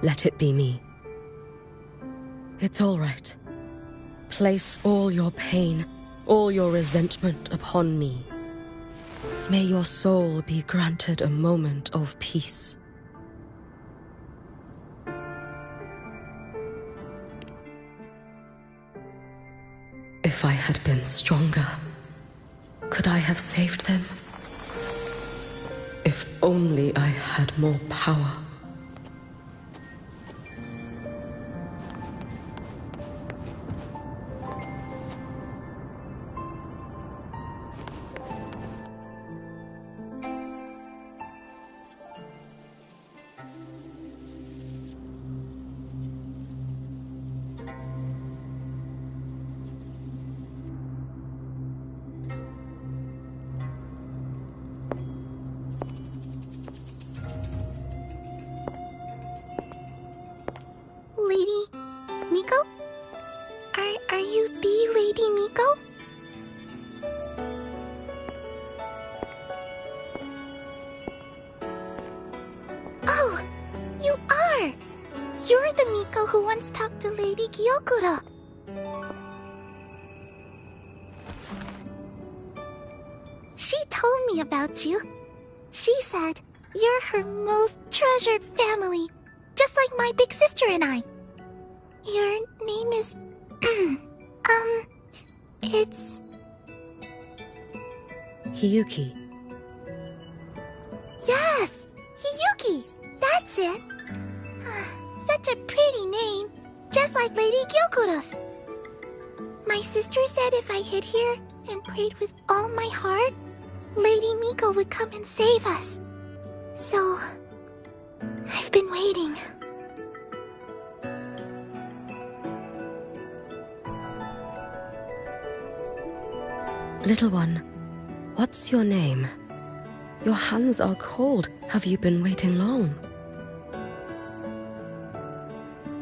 let it be me. It's all right. Place all your pain, all your resentment upon me. May your soul be granted a moment of peace. If I had been stronger, could I have saved them? If only I had more power.
Lady Miko? Are you the Lady Miko? Oh, you are! You're the Miko who once talked to Lady Gyokura. She told me about you. She said you're her most treasured family, just like my big sister and I. Your name is... it's...
Hiyuki.
Yes! Hiyuki! That's it! Such a pretty name, just like Lady Gyokura's. My sister said if I hid here and prayed with all my heart, Lady Miko would come and save us. So... I've been waiting.
Little one, what's your name? Your hands are cold. Have you been waiting long?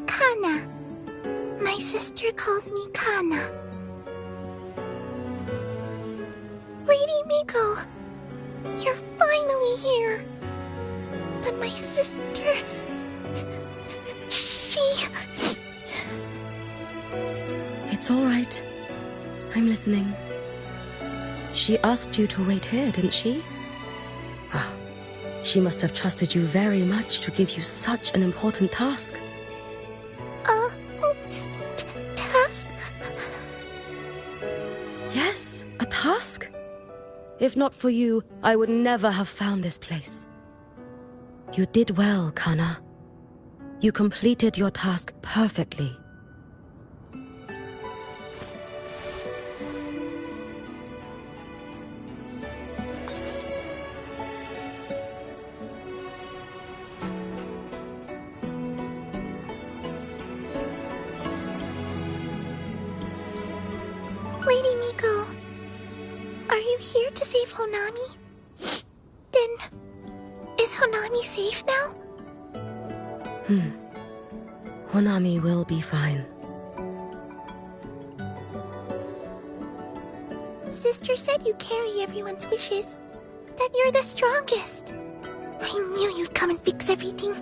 Kana. My sister calls me Kana. Lady Miko, you're finally here. But my sister... she...
It's all right. I'm listening. She asked you to wait here, didn't she? Ah, she must have trusted you very much to give you such an important task.
Task?
If not for you, I would never have found this place. You did well, Kana. You completed your task perfectly.
Lady Miko, are you here to save Honami? Then, is Honami safe now?
Honami will be fine.
Sister said you carry everyone's wishes. That you're the strongest. I knew you'd come and fix everything.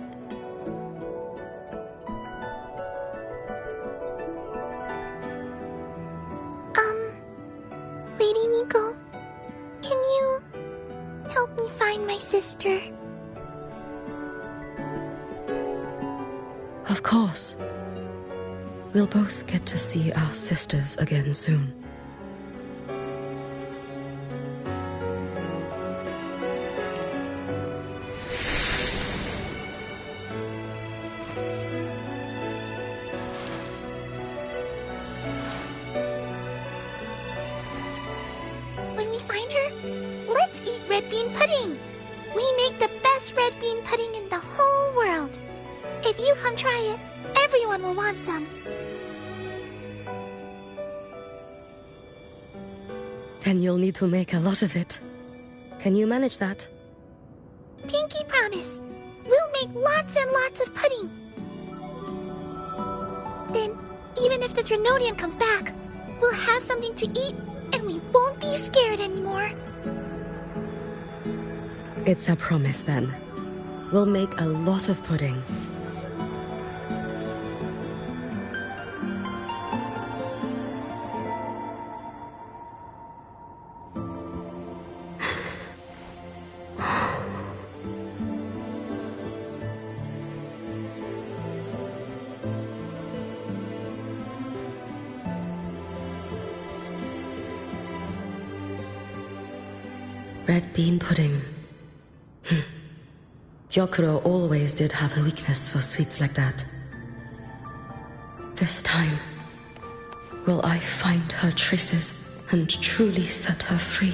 Lady Miko, can you help me find my sister?
Of course. We'll both get to see our sisters again soon.
When we find her, let's eat red bean pudding. We make the best red bean pudding in the whole world. If you come try it, everyone will want some.
Then you'll need to make a lot of it. Can you manage that?
Pinky promise. We'll make lots and lots of pudding. Then, even if the Drenodian comes back, we'll have something to eat and we won't be scared anymore.
It's a promise then. We'll make a lot of pudding. Red bean pudding. Gyokuro always did have a weakness for sweets like that. This time, will I find her traces and truly set her free?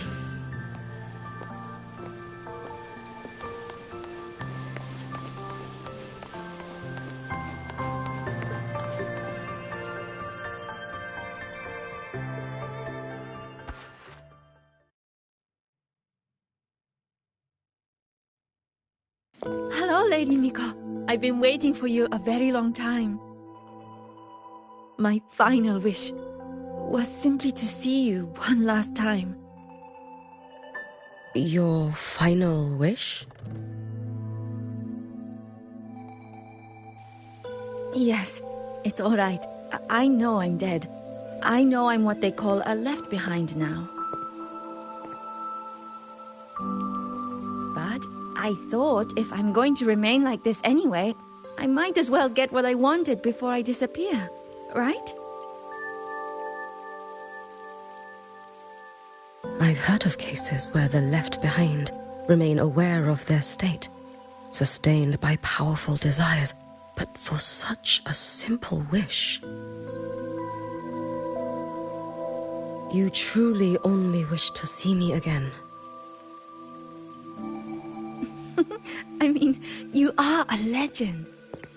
Hello, Lady Miko. I've been waiting for you a very long time. My final wish was simply to see you one last time.
Your final wish?
Yes, it's all right. I know I'm dead. I know I'm what they call a left behind now. But I thought if I'm going to remain like this anyway, I might as well get what I wanted before I disappear, right?
I've heard of cases where the left behind remain aware of their state, sustained by powerful desires, but for such a simple wish. You truly only wish to see me again.
I mean, you are a legend.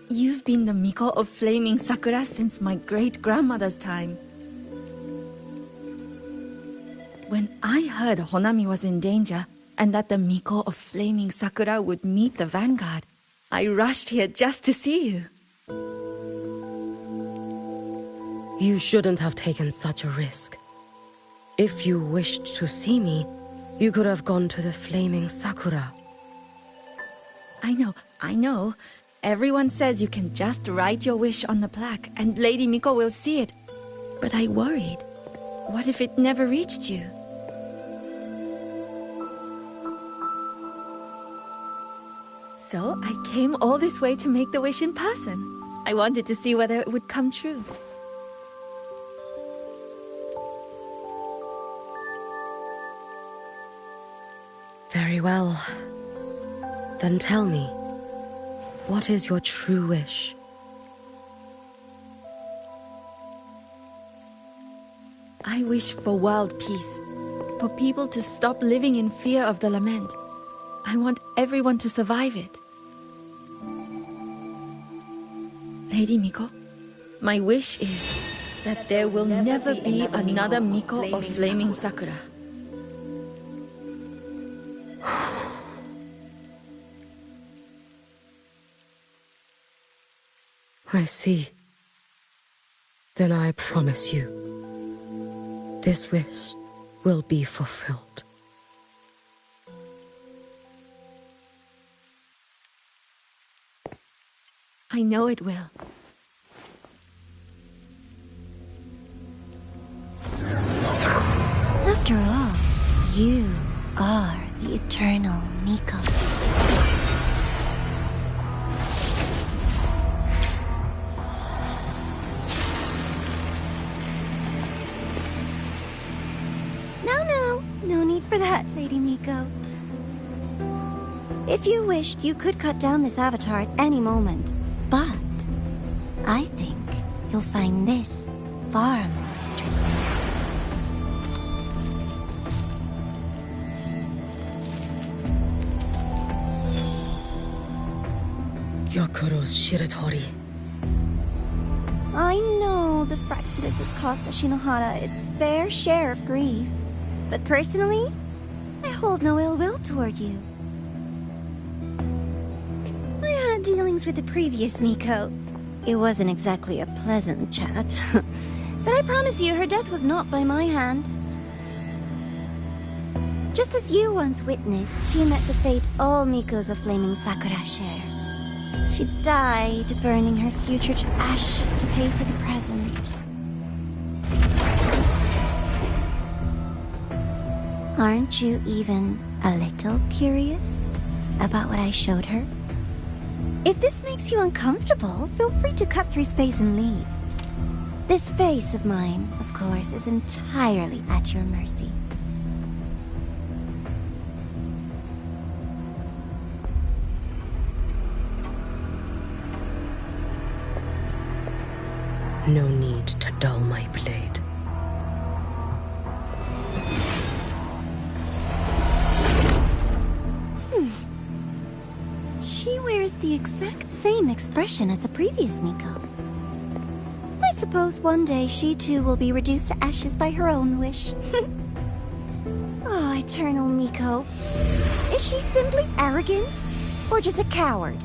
You've been the Miko of Flaming Sakura since my great-grandmother's time. When I heard Honami was in danger, and that the Miko of Flaming Sakura would meet the vanguard, I rushed here just to see you.
You shouldn't have taken such a risk. If you wished to see me, you could have gone to the Flaming Sakura.
I know. Everyone says you can just write your wish on the plaque and Lady Miko will see it. But I worried. What if it never reached you? So I came all this way to make the wish in person. I wanted to see whether it would come true.
Very well. Then tell me, what is your true wish?
I wish for world peace, for people to stop living in fear of the lament. I want everyone to survive it. Lady Miko, my wish is that there will never be another Miko of Flaming Sakura.
I see. Then I promise you, this wish will be fulfilled.
I know it will.
After all, you are the eternal Miko. No need for that, Lady Miko. If you wished, you could cut down this avatar at any moment. But I think you'll find this far more interesting.
Gyokuro's Shiratori.
I know the Fraxidus has cost Ashinohara its fair share of grief. But personally, I hold no ill will toward you. I had dealings with the previous Miko. It wasn't exactly a pleasant chat. But I promise you, her death was not by my hand. Just as you once witnessed, she met the fate all Mikos of Flaming Sakura share. She died, burning her future to ash to pay for the present. Aren't you even a little curious about what I showed her? If this makes you uncomfortable, feel free to cut through space and leave. This face of mine, of course, is entirely at your mercy.
No need to dull my blade.
She wears the exact same expression as the previous Miko. I suppose one day she too will be reduced to ashes by her own wish. Oh, eternal Miko. Is she simply arrogant? Or just a coward?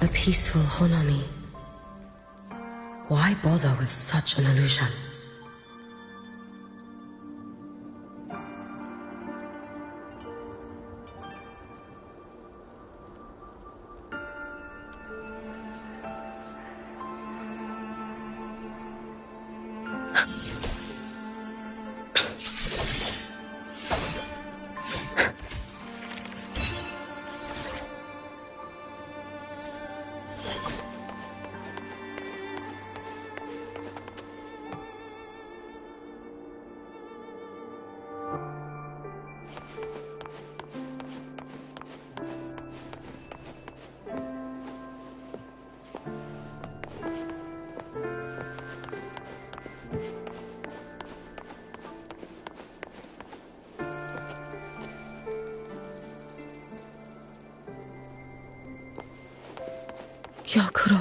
A peaceful Honami. Why bother with such an illusion? Gyokuro.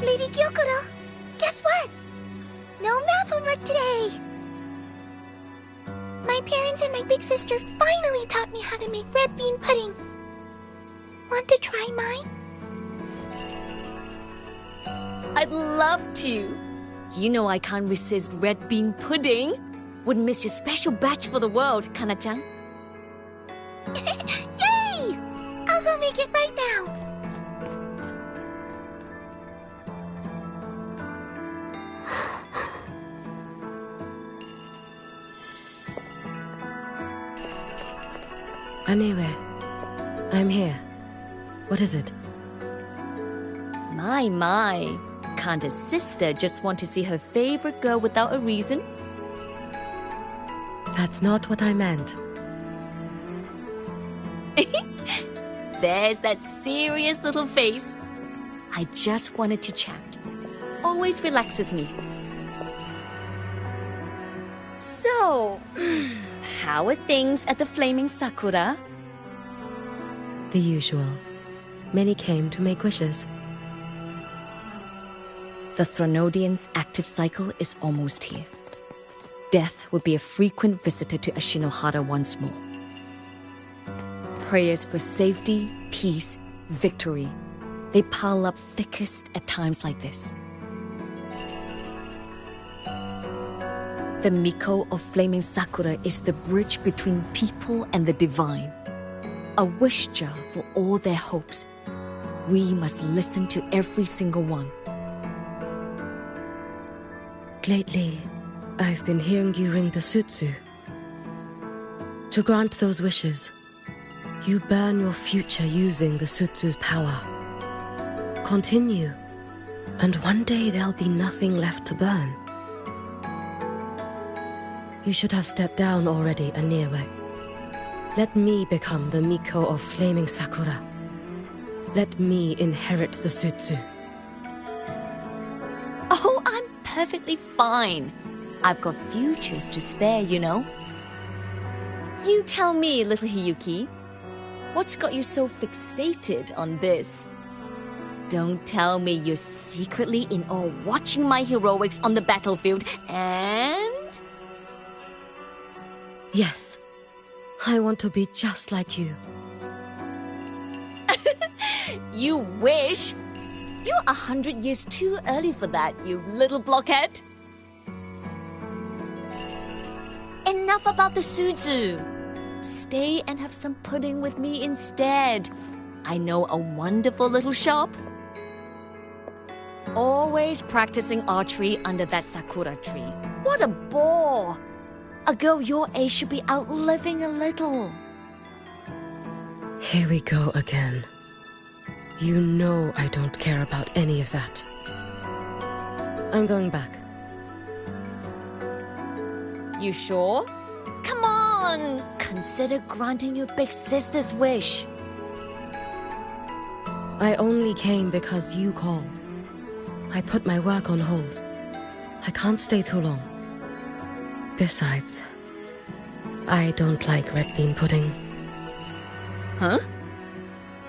Lady Gyokuro, guess what? No math homework today. My parents parents and my big sister finally taught me how to make red bean pudding. Want to try mine?
I'd love to. You know I can't resist red bean pudding. Wouldn't miss your special batch for the world, Kana-chan.
Yay! I'll go make it right now.
Anyway, I'm here. What is it?
My. Can't a sister just want to see her favorite girl without a reason?
That's not what I meant.
There's that serious little face. I just wanted to chat. Always relaxes me. So, how are things at the Flaming Sakura?
The usual. Many came to make wishes.
The Thronodian's active cycle is almost here. Death will be a frequent visitor to Ashinohara once more. Prayers for safety, peace, victory. They pile up thickest at times like this. The Miko of Flaming Sakura is the bridge between people and the divine. A wish jar for all their hopes. We must listen to every single one.
Lately, I've been hearing you ring the sutsu. To grant those wishes, you burn your future using the sutsu's power. Continue, and one day there'll be nothing left to burn. You should have stepped down already, Aniewe. Let me become the Miko of Flaming Sakura. Let me inherit the sutsu.
Oh, I'm perfectly fine. I've got futures to spare, you know. You tell me, little Hiyuki, what's got you so fixated on this? Don't tell me you're secretly in awe watching my heroics on the battlefield and...
Yes, I want to be just like you.
You wish? You're 100 years too early for that, you little blockhead. Enough about the sutsu. Stay and have some pudding with me instead. I know a wonderful little shop. Always practicing archery under that sakura tree. What a bore! A girl your age should be out living a little.
Here we go again. You know I don't care about any of that. I'm going back.
You sure? Come on! Consider granting your big sister's wish.
I only came because you called. I put my work on hold. I can't stay too long. Besides, I don't like red bean pudding.
Huh?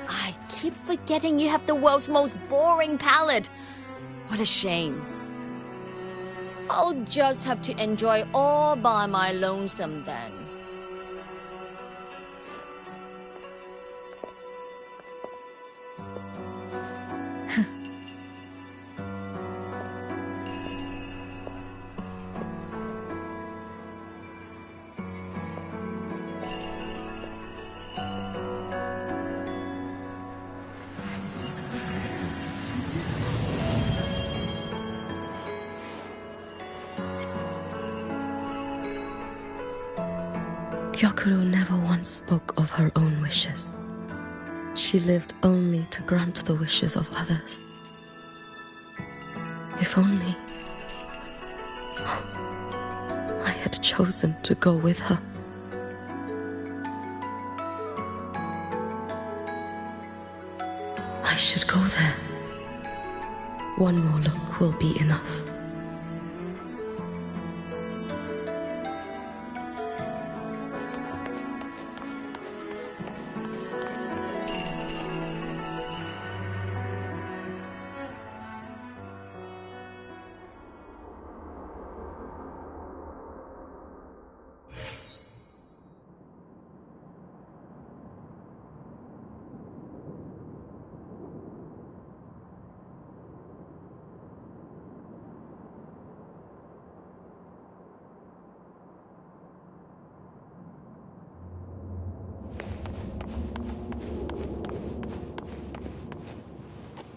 I keep forgetting you have the world's most boring palate. What a shame. I'll just have to enjoy all by my lonesome then.
Gyokuro never once spoke of her own wishes. She lived only to grant the wishes of others. If only I had chosen to go with her. I should go there. One more look will be enough.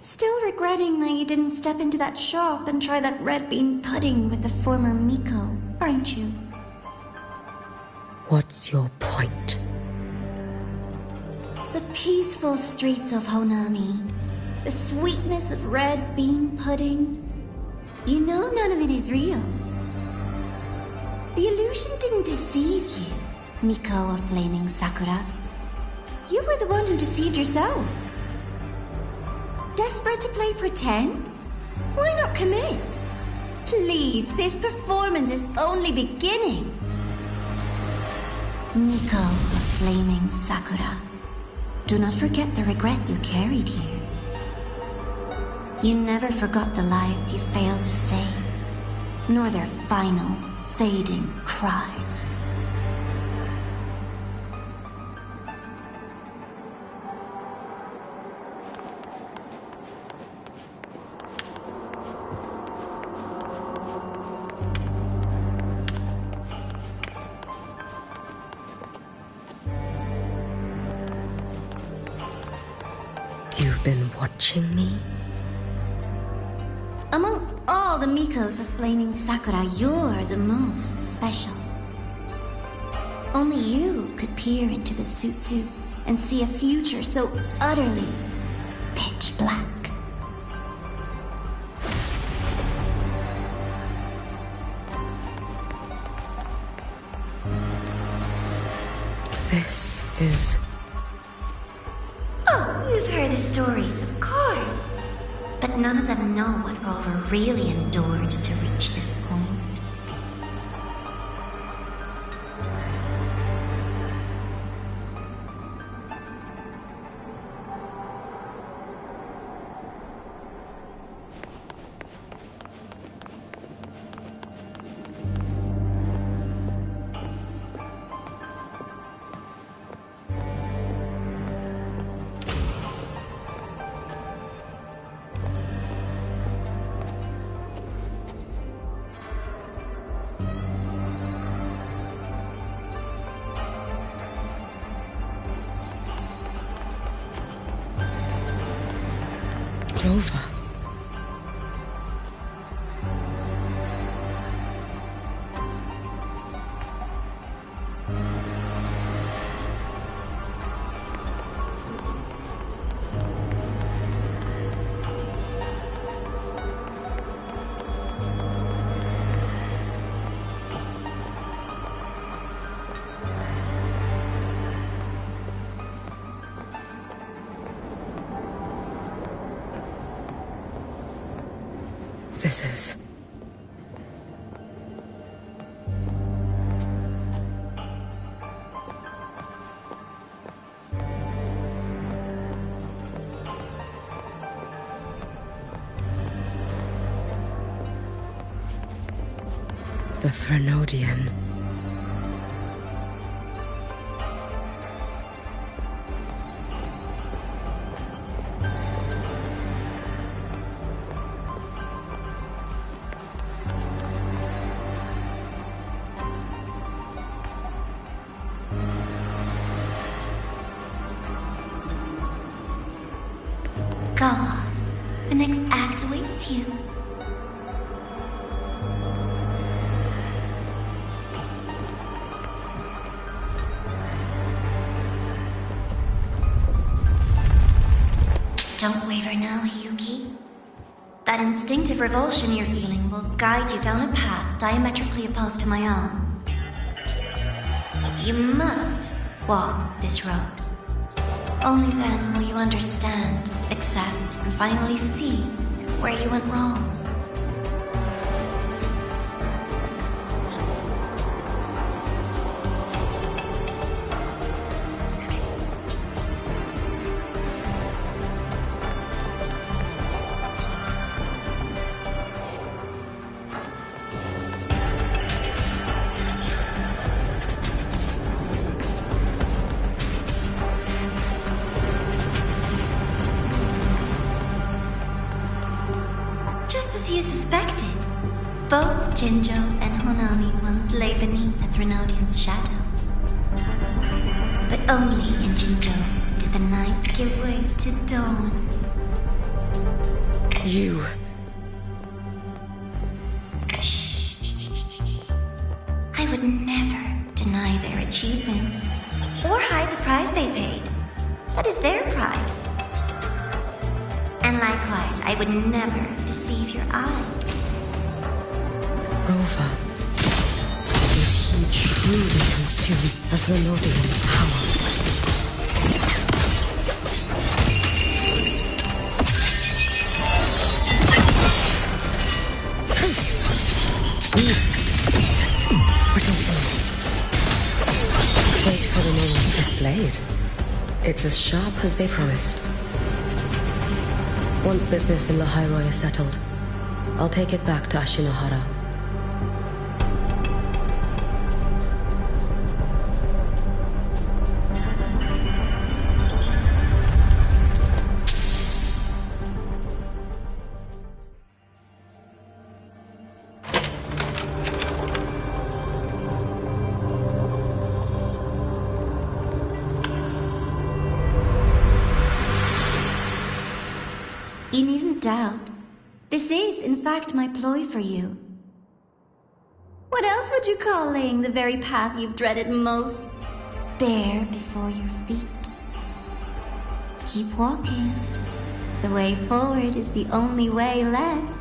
Still regretting that you didn't step into that shop and try that red bean pudding with the former Miko, aren't you?
What's your point?
The peaceful streets of Honami, the sweetness of red bean pudding. You know none of it is real. The illusion didn't deceive you, Miko of Flaming Sakura. You were the one who deceived yourself. Desperate to play pretend? Why not commit? Please, this performance is only beginning. Miko of Flaming Sakura, do not forget the regret you carried here. You never forgot the lives you failed to save, nor their final, fading cries.
You've been watching me?
Among all the Mikos of Flaming Sakura, you're the most special. Only you could peer into the Sutsu and see a future so utterly pitch black.
This is...
Oh, you've heard the stories, of course. But none of them know what Rover really endured to reach this point.
Rover. This is... the Threnodian.
Go on. The next act awaits you. Don't waver now, Hiyuki. That instinctive revulsion you're feeling will guide you down a path diametrically opposed to my own. You must walk this road. Only then will you understand, accept, and finally see where you went wrong. Just as you suspected, both Jinjo and Honami once lay beneath the Threnodian's shadow. But only in Jinjo did the night give way to dawn.
You.
I would never deny their achievements or hide the price they paid. That is their pride. And likewise, I would never deceive your eyes.
Rover, did he truly consume a Thermodian power? Wait for the moment of this blade. It's as sharp as they promised. Once business in Lahairoi is settled, I'll take it back to Ashinohara.
You needn't doubt. This is, in fact, my ploy for you. What else would you call laying the very path you've dreaded most bare before your feet? Keep walking. The way forward is the only way left.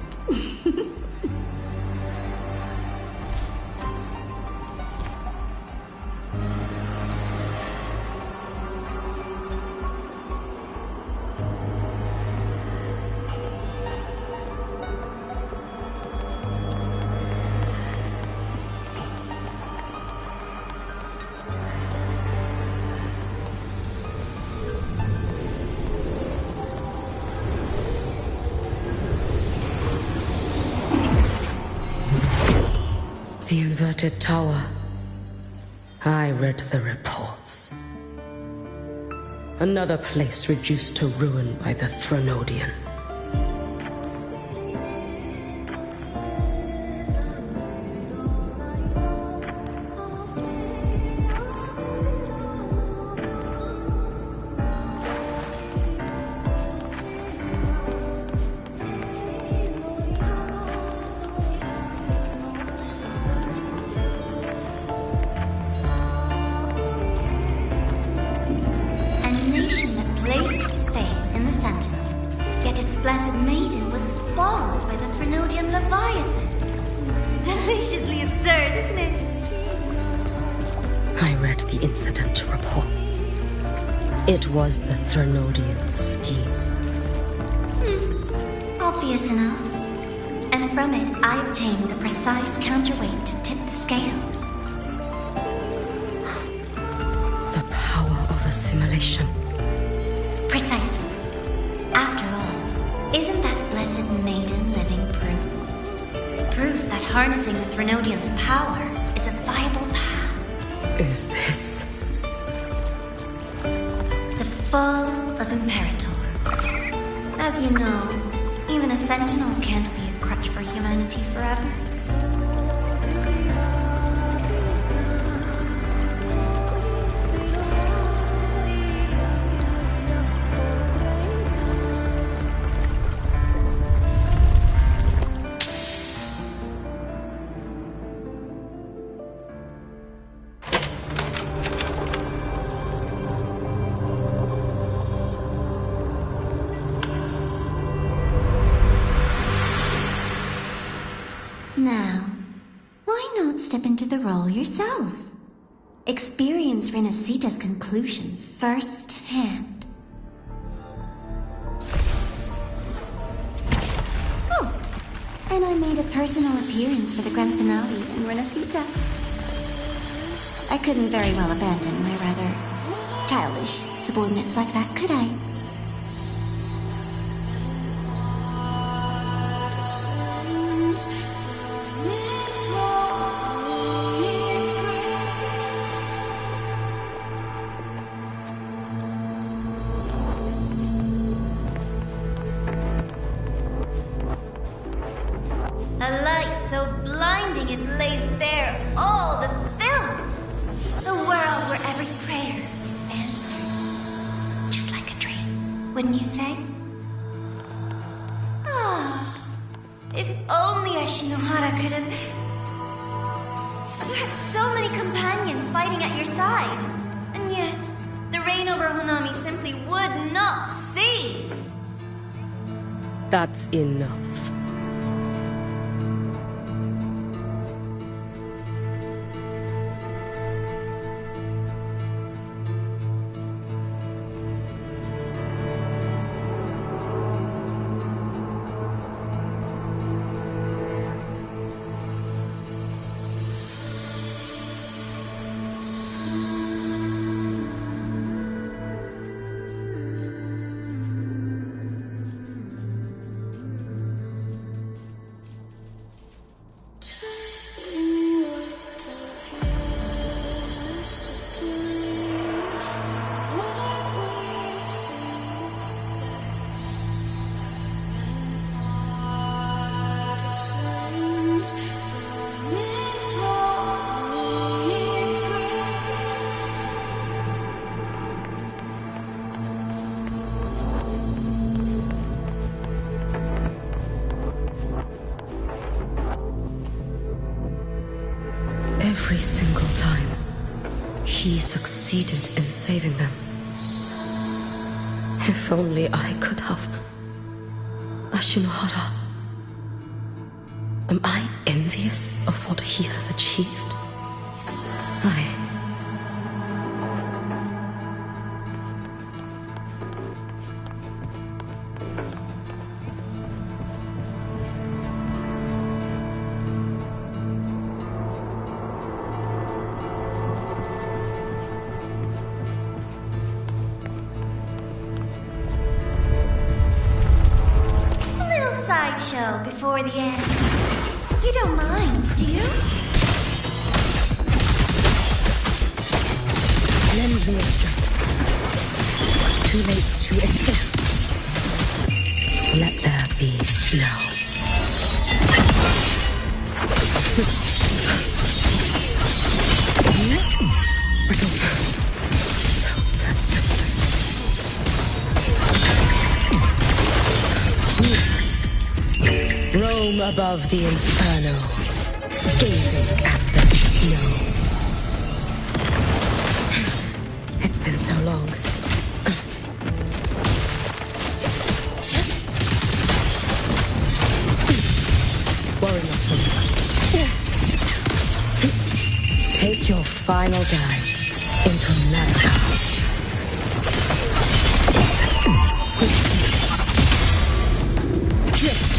The inverted tower. I read the reports. Another place reduced to ruin by the Threnodian. It was the Threnodian scheme.
Obvious enough. And from it, I obtained the precise counterweight to tip the scales.
The power of assimilation.
Precisely. After all, isn't that blessed maiden living proof? Proof that harnessing the Threnodian's power is a viable path.
Is this
full of Imperator? As you know, even a sentinel can't be a crutch for humanity forever. Now, why not step into the role yourself? Experience Renacita's conclusion firsthand. Oh, and I made a personal appearance for the grand finale in Renacita. I couldn't very well abandon my rather childish subordinates like that, could I? A light so blinding it lays bare all the film. The world where every prayer is answered, just like a dream.
If only Ashinohara could have... You had so many companions fighting at your side. And yet, the reign over Honami simply would not cease.
That's enough. Every single time, he succeeded in saving them. If only I could have... Ashinohara. Am I envious of what he has achieved?
Show before the end. You don't mind, do you?
Lend me a strength. Too late to escape. Let there be snow. Brittle. So persistent. Roam above the inferno, gazing at the snow. It's been so long. Worry not for me. Take your final dive into America.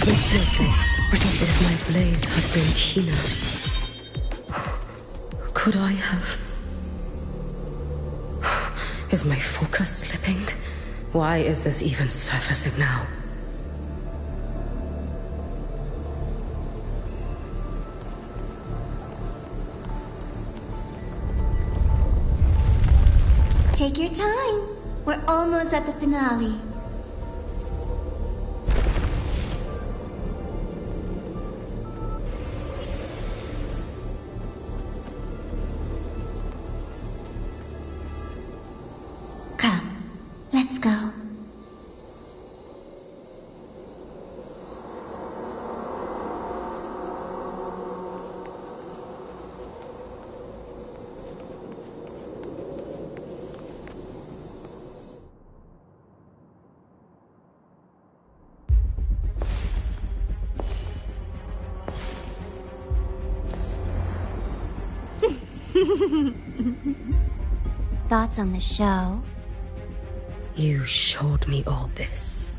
With snowflakes, as if my blade had been keener. Could I have... Is my focus slipping? Why is this even surfacing now?
Take your time. We're almost at the finale. Let's go. Thoughts on the show?
You showed me all this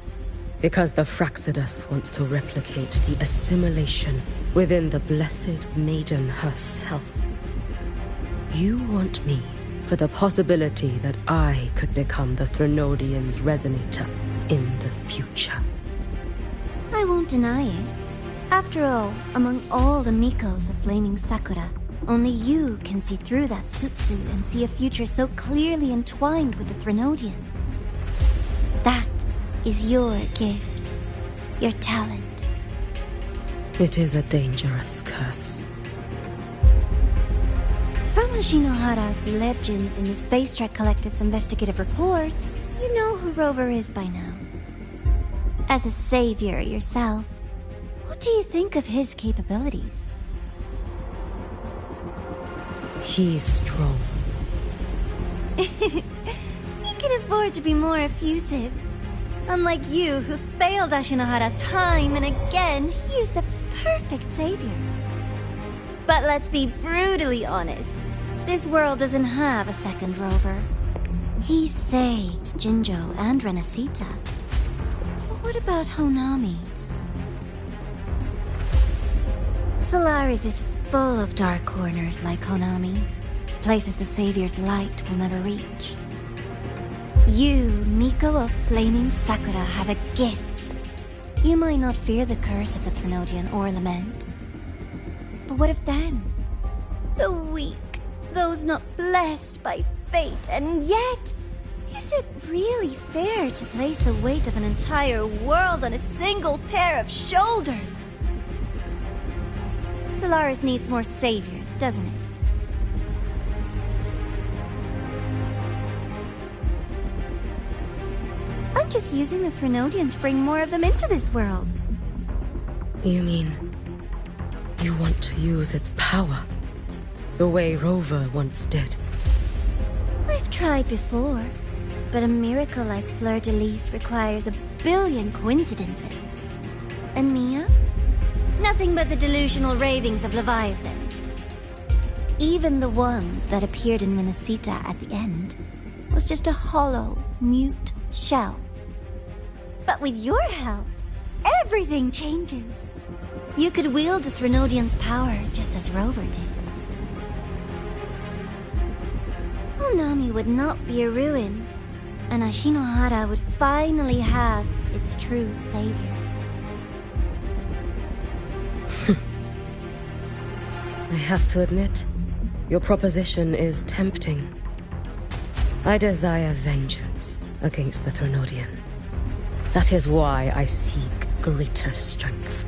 because the Fraxidus wants to replicate the assimilation within the Blessed Maiden herself. You want me for the possibility that I could become the Threnodian's resonator in the future.
I won't deny it. After all, among all the Mikos of Flaming Sakura, only you can see through that Sutsu and see a future so clearly entwined with the Threnodians. That is your gift, your talent.
It is a dangerous curse.
From Ashinohara's legends in the Space Trek Collective's investigative reports, you know who Rover is by now. As a savior yourself, What do you think of his capabilities?
He's strong.
He can afford to be more effusive. Unlike you, who failed Ashinohara time and again, he is the perfect savior. But let's be brutally honest. This world doesn't have a second rover. He saved Jinjo and Renacita. But what about Honami? Solaris is full of dark corners like Honami. Places the Savior's light will never reach. You, Miko of Flaming Sakura, have a gift. You might not fear the curse of the Threnodian or Lament. But what of them? The weak, those not blessed by fate, and yet, is it really fair to place the weight of an entire world on a single pair of shoulders? Solaris needs more saviors, doesn't it? I'm just using the Threnodian to bring more of them into this world.
You mean you want to use its power the way Rover once did?
I've tried before, but a miracle like Fleur-de-Lis requires a billion coincidences. And Mia? Nothing but the delusional ravings of Leviathan. Even the one that appeared in Renacita at the end was just a hollow, mute shell. But with your help, everything changes. You could wield the Threnodian's power just as Rover did. Honami would not be a ruin, and Ashinohara would finally have its true savior.
I have to admit, your proposition is tempting. I desire vengeance against the Threnodian. That is why I seek greater strength.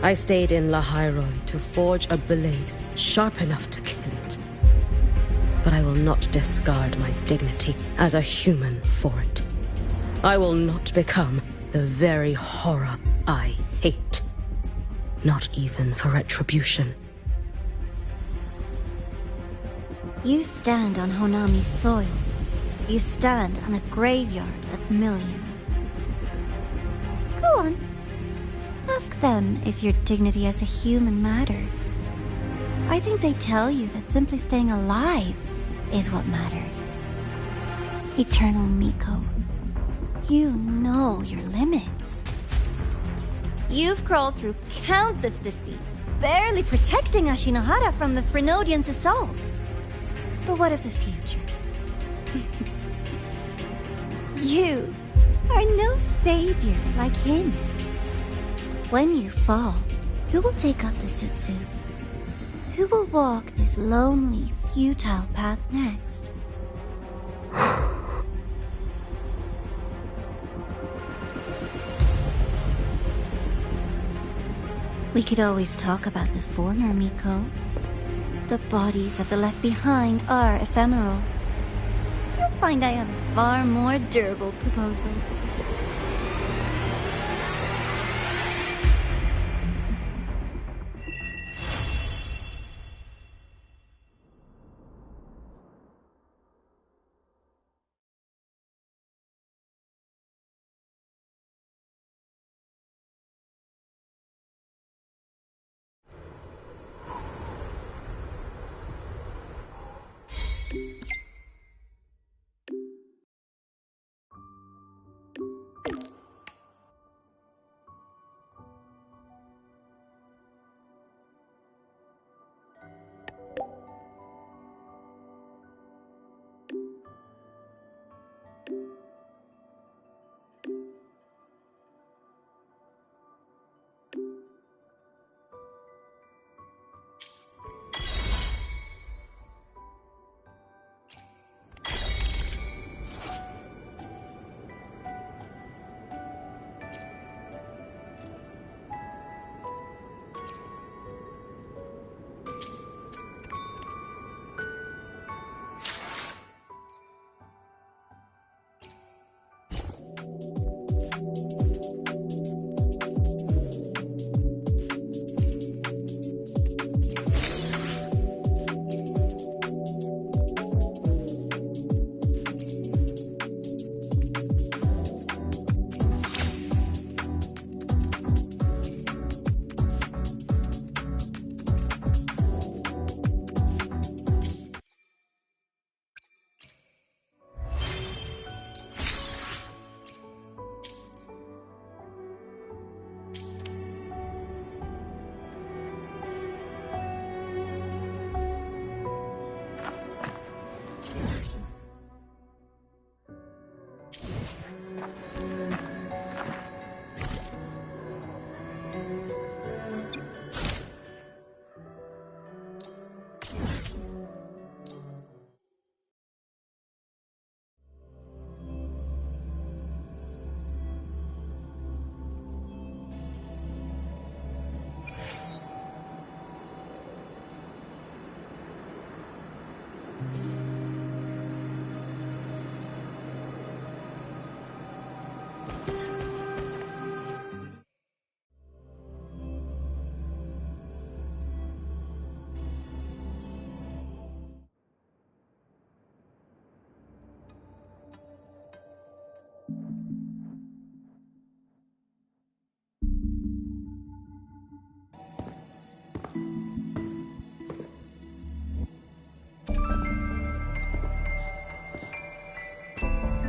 I stayed in Lahairoi to forge a blade sharp enough to kill it. But I will not discard my dignity as a human for it. I will not become the very horror I hate. Not even for retribution.
You stand on Honami's soil. You stand on a graveyard of millions. Go on. Ask them if your dignity as a human matters. I think they tell you that simply staying alive is what matters. Eternal Miko, you know your limits. You've crawled through countless defeats, barely protecting Ashinohara from the Threnodian's assault. But what of the future? You are no savior like him. When you fall, who will take up the Sutsu? Who will walk this lonely, futile path next? We could always talk about the former, Miko. The bodies of the left behind are ephemeral. You'll find I have a far more durable proposal.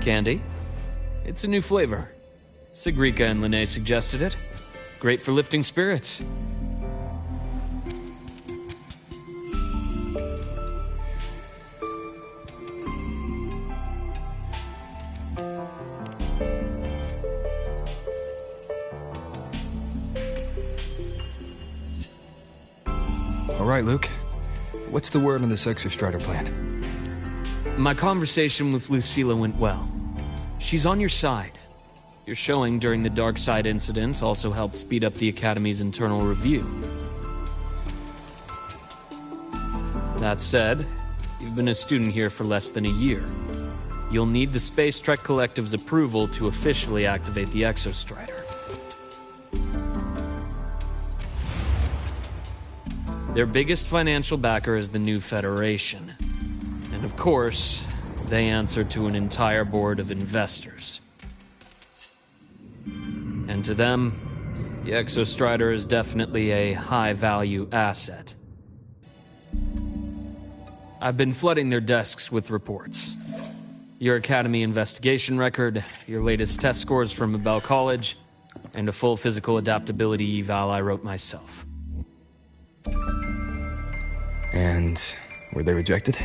Candy? It's a new flavor. Sigrika and Linné suggested it. Great for lifting spirits.
All right, Luke. What's the word on this Exostrider plan?
My conversation with Lucilla went well. She's on your side. Your showing during the Dark Side incident also helped speed up the Academy's internal review. That said, you've been a student here for less than a year. You'll need the Space Trek Collective's approval to officially activate the Exostrider. Their biggest financial backer is the new Federation. And of course, they answer to an entire board of investors. And to them, the Exostrider is definitely a high-value asset. I've been flooding their desks with reports. Your Academy investigation record, your latest test scores from Abel College, and a full physical adaptability eval I wrote myself.
And were they rejected?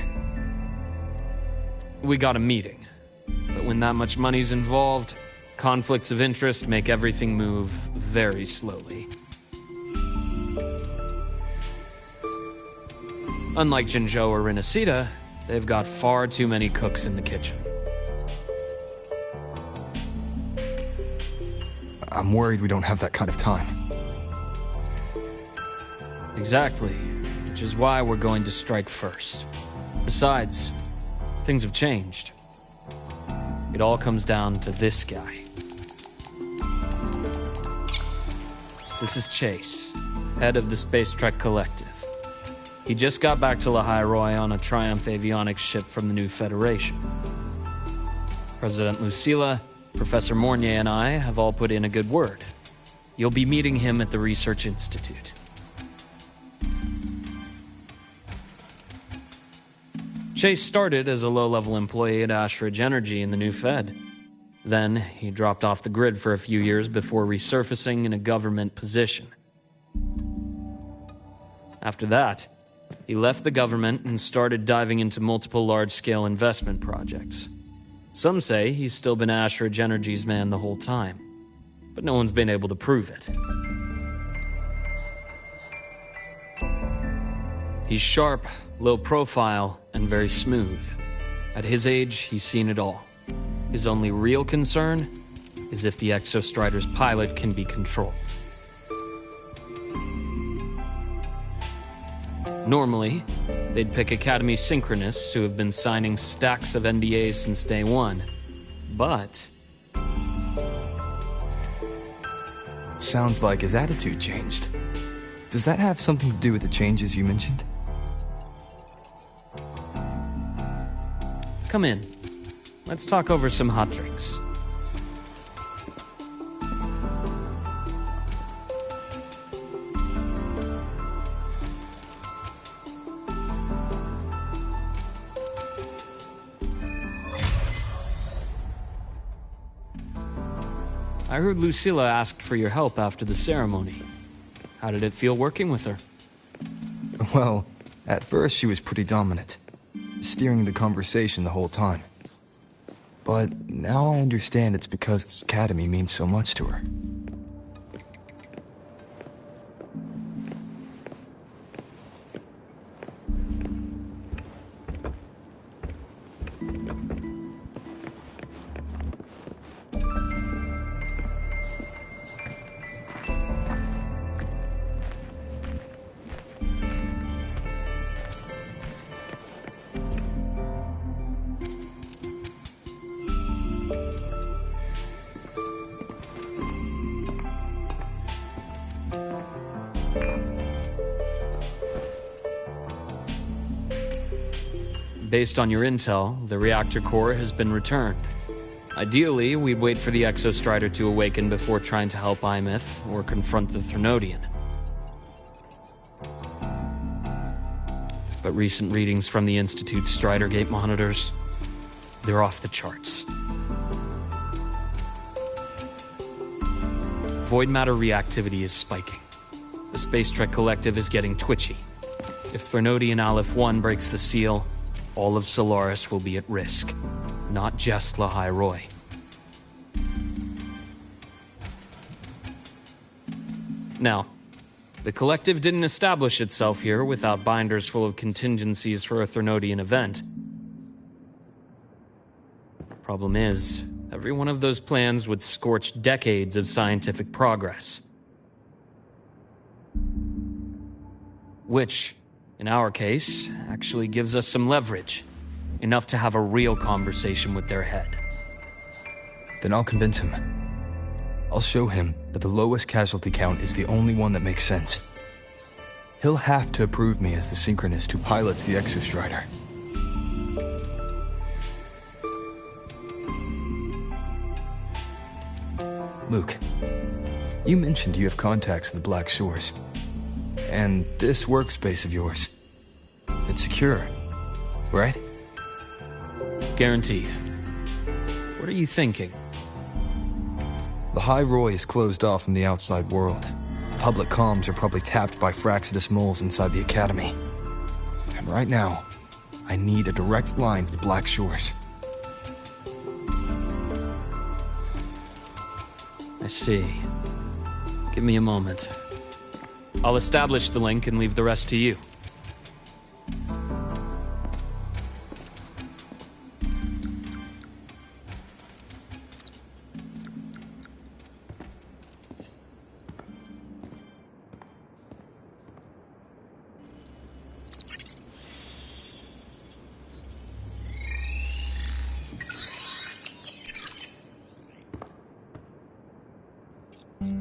We got a meeting. But when that much money's involved, conflicts of interest make everything move very slowly. Unlike Jinzhou or Rinasida, they've got far too many cooks in the kitchen.
I'm worried we don't have that kind of time.
Exactly, which is why we're going to strike first. Besides, things have changed. It all comes down to this guy. This is Chase, head of the Space Trek Collective. He just got back to Lahai on a Triumph avionics ship from the new Federation. President Lucilla, Professor Mornier, and I have all put in a good word. You'll be meeting him at the Research Institute. Chase started as a low-level employee at Ashridge Energy in the new Fed. Then, he dropped off the grid for a few years before resurfacing in a government position. After that, he left the government and started diving into multiple large-scale investment projects. Some say he's still been Ashridge Energy's man the whole time, but no one's been able to prove it. He's sharp, low profile, and very smooth. At his age, he's seen it all. His only real concern is if the Exostrider's pilot can be controlled. Normally, they'd pick Academy synchronists who have been signing stacks of NDAs since day one. But
sounds like his attitude changed. Does that have something to do with the changes you mentioned?
Come in. Let's talk over some hot drinks. I heard Lucilla asked for your help after the ceremony. How did it feel working with her?
Well, at first she was pretty dominant, steering the conversation the whole time. But now I understand it's because this academy means so much to her.
Based on your intel, the reactor core has been returned. Ideally, we'd wait for the Exostrider to awaken before trying to help Imith or confront the Thrunodian. But recent readings from the Institute's Strider Gate monitors, they're off the charts. void matter reactivity is spiking. The Space Trek Collective is getting twitchy. If Threnodian Aleph 1 breaks the seal, all of Solaris will be at risk. Not just Lahai Roy. Now, the Collective didn't establish itself here without binders full of contingencies for a Threnodian event. Problem is, every one of those plans would scorch decades of scientific progress. Which, in our case, actually gives us some leverage. Enough to have a real conversation with their head.
Then I'll convince him. I'll show him that the lowest casualty count is the only one that makes sense. He'll have to approve me as the synchronist who pilots the Exostrider. Luke, you mentioned you have contacts in the Black Shores. And this workspace of yours, it's secure, right?
Guaranteed. What are you thinking?
Lahai Roy is closed off from the outside world. Public comms are probably tapped by Fraxidus moles inside the Academy. And right now, I need a direct line to the Black Shores.
I see. Give me a moment. I'll establish the link and leave the rest to you.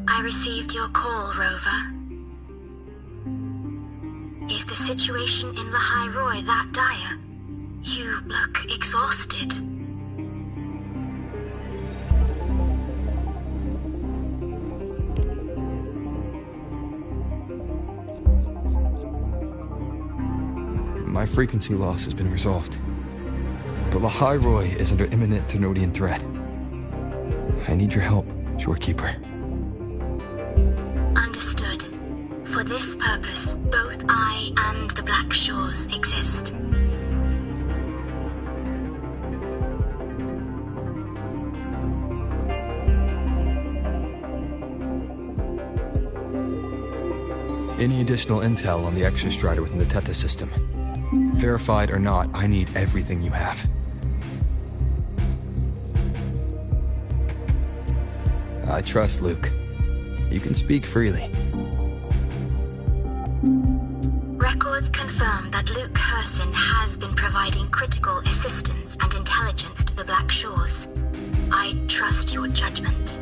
I received your call, Rover. Is the situation in Lahai Roy that dire? You look exhausted.
My frequency loss has been resolved. But Lahai Roy is under imminent Threnodian threat. I need your help, Shorekeeper.
Understood. For this purpose, both I and the Black Shores exist.
Any additional intel on the Exostrider within the Tethys system? Verified or not, I need everything you have. I trust Luke. You can speak freely.
Records confirm that Luke Herson has been providing critical assistance and intelligence to the Black Shores. I trust your judgment.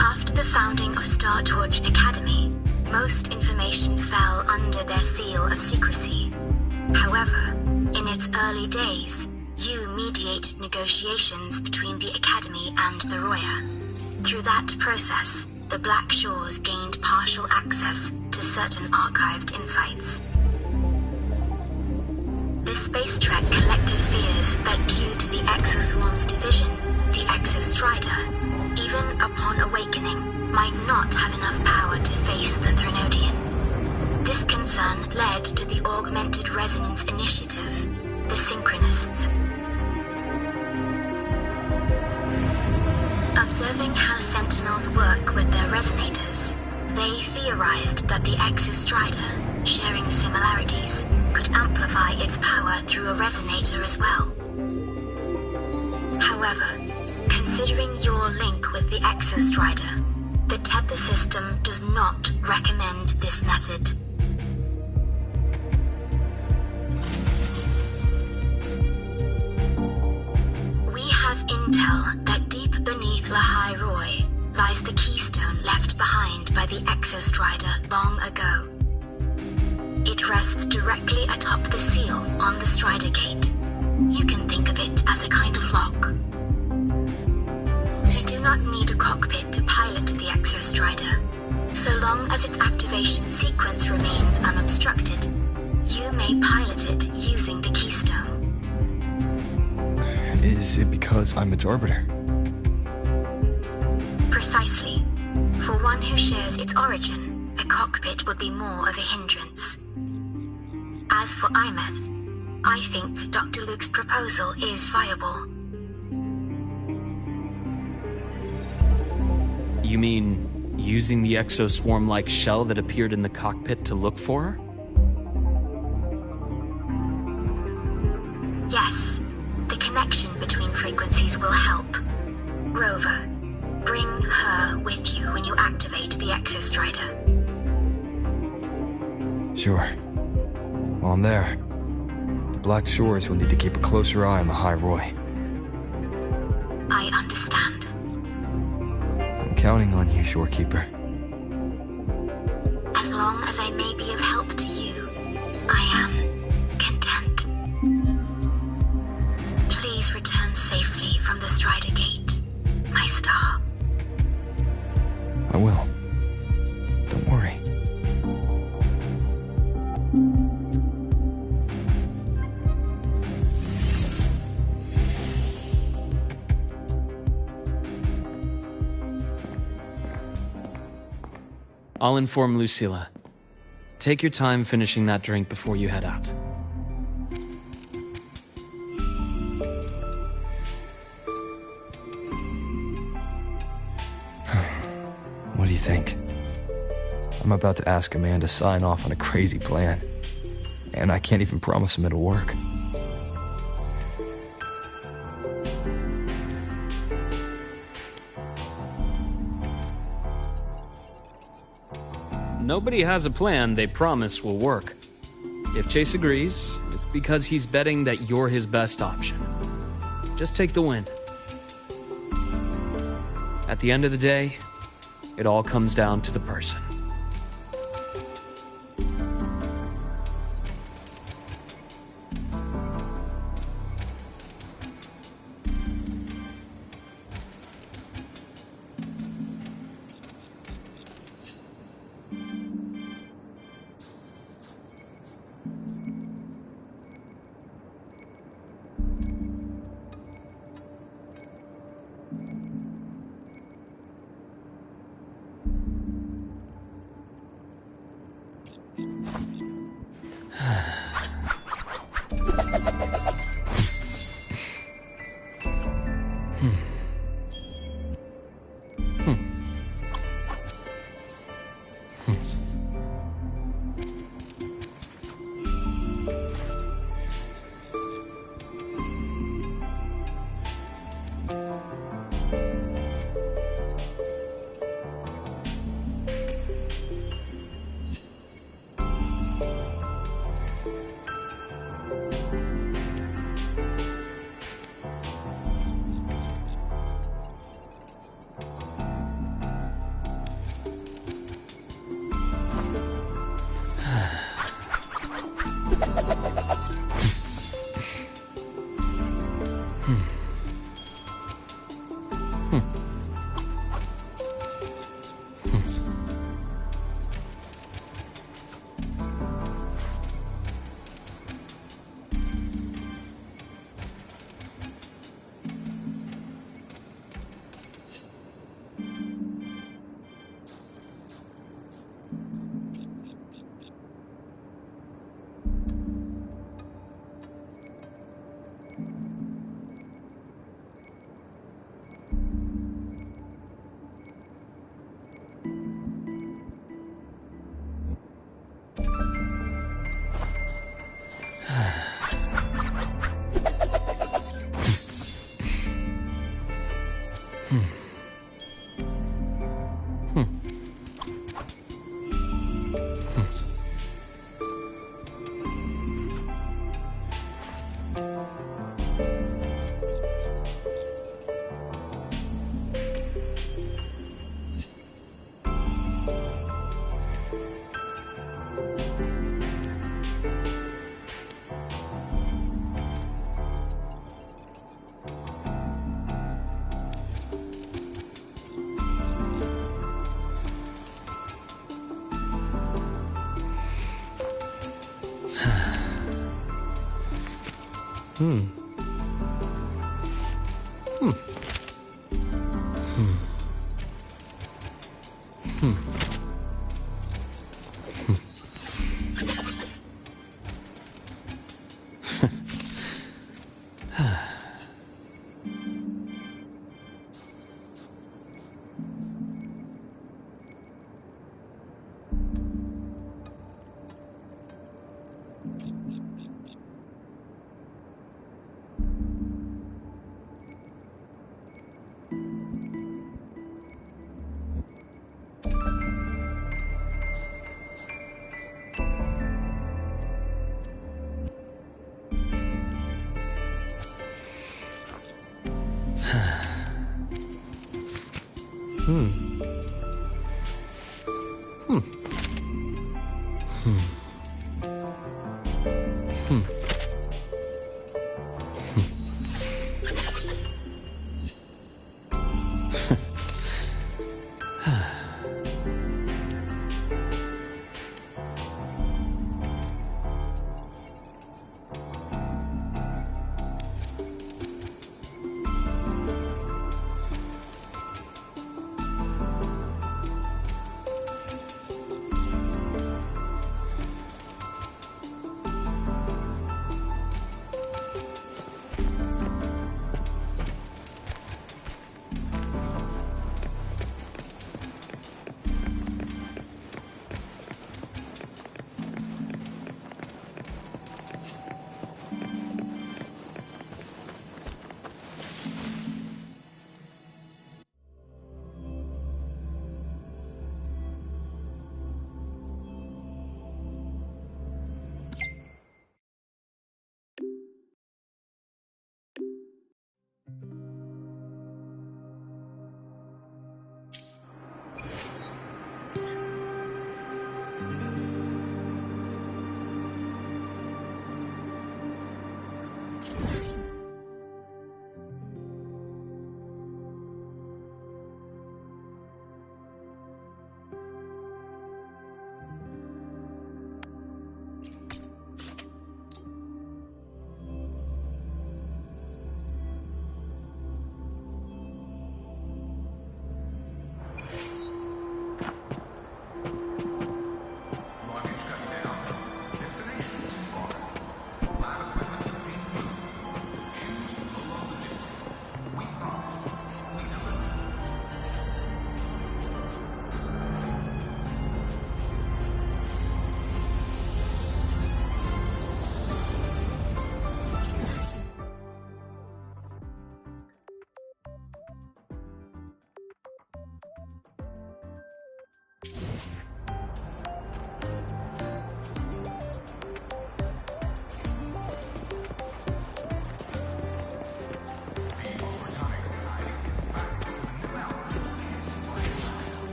After the founding of Star Torch Academy, most information fell under their seal of secrecy. However, in its early days, you mediated negotiations between the Academy and the Roya. Through that process, the Black Shores gained partial access to certain archived insights. The Space Trek Collective fears that due to the Exoswarm's division, the Exostrider, even upon awakening, might not have enough power to face the Threnodian. This concern led to the Augmented Resonance Initiative, the Synchronists. Observing how Sentinels work with their resonators, they theorized that the Exostrider, sharing similarities, could amplify its power through a resonator as well. However, considering your link with the Exostrider, the Tether system does not recommend this method. We have intel that deep beneath Lahai Roy lies the keystone left behind by the Exostrider long ago. It rests directly atop the seal on the Strider Gate. You can think of it as a kind of lock. You do not need a cockpit to pilot long as its activation sequence remains unobstructed, you may pilot it using the keystone.
Is it because I'm its arbiter?
Precisely. For one who shares its origin, a cockpit would be more of a hindrance. As for Imeth, I think Dr. Luke's proposal is viable.
You mean using the exoswarm-like shell that appeared in the cockpit to look for her?
Yes, the connection between frequencies will help. Rover, bring her with you when you activate the Exostrider.
Sure. While I'm there, the Black Shores will need to keep a closer eye on the High Roy.
I understand.
I'm counting on you, Shorekeeper.
As long as I may be of help to you, I am content. Please return safely from the Strider Gate, my star.
I will. Don't worry.
I'll inform Lucilla. Take your time finishing that drink before you head out.
What do you think? I'm about to ask a man to sign off on a crazy plan, and I can't even promise him it'll work.
Nobody has a plan they promise will work. If Chase agrees, it's because he's betting that you're his best option. Just take the win. At the end of the day, it all comes down to the person.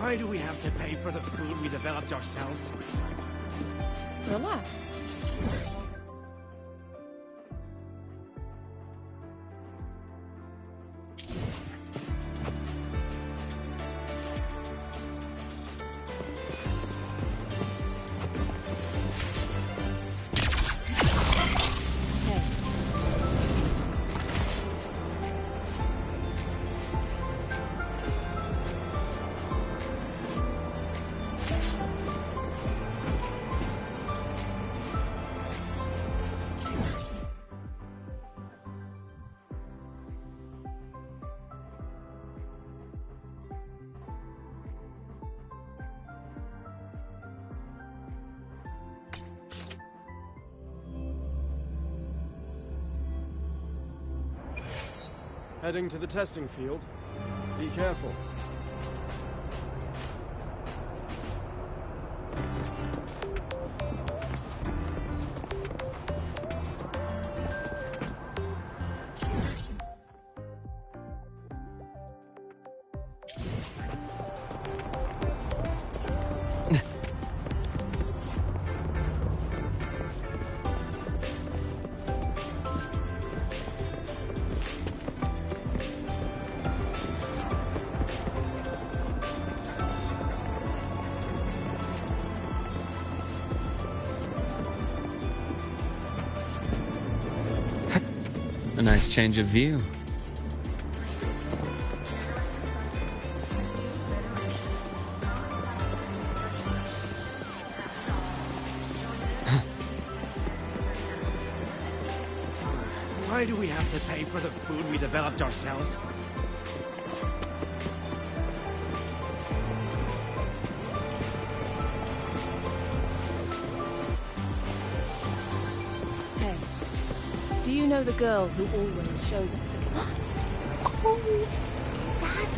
Why do we have to pay for the food we developed ourselves?
Relax.
Heading to the testing field. Be careful.
A nice change of view.
Why do we have to pay for the food we developed ourselves?
Hey, do you know the girl who always shows up?
Oh, is that...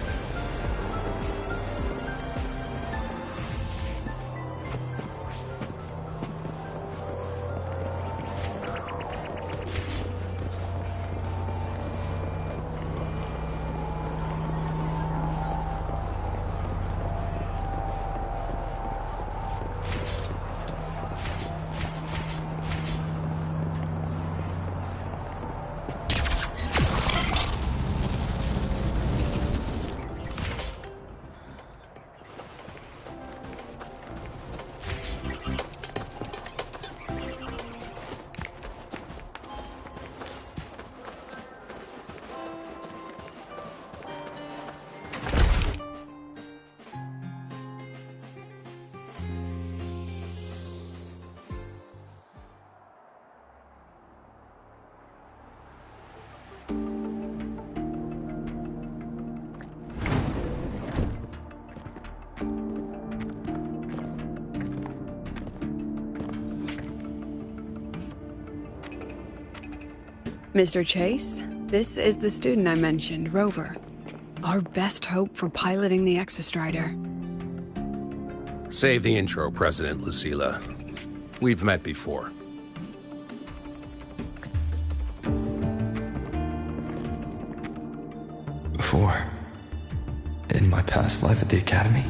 Mr. Chase, this is the student I mentioned, Rover. Our best hope for piloting the Exostrider.
Save the intro, President Lucilla. We've met before.
Before? In my past life at the Academy?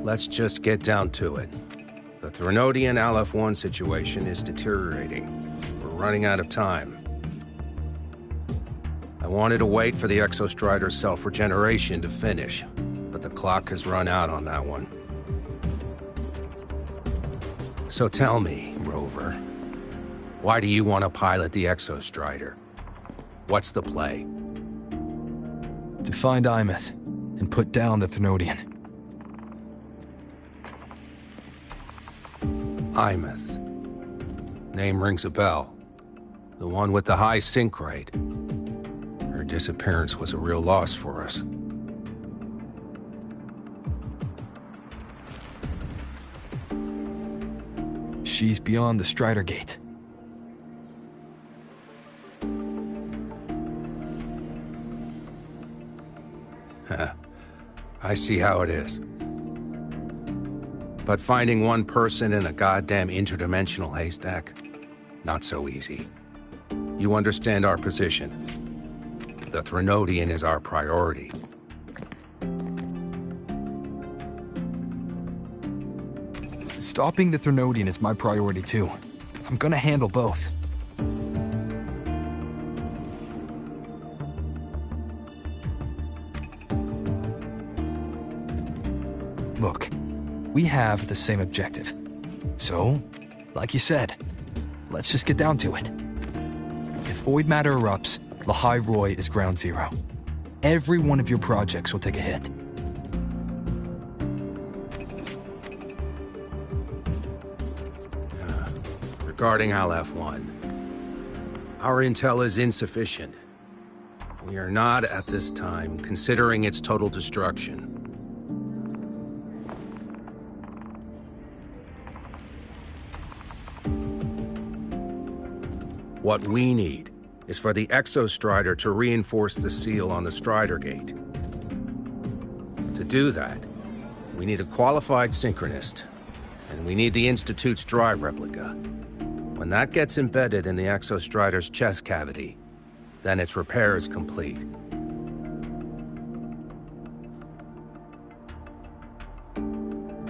Let's just get down to it. The Threnodian Aleph-1 situation is deteriorating. We're running out of time. I wanted to wait for the Exostrider's self-regeneration to finish, but the clock has run out on that one. So tell me, Rover, why do you want to pilot the Exostrider? What's the play?
To find Imeth and put down the Threnodian.
Imeth. Name rings a bell. The one with the high sync rate. Her disappearance was a real loss for us.
She's beyond the Strider Gate.
I see how it is. But finding one person in a goddamn interdimensional haystack, not so easy. You understand our position. The Threnodian is our priority.
Stopping the Threnodian is my priority too. I'm gonna handle both. Look, we have the same objective. So, like you said, let's just get down to it. If void matter erupts, Lahai Roy is ground zero. Every one of your projects will take a hit.
Regarding Aleph-1, our intel is insufficient. We are not, at this time, considering its total destruction. What we need is for the Exostrider to reinforce the seal on the Strider Gate. To do that, we need a qualified synchronist, and we need the Institute's drive replica. When that gets embedded in the Exostrider's chest cavity, then its repair is complete.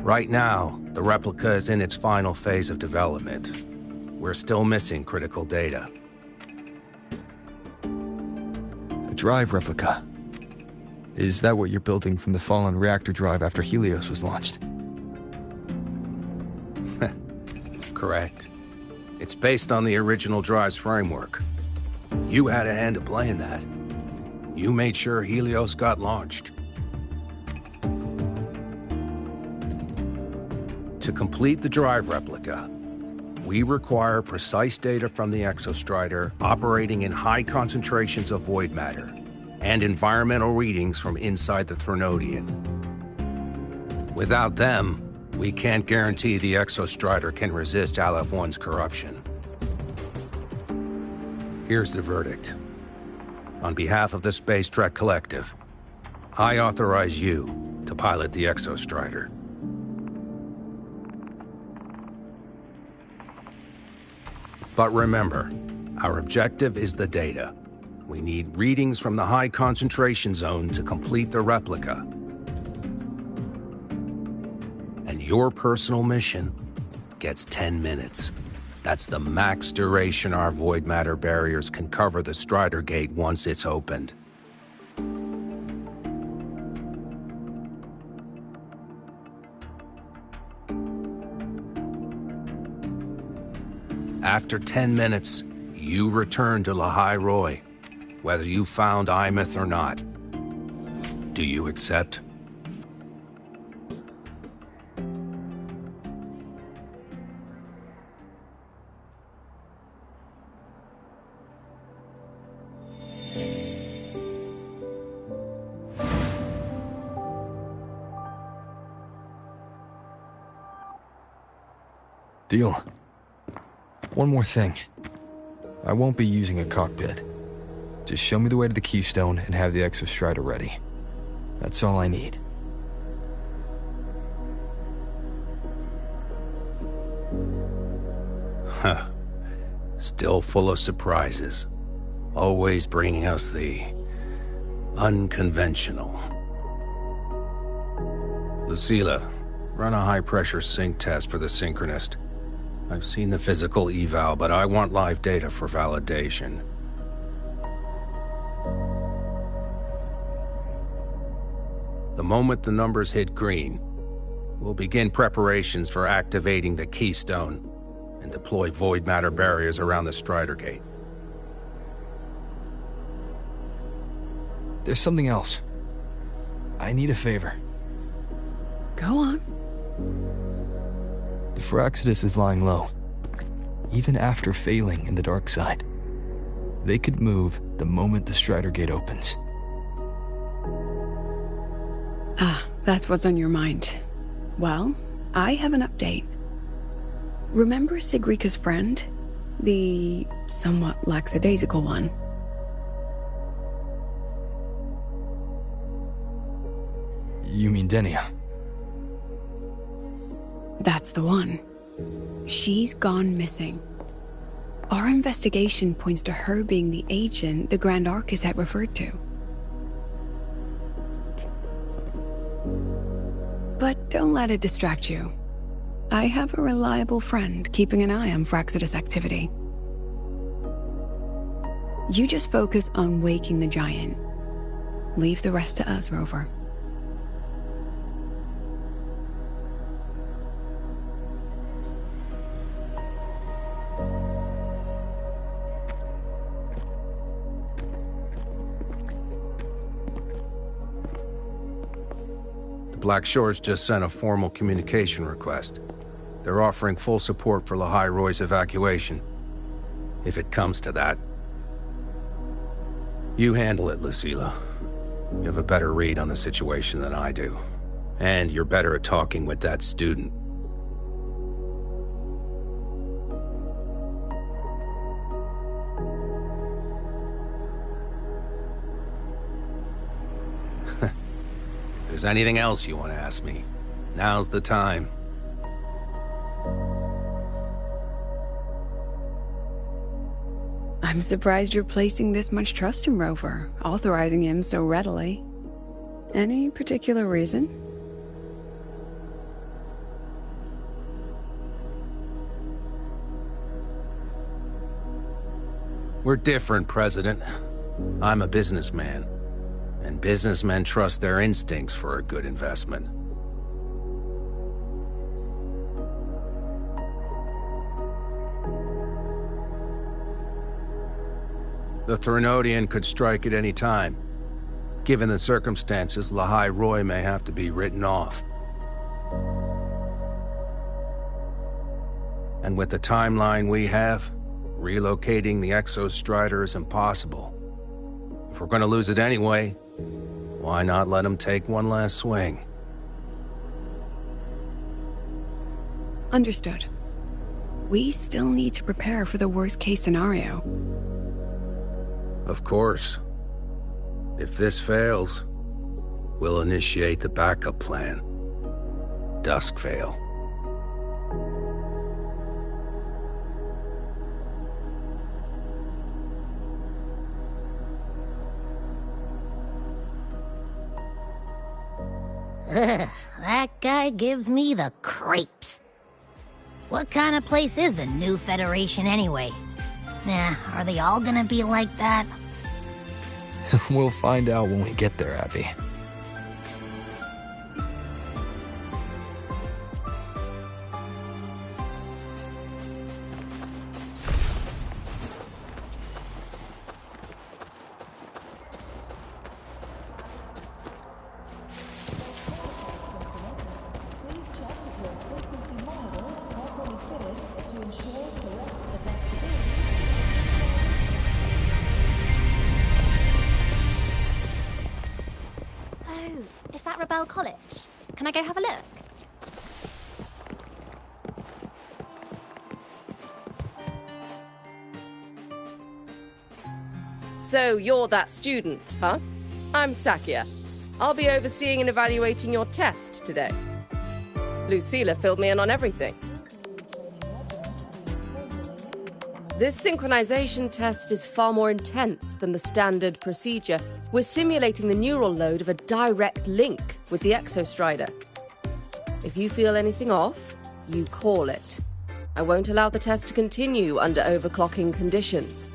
Right now, the replica is in its final phase of development. We're still missing critical data.
A drive replica. Is that what you're building from the fallen reactor drive after Helios was launched?
Correct. It's based on the original drive's framework. You had a hand to play in that. You made sure Helios got launched. To complete the drive replica, we require precise data from the exostrider operating in high concentrations of void matter and environmental readings from inside the Threnodian. Without them, we can't guarantee the exostrider can resist Aleph-1's corruption. Here's the verdict. On behalf of the Space Trek Collective, I authorize you to pilot the exostrider. But remember, our objective is the data. We need readings from the high concentration zone to complete the replica. And your personal mission gets 10 minutes. That's the max duration our void matter barriers can cover the Strider Gate once it's opened. After 10 minutes, you return to Lahai Roy, whether you found Imeth or not. Do you accept?
Deal. One more thing. I won't be using a cockpit. Just show me the way to the Keystone and have the exostrider ready. That's all I need.
Huh. Still full of surprises. Always bringing us the unconventional. Lucilla, run a high-pressure sync test for the Synchronist. I've seen the physical eval, but I want live data for validation. The moment the numbers hit green, we'll begin preparations for activating the Keystone and deploy void matter barriers around the Strider Gate.
There's something else. I need a favor.
Go on.
The Firaxidus is lying low. Even after failing in the dark side, they could move the moment the Strider Gate opens.
Ah, that's what's on your mind. Well, I have an update. Remember Sigrika's friend? The somewhat lackadaisical one?
You mean Denia?
That's the one. She's gone missing. Our investigation points to her being the agent the Grand Architect referred to. But don't let it distract you. I have a reliable friend keeping an eye on Firaxidus activity. You just focus on waking the giant. Leave the rest to us, Rover.
Black Shores just sent a formal communication request. They're offering full support for Lahai Roy's evacuation. If it comes to that. You handle it, Lucilla. You have a better read on the situation than I do. And you're better at talking with that student. If there's anything else you want to ask me, now's the time.
I'm surprised you're placing this much trust in Rover, authorizing him so readily. Any particular reason?
We're different, President. I'm a businessman, and businessmen trust their instincts for a good investment. The Threnodian could strike at any time. Given the circumstances, Lahai Roy may have to be written off. And with the timeline we have, relocating the Exostrider is impossible. If we're going to lose it anyway, why not let him take one last swing?
Understood. We still need to prepare for the worst-case scenario.
Of course. If this fails, we'll initiate the backup plan. Duskvale.
Ugh, that guy gives me the creeps. What kind of place is the new Federation anyway? Nah, are they all gonna be like that?
We'll find out when we get there, Abby.
Is that Rebel College? Can I go have a look?
So you're that student, huh? I'm Sakia. I'll be overseeing and evaluating your test today. Lucilla filled me in on everything. This synchronization test is far more intense than the standard procedure. We're simulating the neural load of a direct link with the Exostrider. If you feel anything off, you call it. I won't allow the test to continue under overclocking conditions.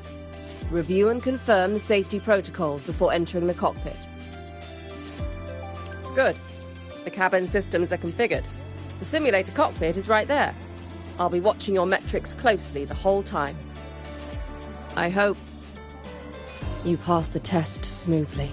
Review and confirm the safety protocols before entering the cockpit. Good. The cabin systems are configured. The simulator cockpit is right there. I'll be watching your metrics closely the whole time. I hope you pass the test smoothly.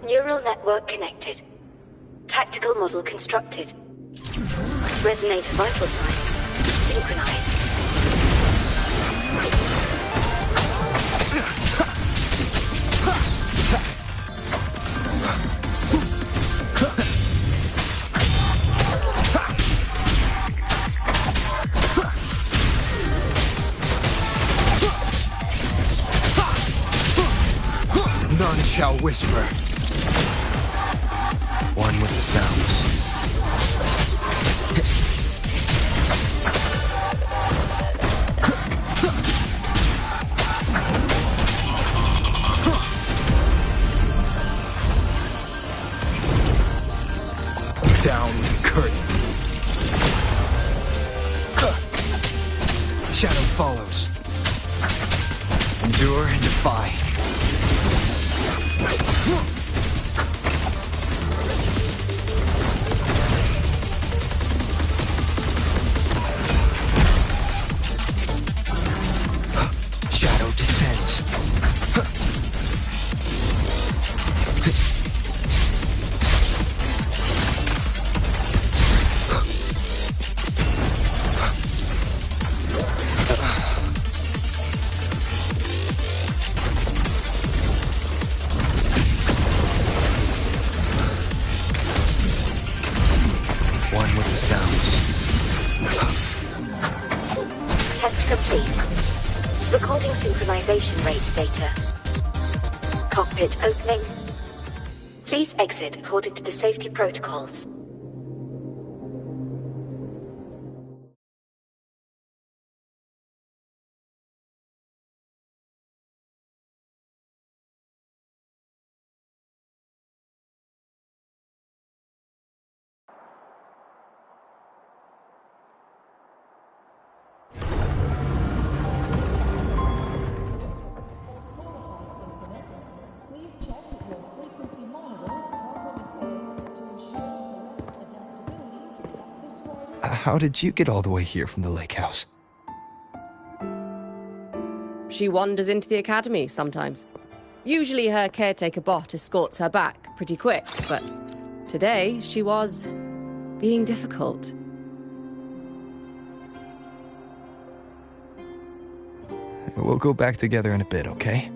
Neural network connected. Tactical model constructed. Resonator vital signs synchronized.
None shall whisper. One with the sounds. Down with the curtain. Shadow follows. Endure and defy. Shadow descends.
Recording synchronization rate data. Cockpit opening. Please exit according to the safety protocols.
How did you get all the way here from the lake house?
She wanders into the academy sometimes. Usually her caretaker bot escorts her back pretty quick, but today she was being difficult.
We'll go back together in a bit, okay?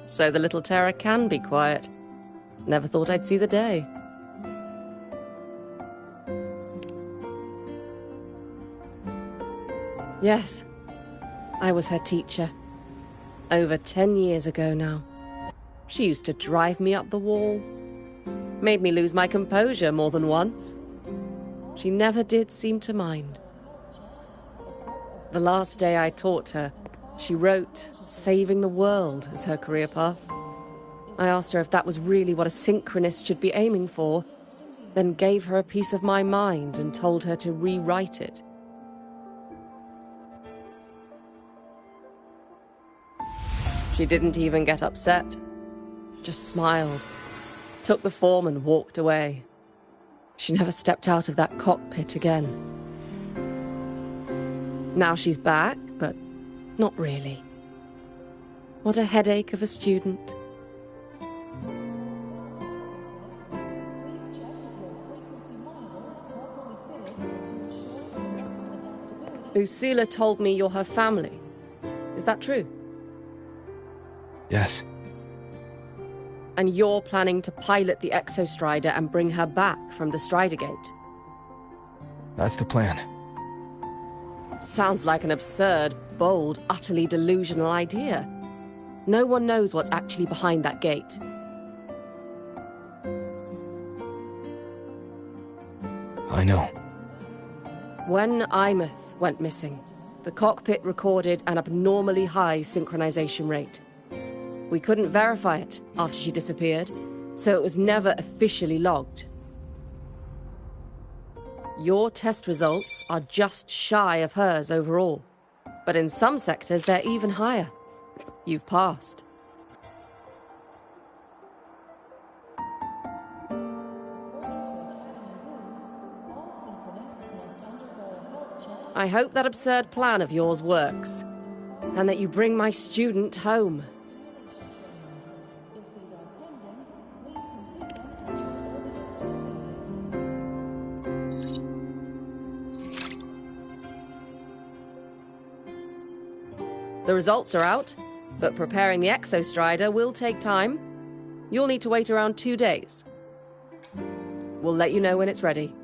So the little terror can be quiet. Never thought I'd see the day. Yes, I was her teacher. Over 10 years ago now. She used to drive me up the wall. Made me lose my composure more than once. She never did seem to mind. The last day I taught her, she wrote saving the world as her career path. I asked her if that was really what a synchronist should be aiming for, then gave her a piece of my mind and told her to rewrite it. She didn't even get upset, just smiled, took the form and walked away. She never stepped out of that cockpit again. Now she's back, but not really. What a headache of a student. Lucilla told me you're her family. Is that true?
Yes.
And you're planning to pilot the Exostrider and bring her back from the Strider Gate?
That's the plan.
Sounds like an absurd, bold, utterly delusional idea. No one knows what's actually behind that gate.
I know.
When Imeth went missing, the cockpit recorded an abnormally high synchronization rate. We couldn't verify it after she disappeared, so it was never officially logged. Your test results are just shy of hers overall, but in some sectors they're even higher. You've passed. I hope that absurd plan of yours works, and that you bring my student home. The results are out, but preparing the Exostrider will take time. You'll need to wait around 2 days. We'll let you know when it's ready.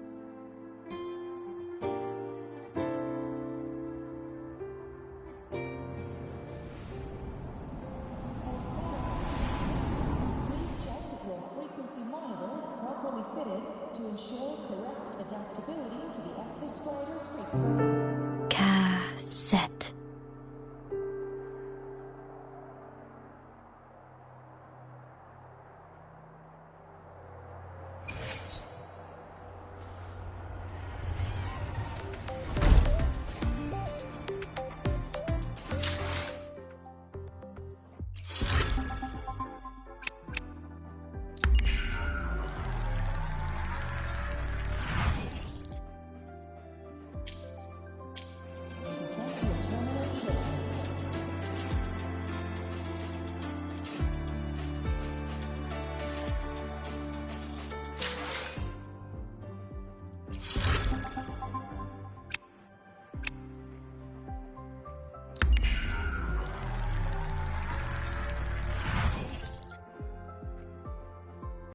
Cassette.